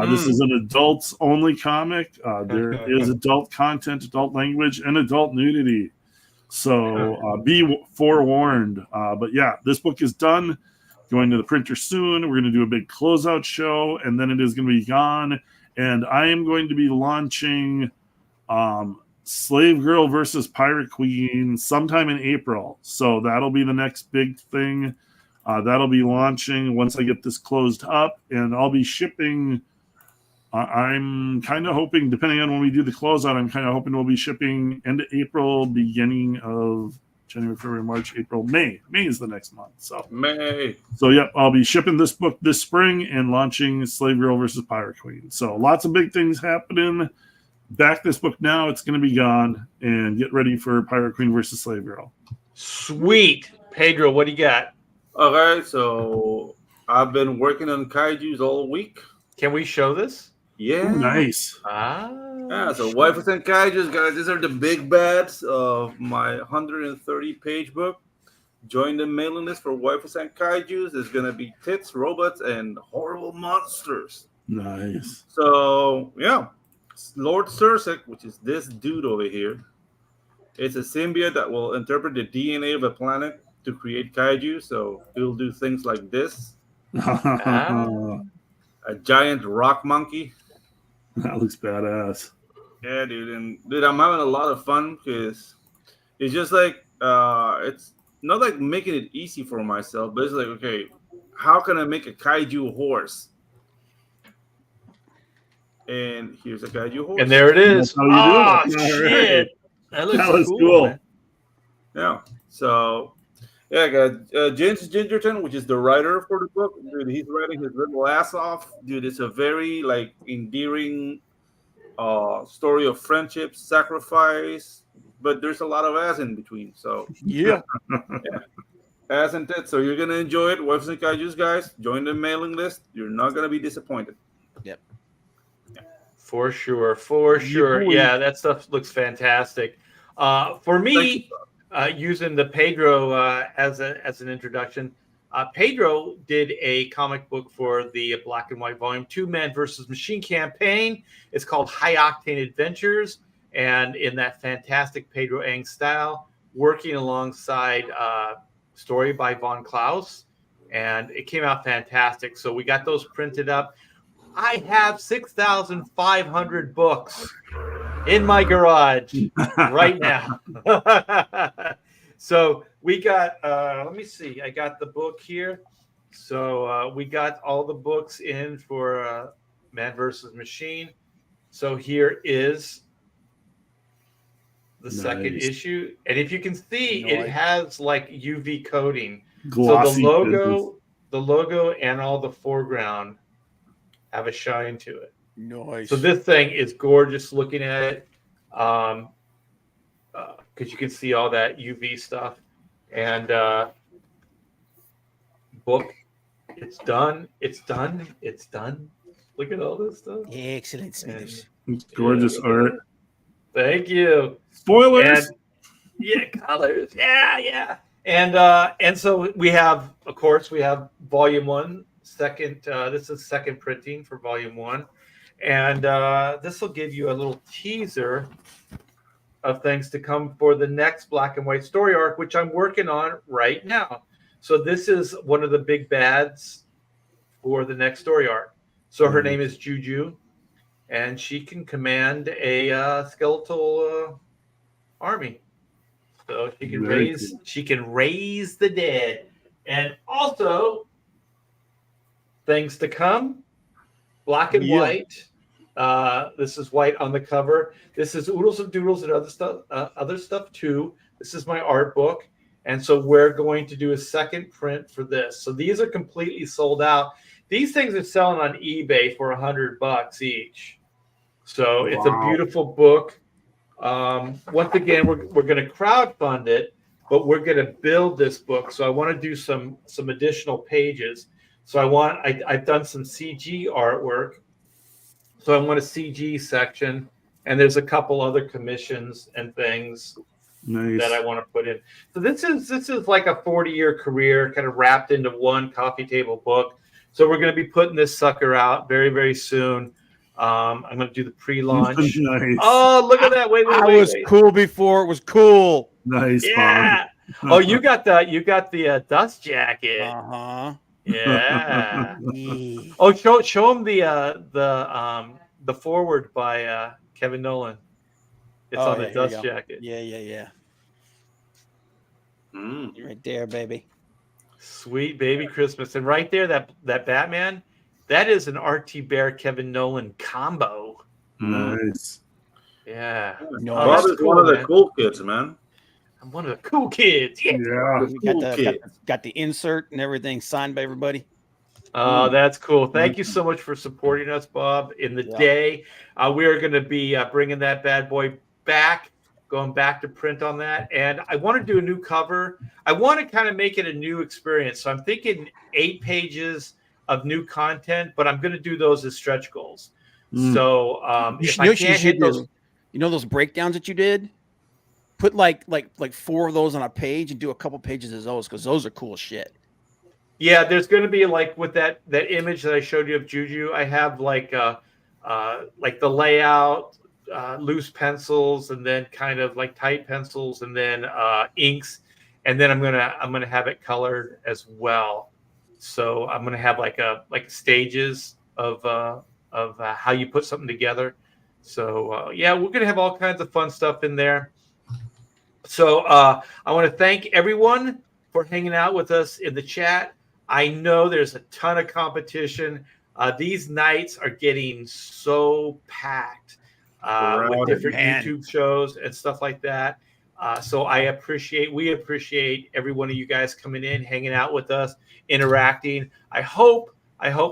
This is an adults-only comic. There is adult content, adult language, and adult nudity. So be forewarned. But this book is done. Going to the printer soon. We're going to do a big closeout show, and then it is going to be gone. And I am going to be launching Slave Girl versus Pirate Queen sometime in April. So that'll be the next big thing. That'll be launching once I get this closed up, and I'll be shipping. I'm kind of hoping, depending on when we do the closeout, I'm kind of hoping we'll be shipping end of April, beginning of January, February, March, April, May. May is the next month. So May. So yep, I'll be shipping this book this spring and launching Slave Girl versus Pirate Queen. So lots of big things happening. Back this book now. It's going to be gone, and get ready for Pirate Queen versus Slave Girl. Sweet. Pedro, what do you got? Okay, so I've been working on kaijus all week. Can we show this? Yeah. Ooh, nice. Yeah, so Waifus and Kaijus, guys, these are the big bads of my 130-page book. Join the mailing list for Waifus and Kaijus. There's going to be tits, robots, and horrible monsters. Nice. So, yeah. Lord Sursek, which is this dude over here, it's a symbiote that will interpret the DNA of a planet to create kaiju. So he'll do things like this. A giant rock monkey. That looks badass. Yeah, dude. And dude, I'm having a lot of fun because it's just like it's not like making it easy for myself, but it's like, okay, how can I make a kaiju horse? And here's a kaiju horse. And there it is. Oh, shit. That looks cool. Man. Yeah. So, yeah, I got James Gingerton, which is the writer for the book. Dude, he's writing his little ass off. Dude, it's a very, like, endearing story of friendship, sacrifice, but there's a lot of ass in between. So, yeah. Ass and tits. So, you're going to enjoy it. Waifus and Kaijus, guys. Join the mailing list. You're not going to be disappointed. Yep. For sure. For sure. Yeah, that stuff looks fantastic. For me, using the Pedro as an introduction, Pedro did a comic book for the Black and White Volume 2 Man versus Machine campaign. It's called High Octane Adventures, and in that fantastic Pedro Ang style, working alongside story by Von Klaus, and it came out fantastic. So we got those printed up. I have 6,500 books in my garage right now. So we got, let me see. I got the book here. So we got all the books in for Man versus Machine. So here is the second issue. And if you can see, it has like UV coating. Glossy so the logo and all the foreground have a shine to it. Nice. So this thing is gorgeous looking at it, because you can see all that UV stuff. And book, it's done. It's done. It's done. Look at all this stuff. Excellent. Gorgeous art. Thank you. Spoilers. And, colors. Yeah. And so we have, of course, we have volume 1. This is second printing for volume 1, and this will give you a little teaser of things to come for the next Black and White story arc, which I'm working on right now. So this is one of the big bads for the next story arc. So her name is Juju, and she can command a skeletal army. So she can raise the dead, and also. Things to come, Black and White. This is white on the cover. This is Oodles and Doodles and other stuff too. This is my art book, and so we're going to do a second print for this. So these are completely sold out. These things are selling on eBay for $100 each. So it's a beautiful book. Once again, we're going to crowdfund it, but we're going to build this book. So I want to do some additional pages. So I've done some CG artwork. So I want a CG section, and there's a couple other commissions and things that I want to put in. So this is like a 40-year career kind of wrapped into one coffee table book. So we're going to be putting this sucker out very, very soon. I'm going to do the pre-launch. Nice. Oh, look at that. Wait. I was cool before it was cool. Nice. Yeah. Oh, you got the dust jacket. Uh-huh. Yeah. Oh, show him the forward by Kevin Nolan. It's on the dust jacket. Yeah. Right there, baby. Sweet baby Christmas, and right there that Batman, that is an RT Bear Kevin Nolan combo. Nice. Yeah. Bob is one of the cool kids, man. I'm one of the cool kids. Yeah. Got the insert and everything signed by everybody. Oh, that's cool. Thank you so much for supporting us, Bob. In the day, we are going to be bringing that bad boy back, going back to print on that. And I want to do a new cover. I want to kind of make it a new experience. So I'm thinking 8 pages of new content, but I'm going to do those as stretch goals. So if I can't hit those, those breakdowns that you did, put like 4 of those on a page and do a couple pages of those, because those are cool shit. Yeah, there's going to be like with that image that I showed you of Juju. I have like the layout, loose pencils, and then kind of like tight pencils, and then inks, and then I'm gonna have it colored as well. So I'm gonna have like stages of how you put something together. So we're gonna have all kinds of fun stuff in there. So I want to thank everyone for hanging out with us in the chat. I know there's a ton of competition. These nights are getting so packed with different YouTube shows and stuff like that. So we appreciate every one of you guys coming in, hanging out with us, interacting. I hope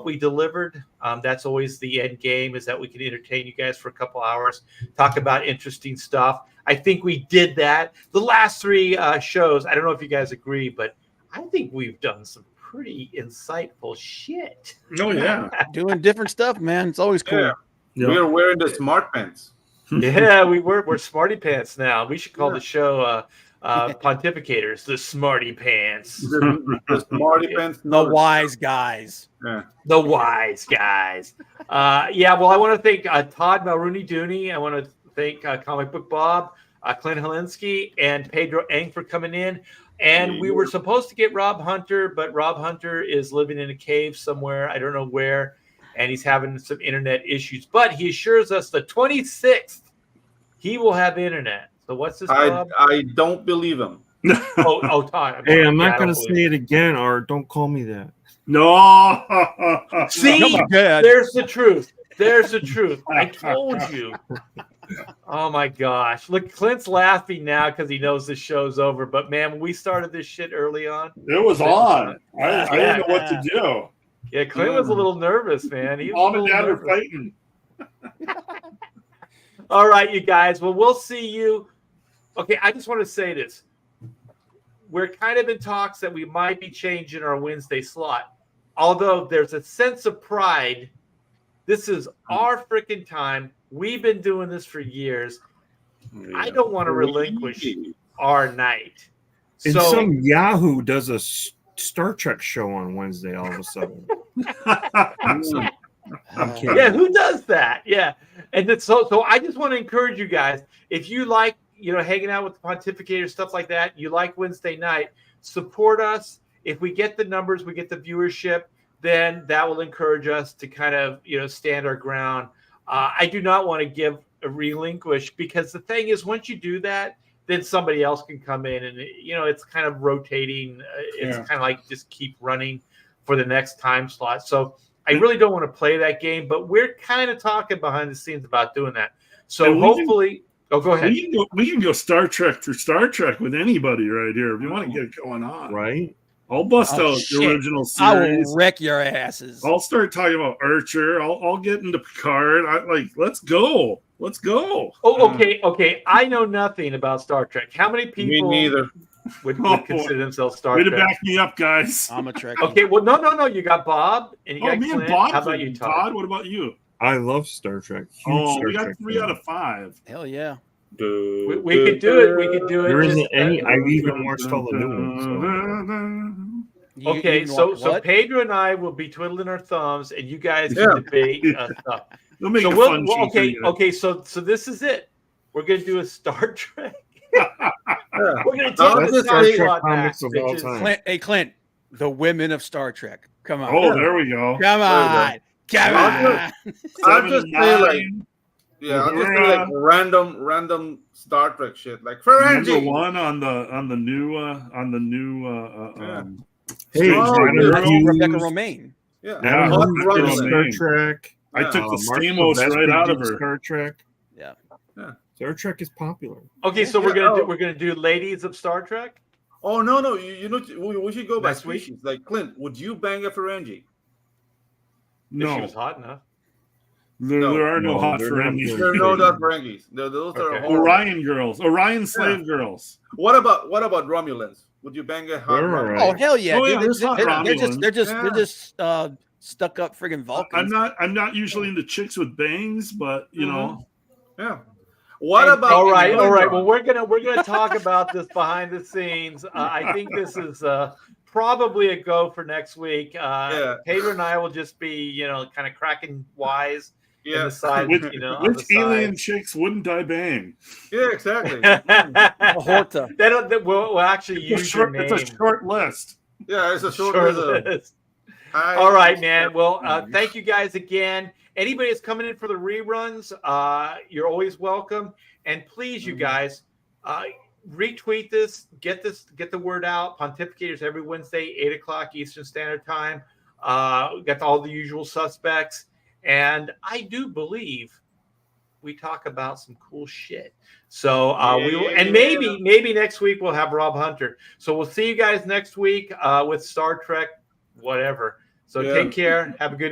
we delivered. That's always the end game, is that we can entertain you guys for a couple hours, talk about interesting stuff. I think we did that. The last 3 shows, I don't know if you guys agree, but I think we've done some pretty insightful shit. Oh yeah, doing different stuff, man. It's always cool. Yeah. We are wearing the smart pants. Yeah, we're smarty pants now. We should call the show Pontificators, the smarty pants. The smarty pants. The wise guys. Yeah. The wise guys. Well, I want to thank Todd Mulrooney Dooney. I want to thank Comic Book Bob, Clint Helinsky, and Pedro Eng for coming in. And we were supposed to get Rob Hunter, but Rob Hunter is living in a cave somewhere. I don't know where. And he's having some internet issues. But he assures us the 26th, he will have internet. So what's this, Bob? I don't believe him. Todd. Hey, I'm not going to say it again, or don't call me that. No. See, there's the truth. There's the truth. I told you. Oh my gosh. Look, Clint's laughing now because he knows the show's over. But man, when we started this shit early on, it was on. I didn't know what to do. Yeah, Clint was a little nervous, man. Mom and Dad are fighting. All right, you guys. Well, we'll see you. Okay, I just want to say this. We're kind of in talks that we might be changing our Wednesday slot. Although there's a sense of pride. This is our freaking time. We've been doing this for years. Yeah. I don't want to relinquish our night. And some Yahoo does a Star Trek show on Wednesday all of a sudden. I'm kidding. Yeah, who does that? Yeah. And so I just want to encourage you guys, if you like, hanging out with the Pontificators, stuff like that, you like Wednesday night, support us. If we get the numbers, we get the viewership, then that will encourage us to kind of, stand our ground. I do not want to relinquish, because the thing is, once you do that, then somebody else can come in and, it's kind of rotating. It's kind of like just keep running for the next time slot. So I really don't want to play that game, but we're kind of talking behind the scenes about doing that. So hopefully, go ahead. We can go Star Trek for Star Trek with anybody right here if you want to get it going on. Right. I'll bust out the original series. I will wreck your asses. I'll start talking about Archer. I'll get into Picard. Let's go. Let's go. Oh, okay. I know nothing about Star Trek. How many people Me neither. would consider themselves Star Way Trek? to back me up, guys. I'm a Trek. Okay, well, no. You got Bob and you got Clint. Bob. How about you, Todd? What about you? I love Star Trek. We got 3 out of 5. Hell yeah. We could do it. We could do it. There isn't any. I've even watched all the new So. ones. So Pedro and I will be twiddling our thumbs, and you guys can debate stuff. We'll make it fun. Okay. So this is it. We're gonna do a Star Trek. We're gonna take the Star Trek comics of all time. Clint, the women of Star Trek. Come on. Oh, there we go. Come on. I'll just say like random Star Trek shit, like Ferengi. Number 1 on the new Rebecca Romaine. Star Trek. I took the Stamos right out of her. Star Trek. Yeah. Star Trek is popular. Okay, so we're gonna do ladies of Star Trek. Oh no! You know we should go by Next week? species. Like Clint, would you bang a Ferengi? If she No, was hot enough. there are no hot they're not Ferengis. good. There are no dot Ferengis. Those are horrible. Orion girls, Orion slave girls. What about Romulans? Would you bang a hot They're all Romulan? right. Oh hell yeah! Oh, yeah, Dude, there's hot Romulans. they're just stuck up friggin' Vulcans. I'm not usually into chicks with bangs, but you know. Yeah. What And- about all right. Well, we're gonna talk about this behind the scenes. I think this is probably a go for next week. Taylor and I will just be, kind of cracking wise in the side, Which on the alien side. chicks wouldn't I bang? Yeah, exactly. Horta. We'll actually use your name. It's a short list. Yeah, it's a short list. All right, man. Well, thank you guys again. Anybody that's coming in for the reruns, you're always welcome. And please, you guys, retweet this, get the word out. Pontificators every Wednesday, 8:00 Eastern Standard Time. We got all the usual suspects, and I do believe we talk about some cool shit. So we will, and maybe next week we'll have Rob Hunter. So we'll see you guys next week with Star Trek, whatever. So take care. Have a good